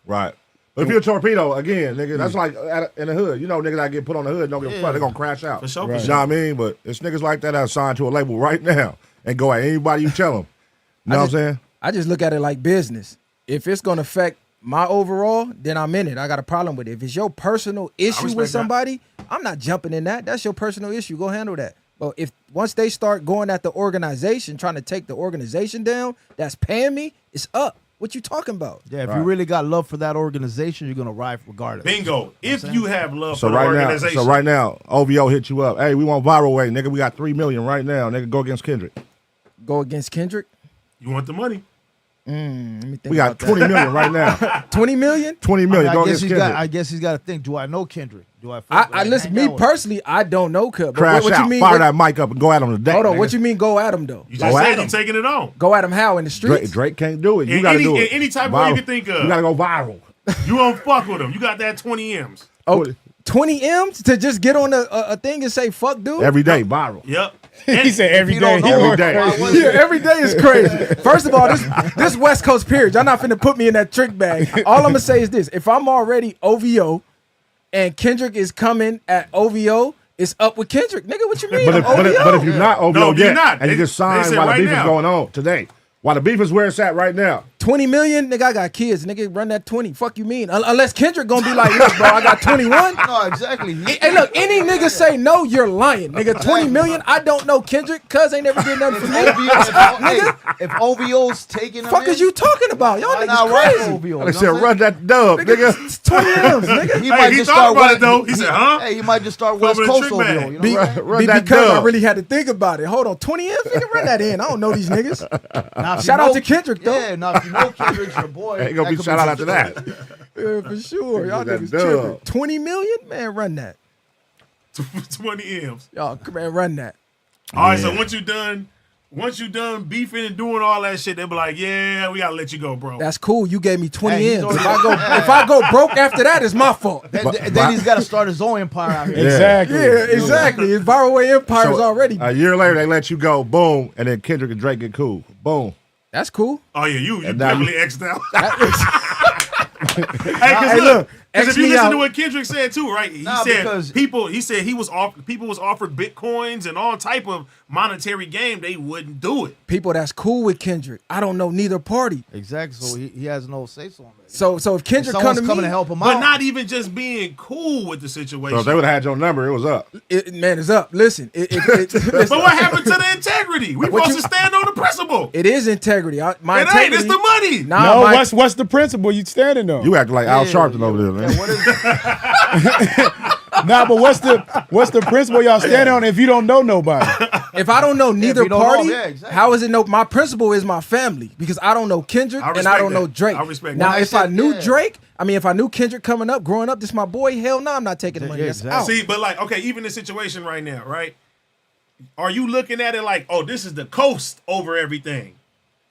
Right. But if you're a torpedo, again, nigga, that's like in the hood. You know, niggas that get put on the hood don't give a fuck. They're going to crash out. For sure. You know what I mean? But it's niggas like that are signed to a label right now and go at anybody you tell them. You know what I'm saying? I just look at it like business. If it's going to affect my overall, then I'm in it. I got a problem with it. If it's your personal issue with somebody, I'm not jumping in that. That's your personal issue. Go handle that. But if once they start going at the organization, trying to take the organization down that's paying me, it's up. What you talking about? Yeah, if you really got love for that organization, you're gonna ride regardless. Bingo. If you have love for the organization. So right now, OVO hit you up. Hey, we want viral way, nigga. We got 3 million right now. Nigga, go against Kendrick. Go against Kendrick? You want the money? Let me think we got 20 million right now. 20 million? 20 million. Go against Kendrick. I guess he's got to think. Do I know Kendrick? Do I listen? Me personally, I don't know Kendrick. Crash what out. You mean? Fire that mic up and go at him today. Hold on. Nigga. What you mean? Go at him though? You just said you taking it on. Go at him how in the streets? Drake can't do it. You got to do it. Any type of way you can think of. You got to go viral. You don't fuck with him. You got that 20 M's. Oh, 20 M's to just get on a thing and say fuck dude? Every day, viral. Yep. He said every day. Every day. Yeah, every day is crazy. First of all, this West Coast period, y'all not finna put me in that trick bag. All I'm gonna say is this: if I'm already OVO and Kendrick is coming at OVO, it's up with Kendrick, nigga. What you mean? But if you're not OVO yet, not. and you just signed while the beef is going on today, while the beef is where it's at right now. 20 million, nigga, I got kids. Nigga, run that 20. Fuck you mean? Unless Kendrick gonna be like, look, bro, I got 21. No, exactly. Hey, look, any nigga say no, you're lying. Nigga, 20 million, I don't know Kendrick, cuz ain't never did nothing for me. If OVO's taking them fuck is you talking about? Y'all niggas crazy. OVO, I said, run that dub, nigga. It's 20 M's, nigga. He might he just thought start about it, though. He said, huh? Hey, he might just start West Over the Coast trick OVO. bag. You know, right? Run that Because dub. I really had to think about it. Hold on, 20 M's? Nigga, run that in. I don't know these niggas. Now, if Shout you out know- to Kendrick, though. Yeah, now if you know Kendrick's your boy. Ain't gonna be shout out after that. Yeah, for sure. Y'all That niggas dub. tripping. 20 million? Man, run that. 20 M's. Y'all, man, run that. All right, so once you done once you done beefing and doing all that shit, they be like, yeah, we gotta let you go, bro. That's cool. You gave me 20 Hey, M's. already- If I go broke after that, it's my fault. Then he's got to start his own empire out here. Exactly. Yeah, exactly. His Viral Empire is already. A year later, they let you go. Boom, and then Kendrick and Drake get cool. Boom. That's cool. Oh yeah, you And now definitely you- X'd out. Hey, Hey, look, because X if you me listen out. to what Kendrick said too, right? He Nah, said because- people was offered bitcoins and all type of monetary game, they wouldn't do it. People that's cool with Kendrick. I don't know neither party. Exactly. So he has no say so on that. So if Kendrick come Someone's to me, coming to help him But out. not even just being cool with the situation. So if they would have had your number, it was up. man, it's up. Listen, But what happened to the integrity? We What supposed you- to stand on the principle. It is integrity. My It ain't. integrity. It's the money. Nah, No, my- what's the principle you standing on? You acting like Al Sharpton over there, man. What is Nah, but what's the principle y'all standing on if you don't know nobody? If I don't know neither you don't know party, him, yeah, exactly. how is it no? My principle is my family because I don't know Kendrick I and respect I don't know that. Drake. I respect now, that. if I knew Yeah. Drake, if I knew Kendrick coming up, growing up, this my boy. Hell no, I'm not taking the money. Yeah, That's exactly. out. See, but like, okay, even the situation right now, right? Are you looking at it like, oh, this is the coast over everything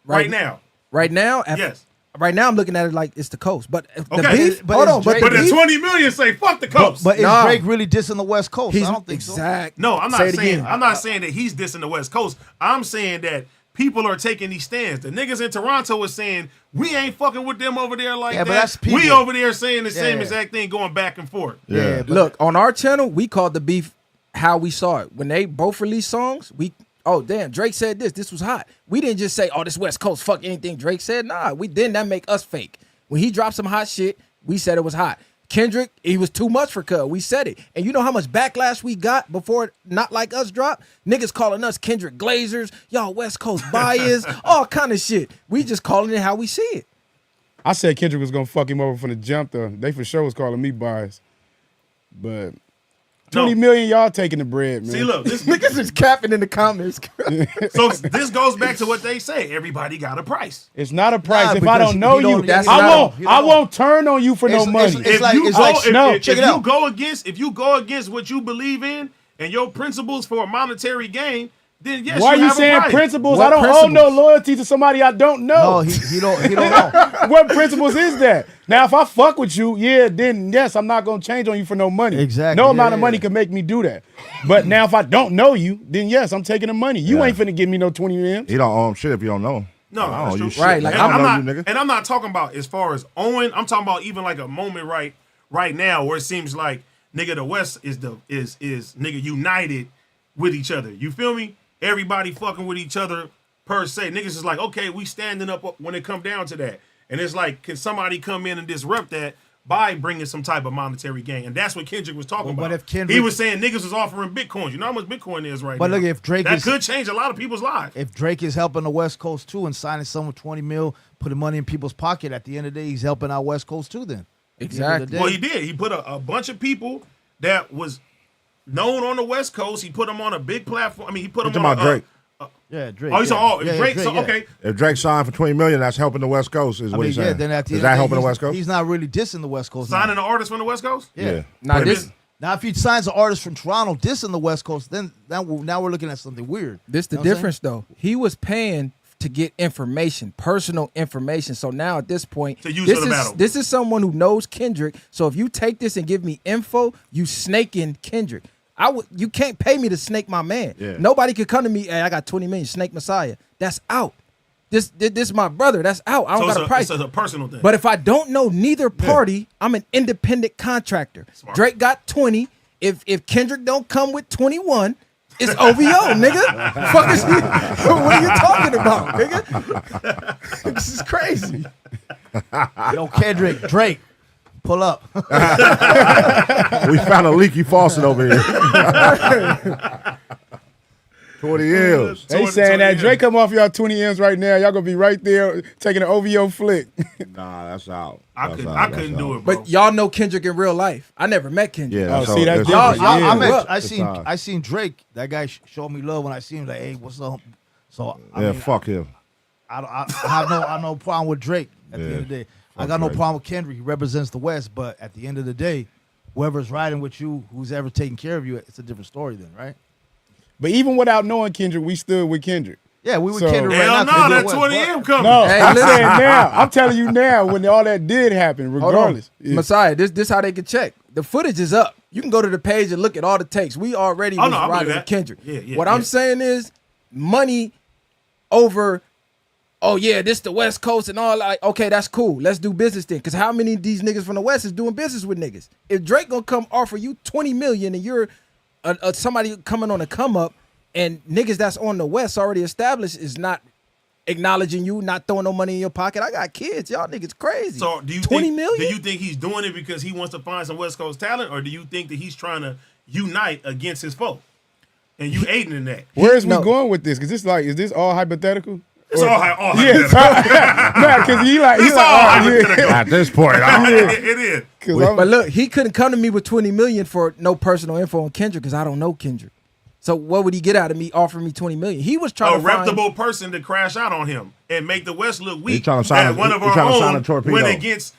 right now? Right now, Yes. Right now, I'm looking at it like it's the coast. But the Okay. beef, But hold is on. But Drake- But the the beef, 20 million say fuck the coast. But is Nah. Drake really dissing the West Coast? he's I don't think so. exact. No, I'm Say not it saying again. I'm not saying that he's dissing the West Coast. I'm saying that people are taking these stands. The niggas in Toronto is saying we ain't fucking with them over there like Yeah, but that. that's people. We over there saying the same Yeah. exact thing, going back and forth. Yeah, but Look, on our channel, we called the beef how we saw it. When they both released songs, oh damn, Drake said this was hot. We didn't just say, oh, this West Coast, fuck anything Drake said. Nah, that make us fake. When he dropped some hot shit, we said it was hot. Kendrick, he was too much for Cuz. We said it. And you know how much backlash we got before Not Like Us dropped? Niggas calling us Kendrick Glazers, y'all West Coast bias, all kind of shit. We just calling it how we see it. I said Kendrick was gonna fuck him over from the jump though. They for sure was calling me biased. But 20 million, y'all taking the bread, man. See, look, this Niggas is capping in the comments. so this goes back to what they say. Everybody got a price. It's not a price. Nah, if I because don't know you you, don't- that's I not won't. a- you I don't- won't turn on you for no It's- money. it's- it's like- check it out. If you go against what you believe in and your principles for a monetary gain, then yes, Why are you have a saying price. principles? What I don't owe principles? no loyalty to somebody I don't know. no, he don't know. What principles is that? Now, if I fuck with you, then yes, I'm not gonna change on you for no money. Exactly, No yeah, amount of yeah. money can make me do that. But now, if I don't know you, then yes, I'm taking the money. You ain't finna give me no 20 M's. He don't owe him shit if you don't know him. No, I don't that's owe you true. shit. Right, like, I don't I'm know not, you, nigga. and I'm not talking about as far as owing. I'm talking about even like a moment right now where it seems like nigga the West is nigga united with each other. You feel me? Everybody fucking with each other per se. Niggas is like, okay, we standing up when it come down to that. And it's like, can somebody come in and disrupt that by bringing some type of monetary gain? And that's what Kendrick was talking But about. if Kendrick- he was saying niggas was offering Bitcoins. You know how much Bitcoin is right But now? look, if Drake that is- could change a lot of people's lives. If Drake is helping the West Coast too and signing someone 20 mil, putting money in people's pocket, at the end of the day, he's helping our West Coast too. Then At the end of the Well, day- he did. He put a bunch of people that was known on the West Coast. He put them on a big platform. I mean, he put You them talking on about Drake? Yeah, Drake. Oh, he's yeah. all Yeah, Drake. Drake, So yeah. okay, If Drake signed for 20 million, that's helping the West Coast, is I what mean, he's yeah. saying. Then at the Is end that of helping the the day, West Coast? he's not really dissing the West Coast. now. signing an artist from the West Coast. Yeah. Now But this Now, if he signs an artist from Toronto dissing the West Coast, then now we're looking at something weird. This the You know what I'm difference though. He was paying to get information, personal information. So now at this point, To use this for the is battle. this is someone who knows Kendrick. So if you take this and give me info, you snaking Kendrick. You can't pay me to snake my man. Yeah. Nobody could come to me, hey, I got 20 million, snake Messiah. That's out. This is my brother. That's out. I don't got a price. It's a personal thing. But if I don't know neither party, I'm an independent contractor. Smart. Drake got 20. If Kendrick don't come with 21, it's OVO, nigga. Fuck is what are you talking about, nigga? This is crazy. Yo, Kendrick, Drake, pull up. We found a leaky faucet over here. 20 years. They saying that Drake come off y'all 20 M's right now. Y'all gonna be right there taking an OVO flick. Nah, that's out. I couldn't do it, bro. But y'all know Kendrick in real life. I never met Kendrick. Yeah, Oh, see, that's Y'all- different. y'all- Yeah. I seen Drake. That guy showed me love when I seen him. Like, hey, what's up? So I Yeah, mean, fuck him. I have no problem with Drake. At the end of the day, I got no Drake. problem with Kendrick. He represents the West. But at the end of the day, whoever's riding with you, who's ever taking care of you, it's a different story then, right? But even without knowing Kendrick, we stood with Kendrick. Yeah, we would So- Kendrick right Hell now. no, that 20M coming. No, Hey, I'm listen. saying now. I'm telling you now when all that did happen, Hold on. regardless. Yeah. Messiah, this how they can check. The footage is up. You can go to the page and look at all the takes. We already was no, I believe riding that. with Kendrick. Yeah, what I'm saying is money over, oh yeah, this the West Coast and all. Like, okay, that's cool. Let's do business then. Because how many of these niggas from the West is doing business with niggas? If Drake gonna come offer you $20 million and you're somebody coming on a come up and niggas that's on the West already established is not acknowledging you, not throwing no money in your pocket. I got kids. Y'all niggas crazy. So do you 20 think, million? Do you think he's doing it because he wants to find some West Coast talent, or do you think that he's trying to unite against his foe? And you aiding in that? Where is we going with this? Because this like, is this all hypothetical? It's all hypothetical. Yeah, because he like, It's all hypothetical. At this point, it is. But look, he couldn't come to me with 20 million for no personal info on Kendrick because I don't know Kendrick. So what would he get out of me offering me 20 million? He was trying A to find reputable person to crash out on him and make the West look weak. trying to sign That a- one of he our trying to sign a own torpedo. went against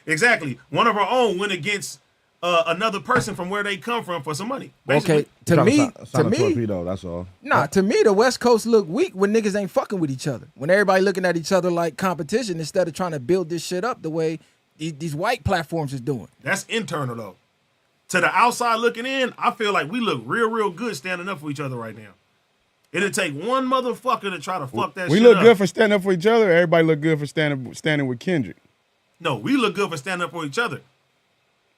one of our own went against another person from where they come from for some money. Basically. Okay, to me, torpedo, that's all. nah, to me, the West Coast look weak when niggas ain't fucking with each other. When everybody looking at each other like competition instead of trying to build this shit up the way these white platforms is doing. That's internal though. To the outside looking in, I feel like we look real good standing up for each other right now. It'll take one motherfucker to try to fuck that We shit look up. good for standing up for each other. Everybody look good for standing with Kendrick. No, we look good for standing up for each other.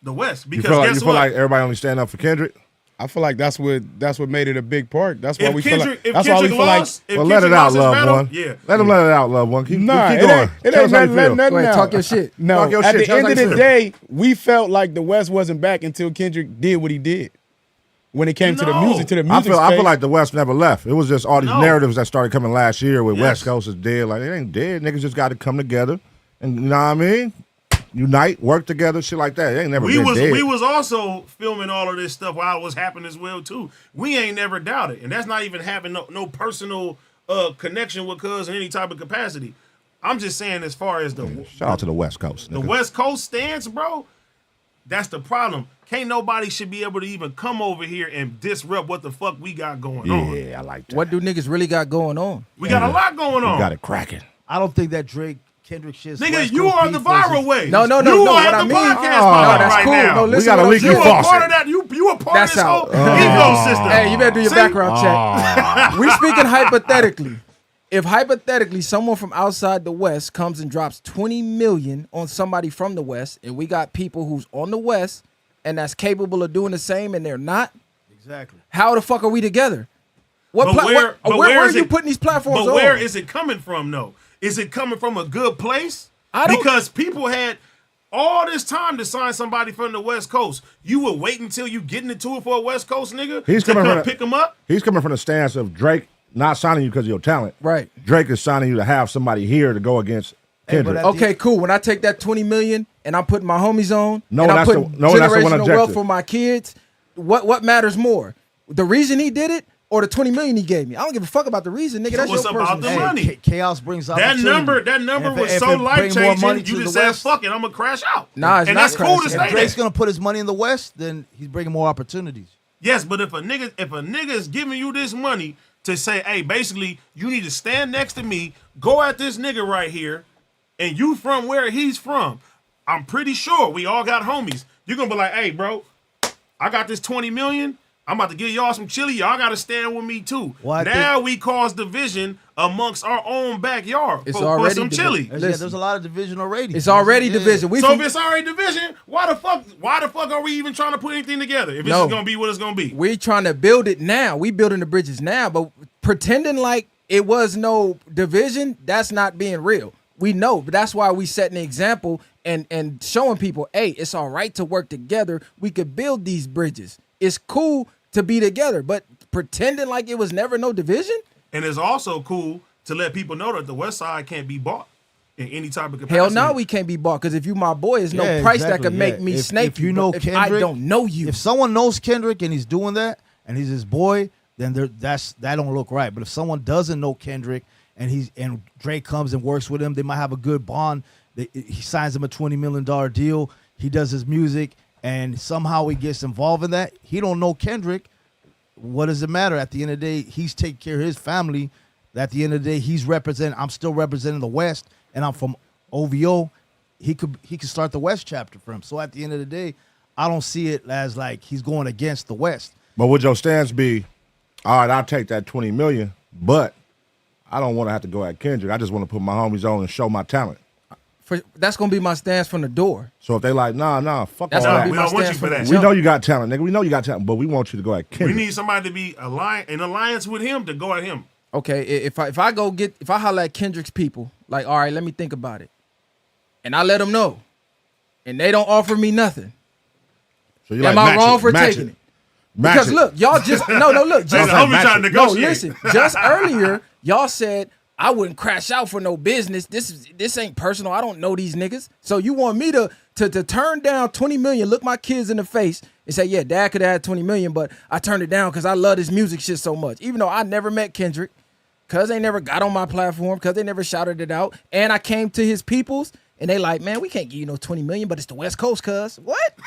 The West. You Because feel like, guess you feel what? like everybody only stand up for Kendrick? I feel like that's what made it a big part. That's why If we Kendrick, feel like that's why we Kendrick feel lost, like. if Well, let Kendrick it out, lost his loved battle, one. yeah. Let him let it out, loved one. Keep Nah, keep it going. ain't, it Tell ain't us how you nothing feel. Go ahead, now. talk your shit. No, Talk your at shit. the Tell us end how of you the feel. day, we felt like the West wasn't back until Kendrick did what he did. When it came to the music, I feel space. like the West never left. It was just all these No. narratives that started coming last year with Yes. West Coast is dead. Like, it ain't dead. Niggas just got to come together and, you know what I mean? Unite, work together, shit like that. It ain't never been dead. We was also filming all of this stuff while it was happening as well too. We ain't never doubted, and that's not even having no personal connection with cuz in any type of capacity. I'm just saying as far as Shout out to the West Coast. the Nigga. West Coast stance, bro. That's the problem. Can't nobody should be able to even come over here and disrupt what the fuck we got going on. Yeah, I like that. What do niggas really got going on? We got a lot going on. We got it cracking. I don't think that Kendrick shit's Nigga, West you Coast are the beef versus- viral way. No, You what are I the mean. podcast No, model that's right cool. now. No, listen We got what a I'm leaky saying. You a faucet. part of that. You a part That's of this out. whole ecosystem. Hey, you better do your See? background check. We speaking hypothetically. If hypothetically someone from outside the West comes and drops 20 million on somebody from the West, and we got people who's on the West and that's capable of doing the same, and they're not, Exactly. how the fuck are we together? But where where is are you it- putting these platforms But on? where is it coming from, though? Is it coming from a good place? I don't- Because people had all this time to sign somebody from the West Coast. You would wait until you get into it for a West Coast nigga He's to coming come from pick them up? He's coming from the stance of Drake not signing you because of your talent. Right. Drake is signing you to have somebody here to go against Kendrick. at Okay, cool. When I take that 20 million and I'm putting my homies on, No, and I'm that's the- putting no, that's the one generational wealth objective. for my kids, what matters more? The reason he did it or the 20 million he gave me? I don't give a fuck about the reason, nigga. That's What's your about personal the shit. money? Chaos brings That opportunity. number And was if so it life bring more money changing. to You the just said, West- "Fuck it, I'm gonna crash out." Nah, it's and not that's cool to crashing. say If Drake's that. gonna put his money in the West, then he's bringing more opportunities. Yes, but if a nigga is giving you this money to say, hey, basically, you need to stand next to me, go at this nigga right here, and you from where he's from, I'm pretty sure we all got homies. You're gonna be like, hey, bro, I got this 20 million. I'm about to give y'all some chili. Y'all gotta stand with me too. Well, I now we cause division amongst our own backyard It's for already some chili. Listen. There's a lot of division already. It's already Yeah. division. So if it's already division, why the fuck are we even trying to put anything together? If it's No. gonna be what it's gonna be. We're trying to build it now. We building the bridges now, but pretending like it was no division, that's not being real. We know, but that's why we setting the example and showing people, hey, it's all right to work together. We could build these bridges. It's cool to be together, but pretending like it was never no division? And it's also cool to let people know that the West Side can't be bought in any type of capacity. Hell no, we can't be bought, because if you my boy, there's no price that could make me snake if you know but Kendrick, if I don't know you. If someone knows Kendrick and he's doing that and he's his boy, then that don't look right. But if someone doesn't know Kendrick and Drake comes and works with him, they might have a good bond. He signs him a $20 million deal. He does his music, and somehow he gets involved in that. He don't know Kendrick. What does it matter? At the end of the day, he's taking care of his family, At the end of the day, I'm still representing the West, and I'm from OVO. He could start the West chapter for him. So at the end of the day, I don't see it as like he's going against the West. But would your stance be, all right, I'll take that $20 million, but I don't want to have to go at Kendrick. I just want to put my homies on and show my talent. That's gonna be my stance from the door. So if they like, nah, fuck that's all gonna that. be my stance from the We jump. know you got talent, nigga. We know you got talent, but we want you to go at Kendrick. We need somebody to be in alliance with him to go at him. Okay, if I holler at Kendrick's people, like, all right, let me think about it, and I let them know, and they don't offer me nothing. So you Am like, I wrong for taking it? Because look, y'all just look. Listen, just earlier y'all said I wouldn't crash out for no business. This ain't personal. I don't know these niggas. So you want me to turn down $20 million, look my kids in the face, and say, yeah, Dad could have had $20 million, but I turned it down because I love this music shit so much. Even though I never met Kendrick, because they never got on my platform, because they never shouted it out, and I came to his peoples. And they like, man, we can't give you no $20 million, but it's the West Coast, cuz. What?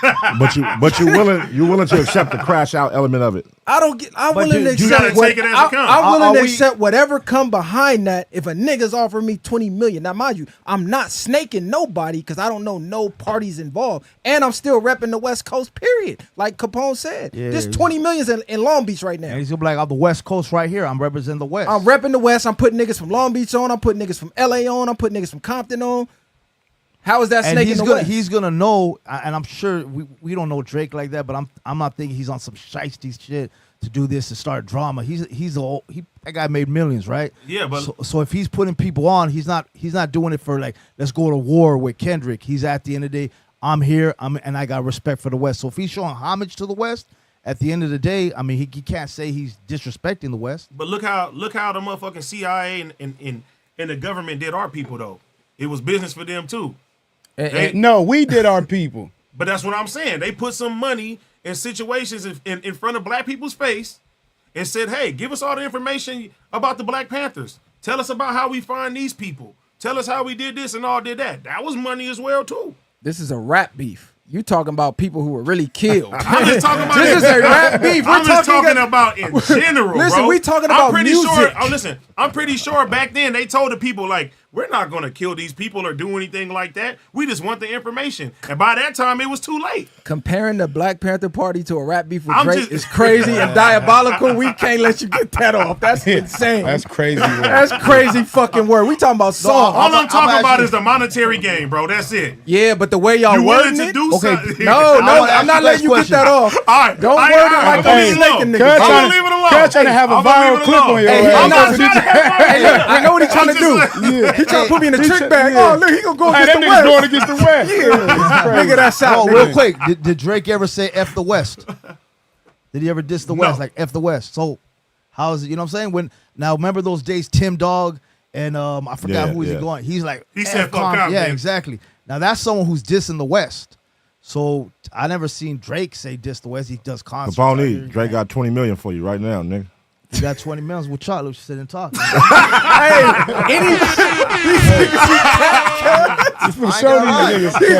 but you willing to accept the crash out element of it. I'm willing to accept I'm willing to accept whatever come behind that if a nigga's offering me $20 million. Now, mind you, I'm not snaking nobody because I don't know no parties involved. And I'm still repping the West Coast, period. Like Capone said. Yeah. There's $20 million in Long Beach right now. And he's gonna be like, I'm the West Coast right here. I'm representing the West. I'm repping the West. I'm putting niggas from Long Beach on. I'm putting niggas from LA on. I'm putting niggas from Compton on. How is that snake in the West? He's gonna know, and I'm sure we don't know Drake like that, but I'm not thinking he's on some shiesty shit to do this to start drama. That guy made millions, right? Yeah, but so if he's putting people on, he's not doing it for like, let's go to war with Kendrick. He's at the end of the day, I'm here, and I got respect for the West. So if he's showing homage to the West, at the end of the day, I mean, he can't say he's disrespecting the West. But look how the motherfucking CIA and the government did our people though. It was business for them too. No, we did our people. But that's what I'm saying. They put some money in situations in front of black people's face and said, hey, give us all the information about the Black Panthers. Tell us about how we find these people. Tell us how we did this and all did that. That was money as well, too. This is a rap beef. You talking about people who were really killed. I'm just talking about this is a rap beef. I'm just talking about in general, listen, bro. we talking about music. I'm pretty sure back then they told the people, like, we're not going to kill these people or do anything like that. We just want the information. And by that time, it was too late. Comparing the Black Panther Party to a rap beef with Drake is crazy and diabolical. We can't let you get that off. That's insane. That's crazy. That's crazy fucking word. We talking about songs. All I'm talking about is the monetary game, bro. That's it. Yeah, but the way y'all wording it. Okay. No, I'm not letting you get that off. All right. Don't word it like I'm snaking niggas. I'm going to leave it alone. Cuz trying to have a viral clip on your ass. I know what he's trying to do. He trying to put me in a trick bag. Oh, look, he gonna go against the West. Going against the West. Nigga, that's out. Real quick, did Drake ever say F the West? Did he ever diss the West? Like F the West. So how is it? You know what I'm saying? Now remember those days, Tim Dog and I forgot who was he going. He's like he said fuck out. Yeah, exactly. Now that's someone who's dissing the West. So I never seen Drake say diss the West. He does concerts. Capone-E, Drake got $20 million for you right now, nigga. You got 20 million with Charlie sit and talk. These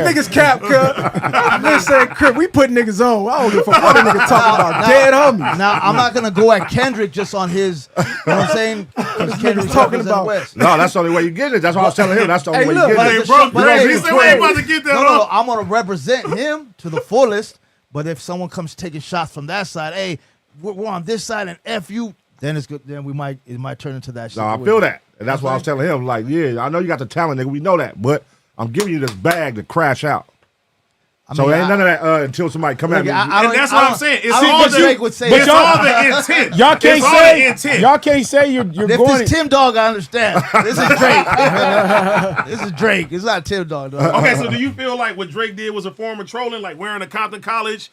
niggas cap, cuz. Listen, Crip, we put niggas on. I don't give a fuck what a nigga talking about. Dead homies. Now, I'm not going to go at Kendrick just on his, you know what I'm saying? Because Kendrick's talking about West. No, that's the only way you get it. That's what I was telling him. That's the only way you get it. He said we ain't about to get that No, I'm going to represent him to the fullest. But if someone comes taking shots from that side, hey, we're on this side and F you, then it's good. Then it might turn into that shit. No, I feel that. And that's why I was telling him, like, yeah, I know you got the talent, nigga. We know that. But I'm giving you this bag to crash out. So ain't none of that until somebody come at me. And that's what I'm saying. It's all the intent. Y'all can't say you're if going. It's Tim Dog, I understand. This is Drake. This is Drake. It's not Tim Dog. Okay, so do you feel like what Drake did was a form of trolling, like wearing a Compton College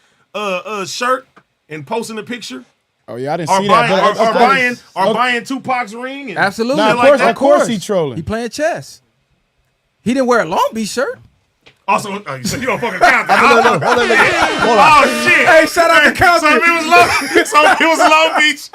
shirt and posting a picture? Oh yeah, I didn't see that. Or buying Tupac's ring? And absolutely. Nah, of course he trolling. He playing chess. He didn't wear a Long Beach shirt. Also, so you don't fucking count that. Hold on. Oh shit! Hey, shout out to Compton. So if it was Long Beach.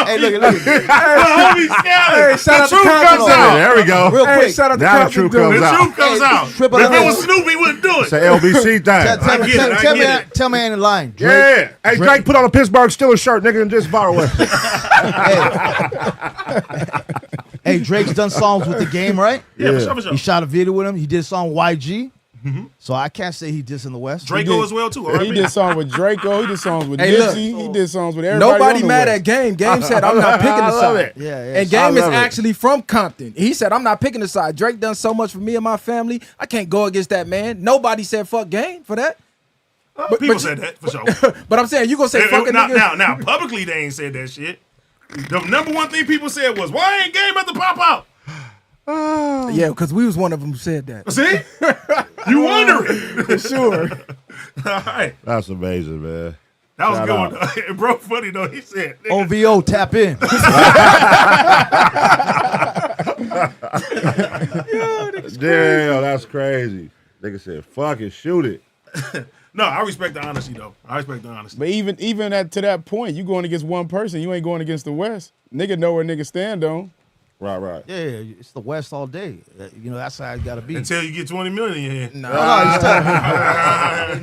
Hey, look. The homie scattered. Hey, shout out to truth Compton. comes out. There we go. Real Hey, quick. shout out to Now the Compton. truth dude. comes The out. truth comes out. Triple If it L. was Snoop, he wouldn't do It's an it. LBC thing. Tell me I ain't in line. Drake, Yeah. Hey, Drake put on a Pittsburgh Steelers shirt, nigga, and just far away. Hey, Drake's done songs with The Game, right? Yeah, for sure. He shot a video with him. He did a song with YG. So I can't say he dissed in the West. Draco as well too. He did songs with Draco. He did songs with Hey, look. Nipsey. He did songs with everybody. Nobody on the mad West. at Game. Game said, I'm not picking the side. Yeah. And Game is love it. actually from Compton. He said, I'm not picking the side. Drake done so much for me and my family. I can't go against that man. Nobody said fuck Game for that. People said that for sure. But I'm saying, you gonna say fuck a nigga? Now, publicly they ain't said that shit. The number one thing people said was, "Why ain't Game at the pop out?" Yeah, because we was one of them who said that. See, you wondering For sure. All right, That's amazing, man. that was Shout good. out. One, though. Bro, funny though. He said, nigga, OVO, tap in. Damn, that's crazy. Nigga said, fuck it, shoot it. "No, I respect the honesty though. I respect the honesty." But even to that point, you going against one person. You ain't going against the West. Nigga know where nigga stand on. Right. Yeah, it's the West all day. That's how it got to be. Until you get 20 million in your hand.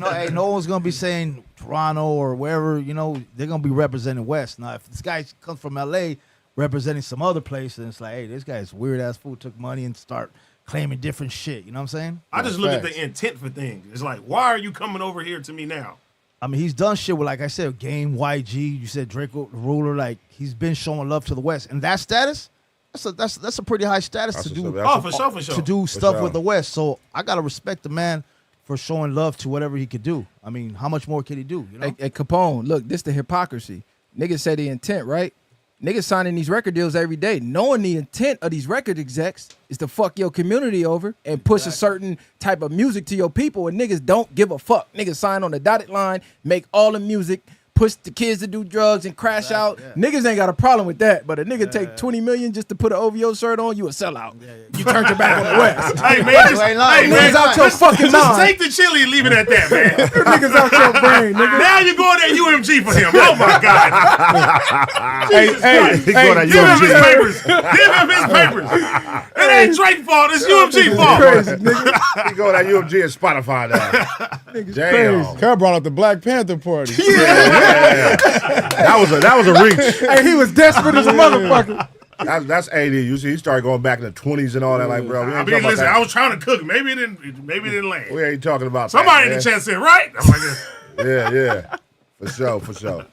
Hey, no one's gonna be saying Toronto or wherever. They're gonna be representing West. Now, if this guy comes from LA representing some other place, then it's like, hey, this guy's weird ass fool took money and start claiming different shit. You know what I'm saying? I just look at the intent for things. It's like, why are you coming over here to me now? I mean, he's done shit with, like I said, Game, YG. You said Draco, the Ruler. Like, he's been showing love to the West, and that status, that's a pretty high status to do. For sure. To do stuff with the West. So I gotta respect the man for showing love to whatever he could do. I mean, how much more can he do? Hey, Capone, look, this the hypocrisy. Niggas say the intent, right? Niggas signing these record deals every day, knowing the intent of these record execs is to fuck your community over and push a certain type of music to your people, and niggas don't give a fuck. Niggas sign on the dotted line, make all the music, push the kids to do drugs and crash out. Yeah. Niggas ain't got a problem with that, but a nigga take 20 million just to put an OVO shirt on, you a sellout. You turned your back on the West. Hey man, niggas out your fucking just mind. take the chili and leave it at that, man. Niggas out your brain, nigga. Now you're going at UMG for him. Oh my God. He going at Give him his UMG. papers. Give him his papers. It ain't Drake's fault. It's UMG fault. Crazy, nigga. He going at UMG and Spotify now. Damn. Cuz brought up the Black Panther Party. Yeah. That was a reach. Hey, he was desperate as a motherfucker. That's AD. You see, he started going back in the 20s and all that. Like, bro, we I ain't mean, talking listen, about I was trying to cook. Maybe it didn't land. that. We ain't talking about Somebody in that, the chat said, right? I'm like, Yeah. For sure.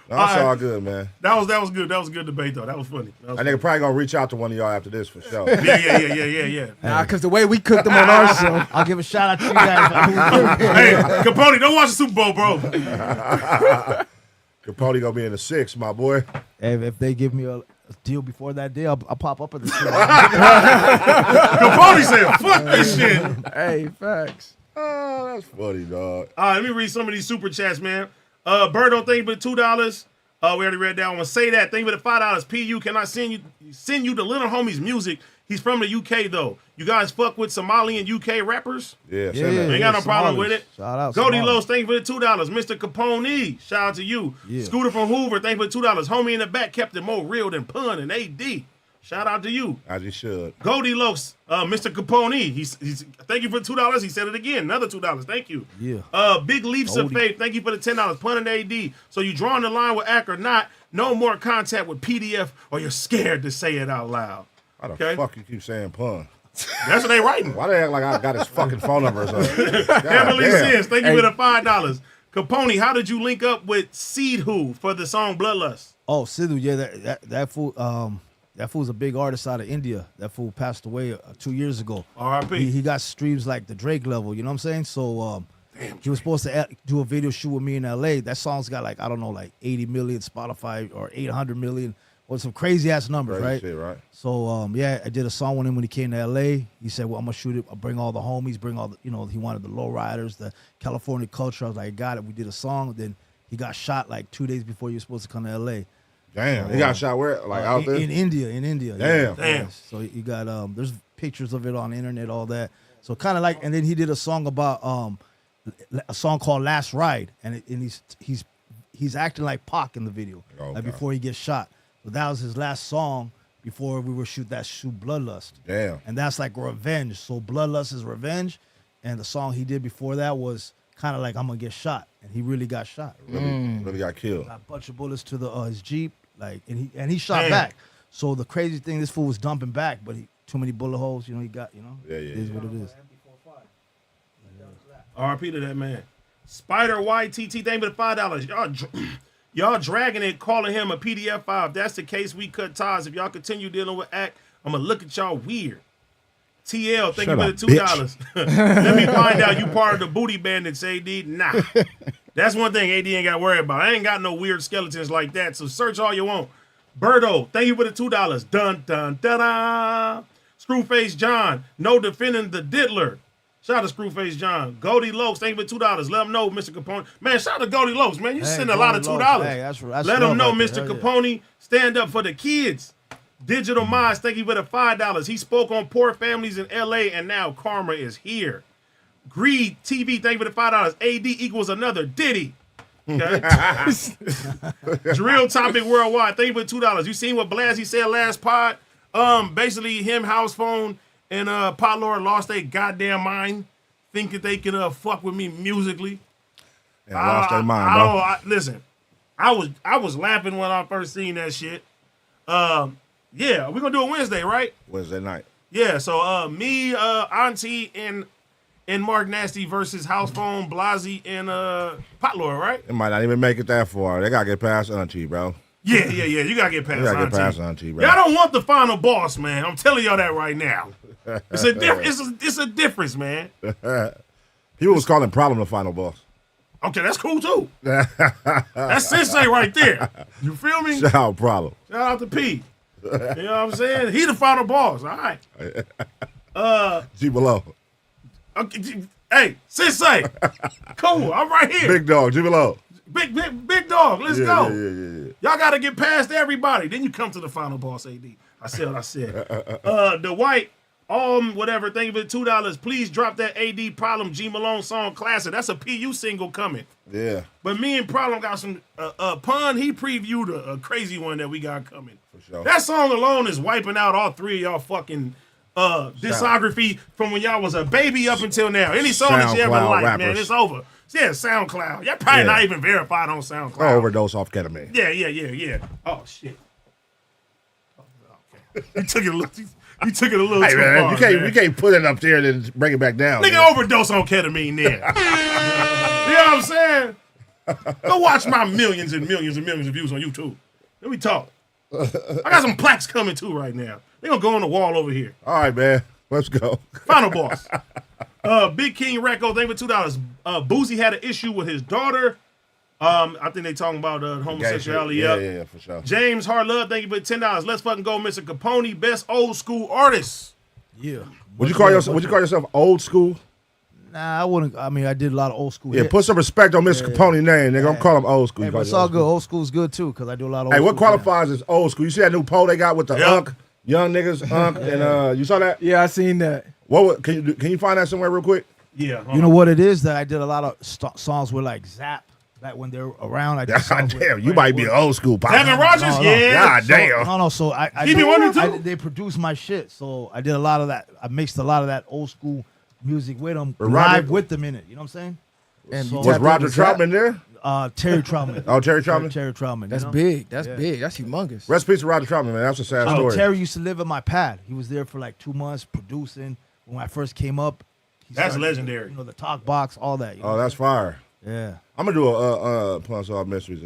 No, that's all good, man. that was good. That was a good debate though. That was funny. That nigga probably gonna reach out to one of y'all after this for sure. Yeah. Nah, because the way we cooked them on our show. I'll give a shout out to you guys. Hey, Capone, don't watch the Super Bowl, bro. Capone gonna be in the 6, my boy. Hey, if they give me a deal before that day, I'll pop up at the show. Capone said, fuck this shit. Hey, facts. Oh, that's funny, dog. All right, let me read some of these super chats, man. Birdo, thank you for the $2. We already read that one. Say that. Thank you for the $5. PU, can I send you the little homie's music? He's from the UK though. You guys fuck with Somali and UK rappers? Yeah. Ain't got no problem with it. Shout out. Goldie Lowe's, thank you for the $2. Mr. Capone-E, shout out to you. Yeah. Scooter from Hoover, thank you for the $2. Homie in the back kept it more real than Pun and AD. Shout out to you. As you should. Goldie Lowe's, Mr. Capone-E, he's thank you for the $2. He said it again. Another $2. Thank you. Yeah. Big Leaps of Faith, thank you for the $10. Pun and AD. So you drawing the line with Ack or not? No more contact with PDF, or you're scared to say it out loud. Why the fuck you keep saying Pun? That's what they writing. Why they act like I got his fucking phone number or something? Emily says, thank you for the $5. Capone, how did you link up with Seedhu for the song Bloodlust? Oh, Sidhu, yeah, that fool. That fool's a big artist out of India. That fool passed away 2 years ago. R.I.P. He got streams like the Drake level. You know what I'm saying? So he was supposed to do a video shoot with me in L.A. That song's got like 80 million Spotify or 800 million or some crazy ass numbers, right? Shit, right? So I did a song with him when he came to L.A. He said, "Well, I'm gonna shoot it. I'll bring all the homies, bring all the he wanted the lowriders, the California culture." I was like, "Got it." We did a song. Then he got shot like 2 days before he was supposed to come to L.A. Damn, he got shot where? Like out there? In India. Damn. Yeah. So you got there's pictures of it on the internet, all that. So kind of like, and then he did a song about a song called Last Ride, and he's acting like Pac in the video, like before he gets shot. But that was his last song before we were shoot Bloodlust. Damn. And that's like revenge. So Bloodlust is revenge, and the song he did before that was kind of like I'm gonna get shot, and he really got shot. Really got killed. Got a bunch of bullets to his Jeep, like, and he shot back. So the crazy thing, this fool was dumping back, but too many bullet holes. You know, he got. You know, it is what it is. RP to that man. Spider YTT, thank you for the $5. Y'all dragging it, calling him a PDF file. If that's the case, we cut ties. If y'all continue dealing with Act, I'm gonna look at y'all weird. TL, thank you for the $2. Let me find out you part of the booty bandits, AD. Nah. That's one thing AD ain't got to worry about. I ain't got no weird skeletons like that, so search all you want. Birdo, thank you for the $2. Dun, dun, da-da. Screwface John, no defending the diddler. Shout out to Screwface John. Goldie Lokes, thank you for $2. Let him know, Mr. Capone. Man, shout out to Goldie Lokes, man. You send a lot of $2. Hey, that's Let him know, Mr. Capone. Stand up for the kids. Digital Minds, thank you for the $5. He spoke on poor families in LA, and now karma is here. Greed TV, thank you for the $5. AD equals another Diddy. Okay. Drill Topic Worldwide, thank you for $2. You seen what Blvd said last pod? Basically him, House Phone, and Pot Lord lost their goddamn mind, thinking they can fuck with me musically. And lost their mind, bro. Listen, I was laughing when I first seen that shit. Yeah, we're gonna do it Wednesday, right? Wednesday night. Yeah, so me, Auntie, and Mark Nasty versus House Phone, Blvd, and Pot Lord, right? It might not even make it that far. They gotta get past Auntie, bro. Yeah. You gotta get past Auntie. You gotta get past Auntie, bro. Y'all don't want the final boss, man. I'm telling y'all that right now. It's a difference, man. People was calling Problem the final boss. Okay, that's cool too. That's Sensei right there. You feel me? Shout out Problem. Shout out to P. You know what I'm saying? He the final boss. All right. G below. Okay, hey, Sensei. Cool. I'm right here. Big dog. G below. Big dog. Let's go. Yeah. Y'all got to get past everybody. Then you come to the final boss, AD. I said what I said. The white, whatever, thank you for the $2. Please drop that AD Problem G Malone song classic. That's a PU single coming. Yeah. But me and Problem got some Pun. He previewed a crazy one that we got coming. For sure. That song alone is wiping out all three of y'all fucking discography from when y'all was a baby up until now. Any song that you ever liked, man, it's over. Yeah, SoundCloud. Y'all probably not even verified on SoundCloud. Overdose off ketamine. Yeah. Oh shit. Okay. You took it a little. You took it a little hey, too man, far. You can't put it up there and then bring it back down. Nigga man. overdose on ketamine then. You know what I'm saying? Go watch my millions and millions and millions of views on YouTube. Let me talk. I got some plaques coming too right now. They gonna go on the wall over here. All right, man. Let's go. Final boss. Big King Recco, thank you for $2. Boosie had an issue with his daughter. I think they talking about homosexuality. Yeah, for sure. James Hartlove, thank you for $10. Let's fucking go, Mr. Capone, best old school artist. Yeah. Would you call yourself old school? Nah, I wouldn't. I mean, I did a lot of old school. Yeah, hits. put some respect on Mr. Capone name, nigga. I'm calling him old school. Hey, but it's all good. Old school's good too, because I do a lot of old Hey, school. what qualifies as old school? You see that new poll they got with the Unk, young niggas, Unk, and you saw that? Yeah, I seen that. Can you find that somewhere real quick? Yeah. You know what it is that I did a lot of songs with like Zap back when they were around. I did songs damn, you might be old school. Pop. Devin Rogers, yeah. God damn. No. So I Stevie Wonder too. they produced my shit, so I did a lot of that. I mixed a lot of that old school music with them, But live with them in it. You know what I'm saying? And So- Was Roger Troutman there? Terry Troutman. Oh, Terry Troutman? Terry Troutman. That's you know? big. That's big. That's humongous. Rest in peace to Roger Troutman, man. That's a sad story. Terry used to live in my pad. He was there for like 2 months producing. When I first came up, That's legendary. You know, the talk box, all that. You know? Oh, that's fire. Yeah. I'm gonna do a Punch All Mysteries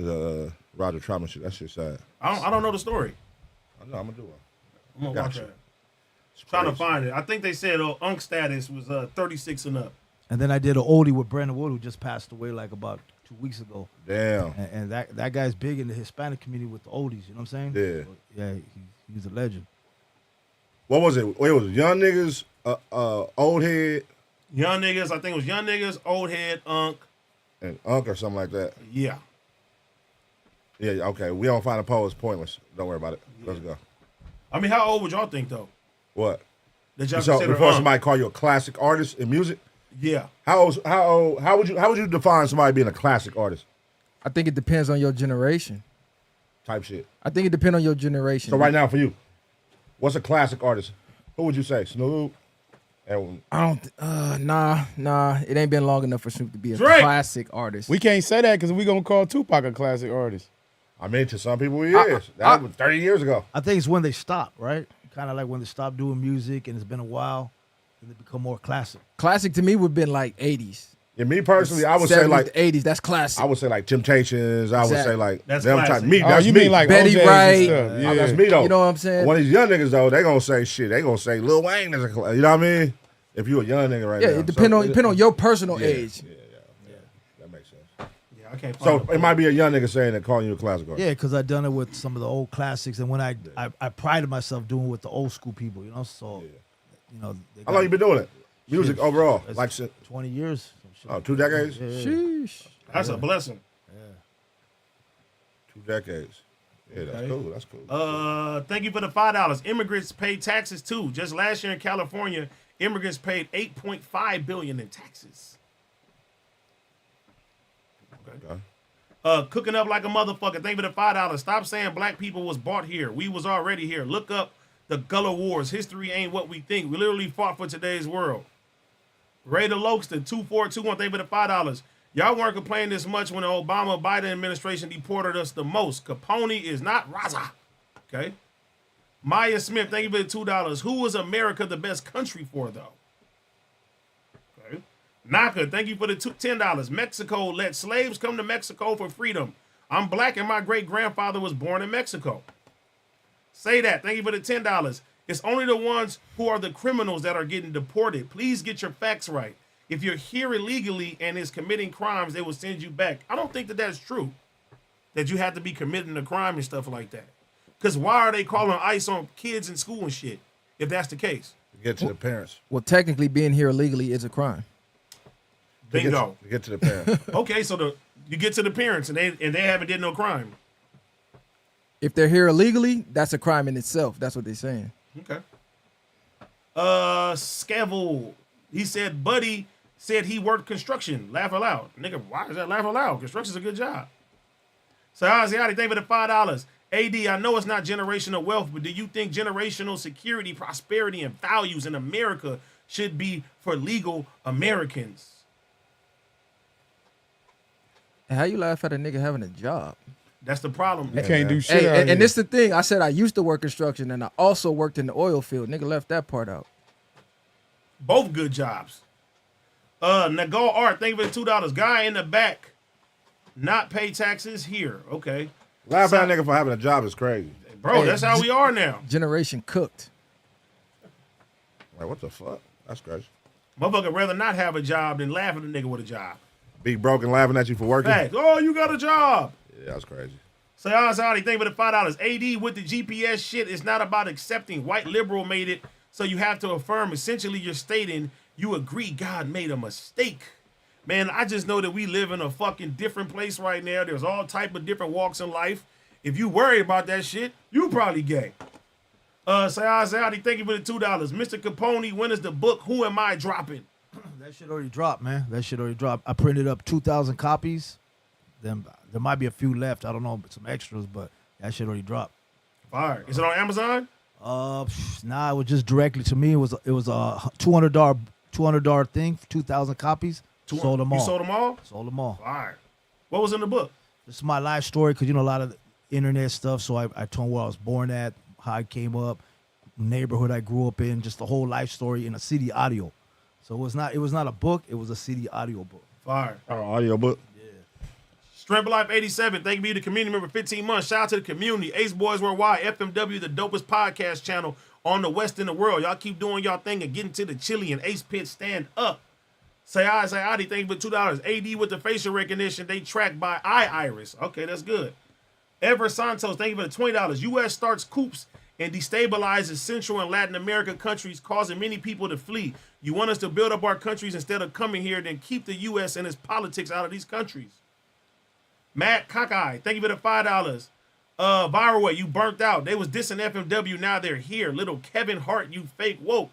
Roger Troutman shit. That shit sad. I don't know the story. I know. I'm gonna do one. I'm gonna watch that. Trying to find it. I think they said Unk status was 36 and up. And then I did an oldie with Brandon Wood, who just passed away like about 2 weeks ago. Damn. And that guy's big in the Hispanic community with the oldies. You know what I'm saying? Yeah. Yeah, he's a legend. What was it? Wait, was it Young Niggas, Old Head? Young Niggas, I think it was Young Niggas, Old Head, Unk. And Unk or something like that. Yeah. Yeah, okay. We don't find a poll. It's pointless. Don't worry about it. Let's go. I mean, how old would y'all think, though? What? that y'all So consider before somebody call you a classic artist in music, yeah. how would you define somebody being a classic artist? I think it depends on your generation. Type shit. I think it depends on your generation. So right now for you, what's a classic artist? Who would you say? Snoop? I don't. Nah. It ain't been long enough for Snoop to be a Drake. classic artist. We can't say that because we gonna call Tupac a classic artist. I mean, to some people he is. That was 30 years ago. I think it's when they stop, right? Kind of like when they stop doing music and it's been a while, and they become more classic. Classic to me would have been like 80s. Yeah, me personally, I would say like 80s. That's classic. I would say like Temptations. I would Exactly. say like That's them classic. type. Me, Oh, that's you me. mean like Betty OJs and Wright. stuff. Yeah. That's me though. You know what I'm saying? One of these young niggas though, they gonna say shit. They gonna say Lil Wayne is a. You know what I mean? If you a young nigga right now. Yeah, it depend on your personal age. Yeah. That makes sense. Yeah, I can't. So it might be a young nigga saying that, calling you a classic artist. Yeah, because I done it with some of the old classics, and when I prided myself doing it with the old school people, you know. So, you know, How long you been doing it? Music Shit, overall, it's like shit. 20 years. Oh, 2 decades. Yeah. Sheesh. That's a blessing. 2 decades. Yeah, that's cool. That's cool. Thank you for the $5. Immigrants pay taxes too. Just last year in California, immigrants paid $8.5 billion in taxes. Okay. Cooking up like a motherfucker. Thank you for the $5. Stop saying black people was bought here. We was already here. Look up the Gullah Wars. History ain't what we think. We literally fought for today's world. Raider Lokeston, 2421. Thank you for the $5. Y'all weren't complaining this much when the Obama-Biden administration deported us the most. Capone is not Raza. Okay. Maya Smith, thank you for the $2. Who was America the best country for, though? Okay. Naka, thank you for the $10. Mexico let slaves come to Mexico for freedom. I'm black and my great-grandfather was born in Mexico. Say that. Thank you for the $10. It's only the ones who are the criminals that are getting deported. Please get your facts right. If you're here illegally and is committing crimes, they will send you back. I don't think that that's true, that you have to be committing a crime and stuff like that. Because why are they calling ICE on kids in school and shit, if that's the case? Get to the parents. Well, technically, being here illegally is a crime. Bingo. To get to the parents. Okay, so you get to the parents and they haven't did no crime. If they're here illegally, that's a crime in itself. That's what they're saying. Okay. Scavel, he said, Buddy said he worked construction. Laugh aloud. Nigga, why is that laugh aloud? Construction's a good job. So how's the thank you for the $5. AD, I know it's not generational wealth, but do you think generational security, prosperity, and values in America should be for legal Americans? And how you laugh at a nigga having a job? That's the problem. You can't do shit. Hey, and this the thing. I said I used to work construction and I also worked in the oil field. Nigga left that part out. Both good jobs. Nago Art, thank you for the $2. Guy in the back, not pay taxes here. Okay. Laugh at a nigga for having a job is crazy. Bro, Hey, that's how we are now. Generation cooked. Like, what the fuck? That's crazy. Motherfucker rather not have a job than laugh at a nigga with a job. Be broken laughing at you for working. Facts. Oh, you got a job. Yeah, that's crazy. Say, thank you for the $5. AD with the GPS shit, it's not about accepting. White liberal made it, so you have to affirm. Essentially, you're stating you agree God made a mistake. Man, I just know that we live in a fucking different place right now. There's all type of different walks in life. If you worry about that shit, you probably gay. Sayadi, thank you for the $2. Mr. Capone, when is the book Who Am I dropping? That shit already dropped, man. That shit already dropped. I printed up 2,000 copies. Then there might be a few left. I don't know, some extras, but that shit already dropped. Fire. Is it on Amazon? Nah, it was just directly to me. It was a $200 thing, 2,000 copies. Sold them all. You sold them all? Sold them all. Fire. What was in the book? This is my life story because, you know, a lot of internet stuff. So I told where I was born at, how I came up, neighborhood I grew up in, just the whole life story in a CD audio. So it was not a book, it was a CD audio book. Fire. Audio book. Strength Life 87, thank you for the community member 15 months. Shout out to the community. Ace Boys Worldwide, FMW, the dopest podcast channel on the West in the world. Y'all keep doing y'all thing and getting to the chili and Ace Pit stand up. Sayadi, thank you for $2. AD with the facial recognition, they track by eye iris. Okay, that's good. Ever Santos, thank you for the $20. U.S. starts coups and destabilizes Central and Latin America countries, causing many people to flee. You want us to build up our countries instead of coming here, then keep the U.S. and its politics out of these countries. Matt Cockeye, thank you for the $5. Viral, you burnt out. They was dissing FMW, now they're here. Little Kevin Hart, you fake woke.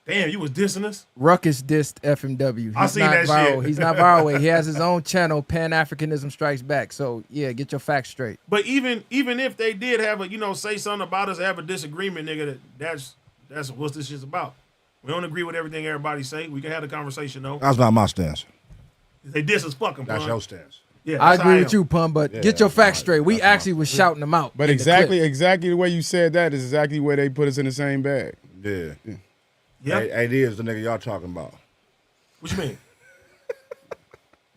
Damn, you was dissing us? Ruckus dissed FMW. I seen that viral. shit. He's not viral. He has his own channel, Pan-Africanism Strikes Back. So, yeah, get your facts straight. But even if they did have a, say something about us, have a disagreement, nigga, that's what this shit's about. We don't agree with everything everybody say. We can have the conversation, though. That's not my stance. They diss us fucking, That's Pun. your stance. Yeah, I that's how agree with am. you, Pun, but get your facts straight. We actually was shouting them out. But in the clip. exactly the way you said that is exactly where they put us in the same bag. Yeah. Yeah. AD is the nigga y'all talking about. What you mean?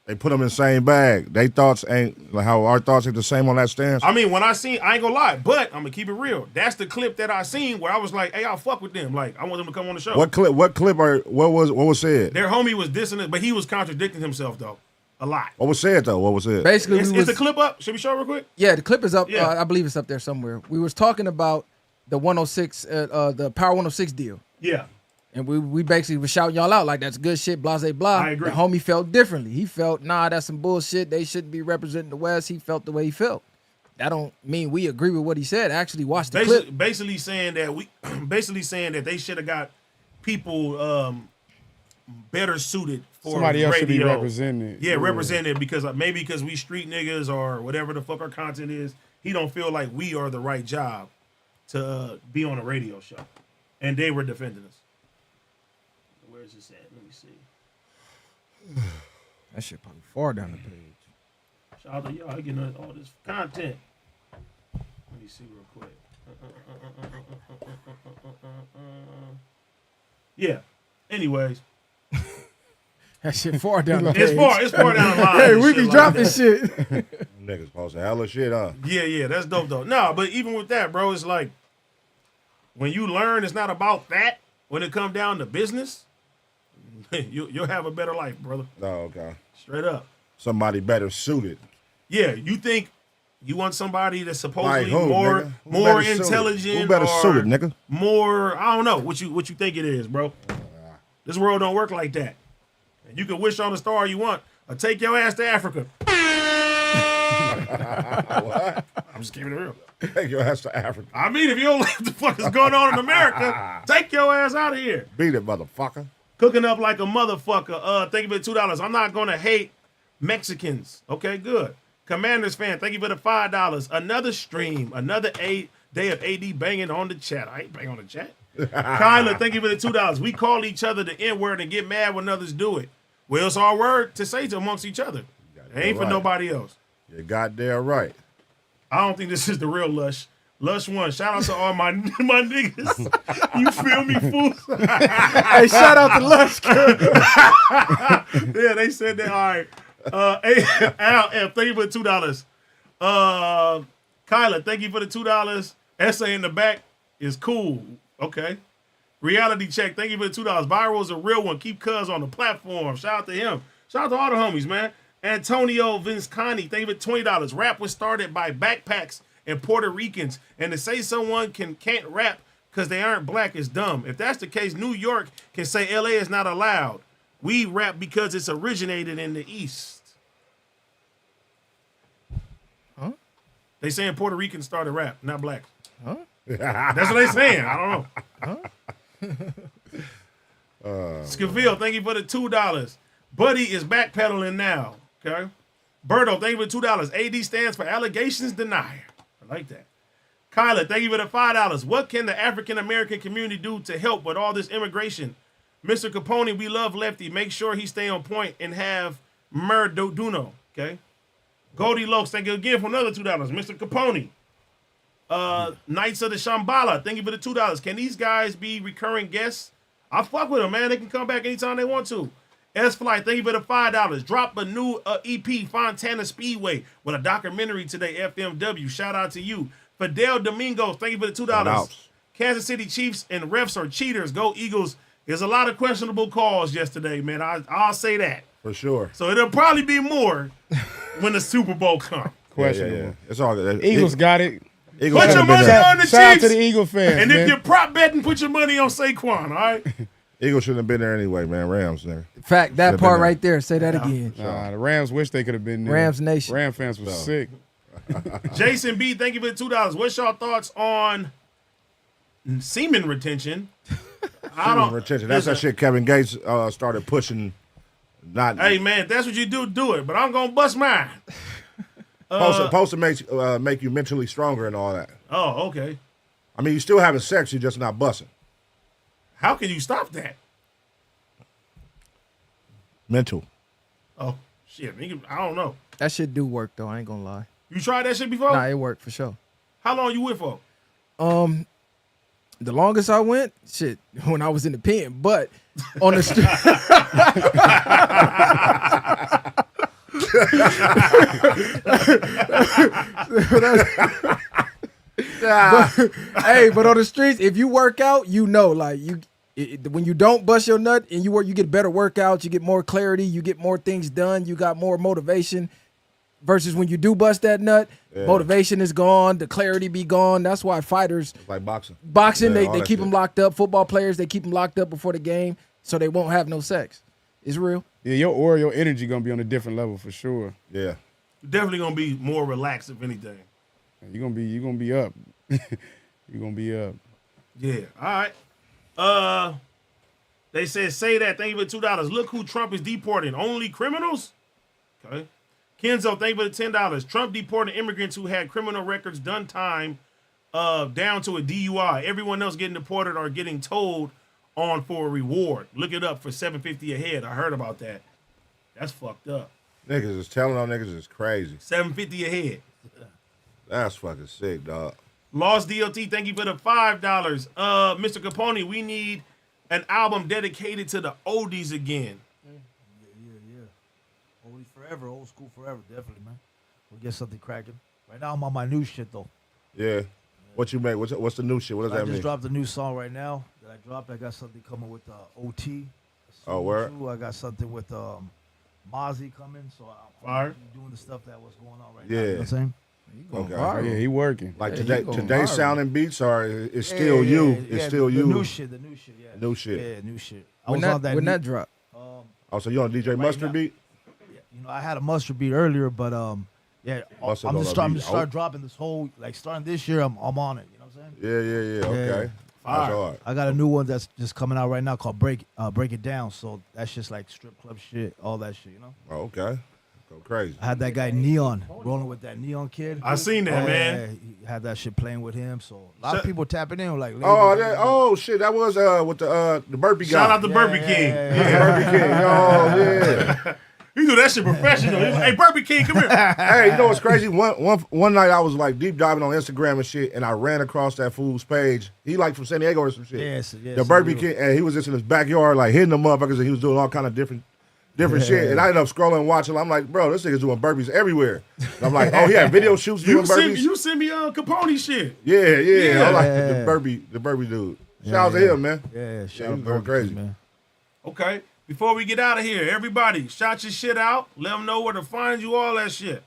They put them in the same bag. They thoughts ain't like how our thoughts ain't the same on that stance. I mean, when I ain't gonna lie, but I'm gonna keep it real. That's the clip that I seen where I was like, hey, I'll fuck with them. Like, I want them to come on the show. What clip? What was said? Their homie was dissing it, but he was contradicting himself, though. A lot. What was said though? What was said? Basically, Is the clip up? Should we show it real quick? Yeah, the clip is up. Yeah. I believe it's up there somewhere. We was talking about the 106, the Power 106 deal. Yeah. And we basically was shouting y'all out like that's good shit, blah, blah, blah. I agree. The homie felt differently. He felt, nah, that's some bullshit. They shouldn't be representing the West. He felt the way he felt. That don't mean we agree with what he said. Actually, watch the clip. Basically saying that they should have got people better suited for Somebody else radio. should be represented. Yeah, represented because we street niggas or whatever the fuck our content is. He don't feel like we are the right job to be on a radio show, and they were defending us. Where's this at? Let me see. That shit probably far down the page. Shout out to y'all getting all this content. Let me see real quick. Yeah. Anyways. That shit far down the page. It's far down the line. Hey, we can drop this shit. Niggas post a hella shit, huh? Yeah, that's dope though. No, but even with that, bro, it's like when you learn it's not about that. When it comes down to business, you'll have a better life, brother. Oh, okay. Straight up. Somebody better suited. Yeah, you think you want somebody that's supposedly Like who, more nigga? Who more better suited? intelligent, Who better or suited, nigga? more, I don't know what you think it is, bro. This world don't work like that. And you can wish on a star you want, or take your ass to Africa. What? I'm just keeping it real. Take your ass to Africa. I mean, if you don't like what the fuck is going on in America, take your ass out of here. Beat it, motherfucker. Cooking up like a motherfucker. Thank you for the $2. I'm not gonna hate Mexicans. Okay, good. Commanders fan, thank you for the $5. Another stream, another day of AD banging on the chat. I ain't banging on the chat. Kyla, thank you for the $2. We call each other the N-word and get mad when others do it. Well, it's our word to say to amongst each other. It ain't for nobody else. You're goddamn right. I don't think this is the real Lush. Lush one. Shout out to all my niggas. You feel me, fool? Hey, shout out to Lush. Yeah, they said that. All right. Al F, thank you for the $2. Kyla, thank you for the $2. Essay in the back is cool. Okay. Reality check, thank you for the $2. Viral is a real one. Keep Cuz on the platform. Shout out to him. Shout out to all the homies, man. Antonio Vinscani, thank you for $20. Rap was started by backpacks and Puerto Ricans, and to say someone can't rap because they aren't black is dumb. If that's the case, New York can say LA is not allowed. We rap because it's originated in the East. Huh? They saying Puerto Ricans started rap, not blacks. Huh? That's what they saying. I don't know. Huh? Scaville, thank you for the $2. Buddy is backpedaling now. Okay. Berto, thank you for $2. AD stands for allegations denier. I like that. Kyla, thank you for the $5. What can the African American community do to help with all this immigration? Mr. Capone, we love Lefty. Make sure he stay on point and have Duno. Okay. Goldie Lokes, thank you again for another $2. Mr. Capone. Knights of the Shambhala, thank you for the $2. Can these guys be recurring guests? I fuck with them, man. They can come back anytime they want to. S-Flight, thank you for the $5. Drop a new EP, Fontana Speedway, with a documentary today, FMW. Shout out to you. Fidel Domingos, thank you for the $2. Kansas City Chiefs and refs are cheaters. Go Eagles. There's a lot of questionable calls yesterday, man. I'll say that. For sure. So it'll probably be more when the Super Bowl comes. Questionable. Yeah. It's all good. Eagles got it. Eagles Put your money on the Chiefs. Shout out to the Eagle fans, and man. if you're prop betting, put your money on Saquon, all right? Eagles shouldn't have been there anyway, man. Rams, nigga. Fact, that part right there. Say that again. The Rams wish they could have been there. Rams Nation. Ram fans was sick. Jason B, thank you for the $2. What's your thoughts on semen retention I don't. Retention. That's that shit Kevin Gates started pushing. Not. Hey man, if that's what you do it. But I'm gonna bust mine. Supposed to make you mentally stronger and all that. Oh, okay. I mean, you still having sex, you're just not busting. How can you stop that? Mental. Oh shit, I don't know. That shit do work though. I ain't gonna lie. You tried that shit before? Nah, it worked for sure. How long you with for? The longest I went, shit, when I was in the pen, but on the street. But on the streets, if you work out, you know, like when you don't bust your nut and you get better workouts, you get more clarity, you get more things done, you got more motivation. Versus when you do bust that nut, motivation is gone, the clarity be gone. That's why fighters it's like boxing. They keep them locked up. Football players, they keep them locked up before the game so they won't have no sex. It's real. Yeah, your energy gonna be on a different level for sure. Yeah, definitely gonna be more relaxed if anything. You're gonna be up. You're gonna be up. Yeah. All right. They said say that. Thank you for $2. Look who Trump is deporting. Only criminals. Okay. Kenzo, thank you for the $10. Trump deported immigrants who had criminal records, done time, down to a DUI. Everyone else getting deported or getting told on for a reward. Look it up for $750 a head. I heard about that. That's fucked up. Niggas is telling on niggas is crazy. $750 a head. That's fucking sick, dog. Lost DOT, thank you for the $5. Mr. Capone, we need an album dedicated to the oldies again. Oldies forever, old school forever, definitely, man. We'll get something cracking. Right now, I'm on my new shit, though. Yeah. What you make? What's the new shit? What does that mean? I just dropped a new song right now that I dropped. I got something coming with OT. Oh, word? I got something with Mozzie coming, so I'm doing the stuff that was going on right now. Yeah. You know what I'm saying? Okay. Yeah, he working. Like today's sounding beats are it's still you. It's still you. The new shit, yeah. New shit. Yeah, new shit. When that drop? Oh, so you on DJ Mustard beat? You know, I had a Mustard beat earlier, but yeah, I'm just starting to start dropping this whole, like starting this year, I'm on it. You know what I'm saying? Yeah. Okay. That's hard. I got a new one that's just coming out right now called Break It Down. So that's just like strip club shit, all that shit, you know? Oh, okay. Go crazy. I had that guy Neon rolling with that Neon kid. I seen that, man. He had that shit playing with him. So a lot of people tapping in like. Shit, that was with the burpee guy. Shout out to Burpee King. Burpee King. Oh yeah. You do that shit professional. Hey, Burpee King, come here. Hey, you know what's crazy? One night I was like deep diving on Instagram and shit, and I ran across that fool's page. He like from San Diego or some shit. Yes. The Burpee King, and he was just in his backyard like hitting the motherfuckers, and he was doing all kind of different shit. And I ended up scrolling and watching. I'm like, bro, this nigga's doing burpees everywhere. And I'm like, oh, he had video shoots doing burpees. You send me Capone shit. Yeah. I like the burpee dude. Shout out to him, man. Yeah, shout out going crazy, man. Okay. Before we get out of here, everybody, shout your shit out. Let them know where to find you, all that shit.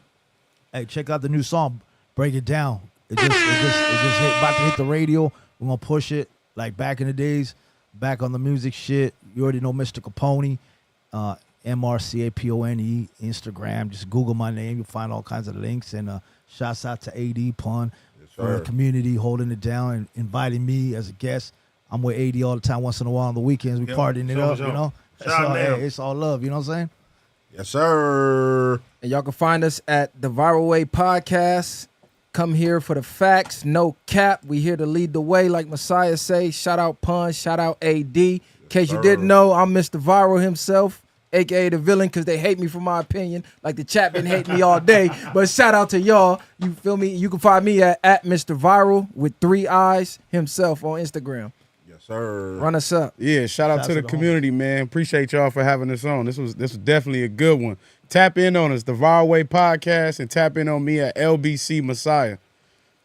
Hey, check out the new song, Break It Down. It just about to hit the radio. We're gonna push it like back in the days, back on the music shit. You already know Mr. Capone, MRCAPONE, Instagram. Just Google my name, you'll find all kinds of links. And shouts out to AD Pun for the community holding it down and inviting me as a guest. I'm with AD all the time. Once in a while on the weekends, we partying it up, you know. It's all love, you know what I'm saying? Yes, sir. And y'all can find us at The Viral Way Podcast. Come here for the facts, no cap. We here to lead the way, like Messiah say. Shout out Pun, shout out AD. In case you didn't know, I'm Mr. Viral himself, a.k.a. the villain, because they hate me for my opinion. Like the chat been hating me all day. But shout out to y'all. You feel me? You can find me at Mr. Viral with 3 eyes himself on Instagram. Sir. Run us up. Yeah, shout out to the community, man. Appreciate y'all for having us on. This was definitely a good one. Tap in on us, the Viral Way Podcast, and tap in on me at LBC Messiah.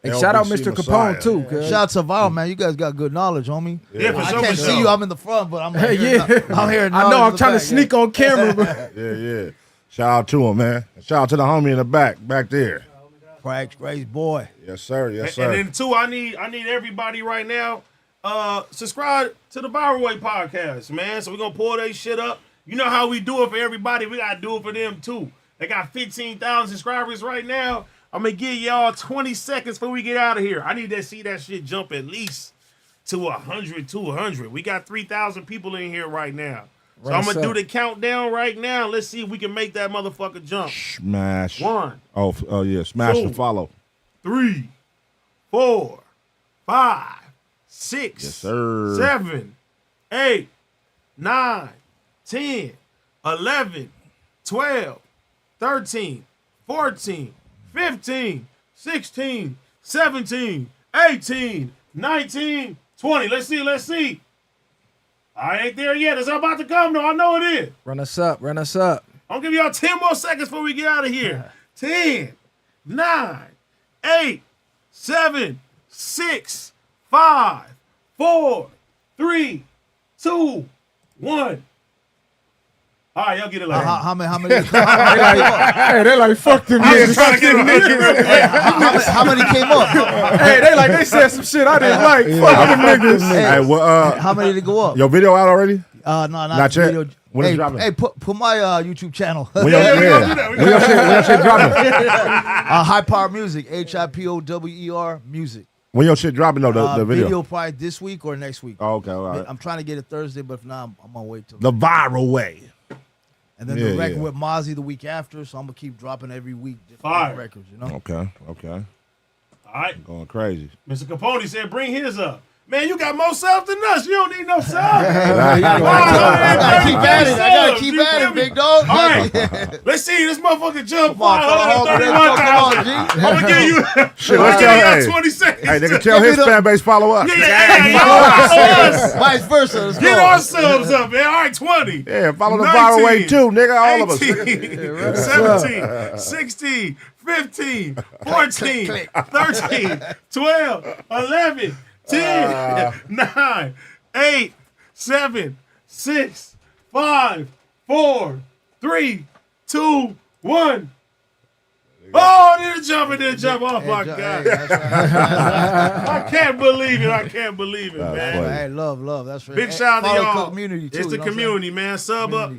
And shout out Mr. Capone too. Shout out to Viral, man. You guys got good knowledge, homie. Yeah, for I sure. can't see you. I'm in the front, but I'm here. I'm here. I know. I'm trying to sneak on camera. But yeah. Shout out to him, man. Shout out to the homie in the back there. Great boy. Yes, sir. Yes, sir. And then too, I need everybody right now. Subscribe to the Viral Way Podcast, man. So we're gonna pull that shit up. You know how we do it for everybody. We gotta do it for them too. They got 15,000 subscribers right now. I'm gonna give y'all 20 seconds before we get out of here. I need to see that shit jump at least to 100, 200. We got 3,000 people in here right now. So Right, I'm gonna sir. do the countdown right now. Let's see if we can make that motherfucker jump. Smash. 1. Oh yeah. Smash 2, and follow. 3, 4, 5, 6, Yes, sir. 7, 8, 9, 10, 11, 12, 13, 14, 15, 16, 17, 18, 19, 20. Let's see. I ain't there yet. It's about to come, though. I know it is. Run us up. I'll give y'all 10 more seconds before we get out of here. 10, 9, 8, 7, 6, 5, 4, 3, 2, 1. All right, y'all get it like How many? They like fuck them niggas. trying to get niggas. How many came up? Hey, they said some shit I didn't like. Fuck them niggas. Hey, well, How many did go up? your video out already? No, not Not the yet. video. When it's Hey, dropping? hey, put my YouTube channel. When your shit dropping? High Power Music, HIPOWER Music. When your shit dropping though, the video? Probably this week or next week. Oh, okay, all right. I'm trying to get it Thursday, but if not, I'm gonna wait till The viral way. and then the record with Mozzie the week after. So I'm gonna keep dropping every week different records. You know. Okay. All right. Going crazy. Mr. Capone said, bring his up. Man, you got more subs than us. You don't need no subs. I gotta keep at it, big dog. All right. Let's see this motherfucker jump. Come on, 131,000. I'm going to give you, Shit, let's let's give you go. 20 seconds. Hey, they can tell his fan base follow us. Yeah. Vice versa. Let's Get go. our subs up, man. All right, 20. Yeah, follow the 19, viral way too, nigga. All of us. 18, 17, 16, 15, 14, 13, 12, 11, 10, 9, 8, 7, 6, 5, 4, 3, 2, 1. Oh, it didn't jump. Oh, my God. I can't believe it, man. Hey, love. That's right. Big shout out to y'all. Community too, It's the community, man. Sub up.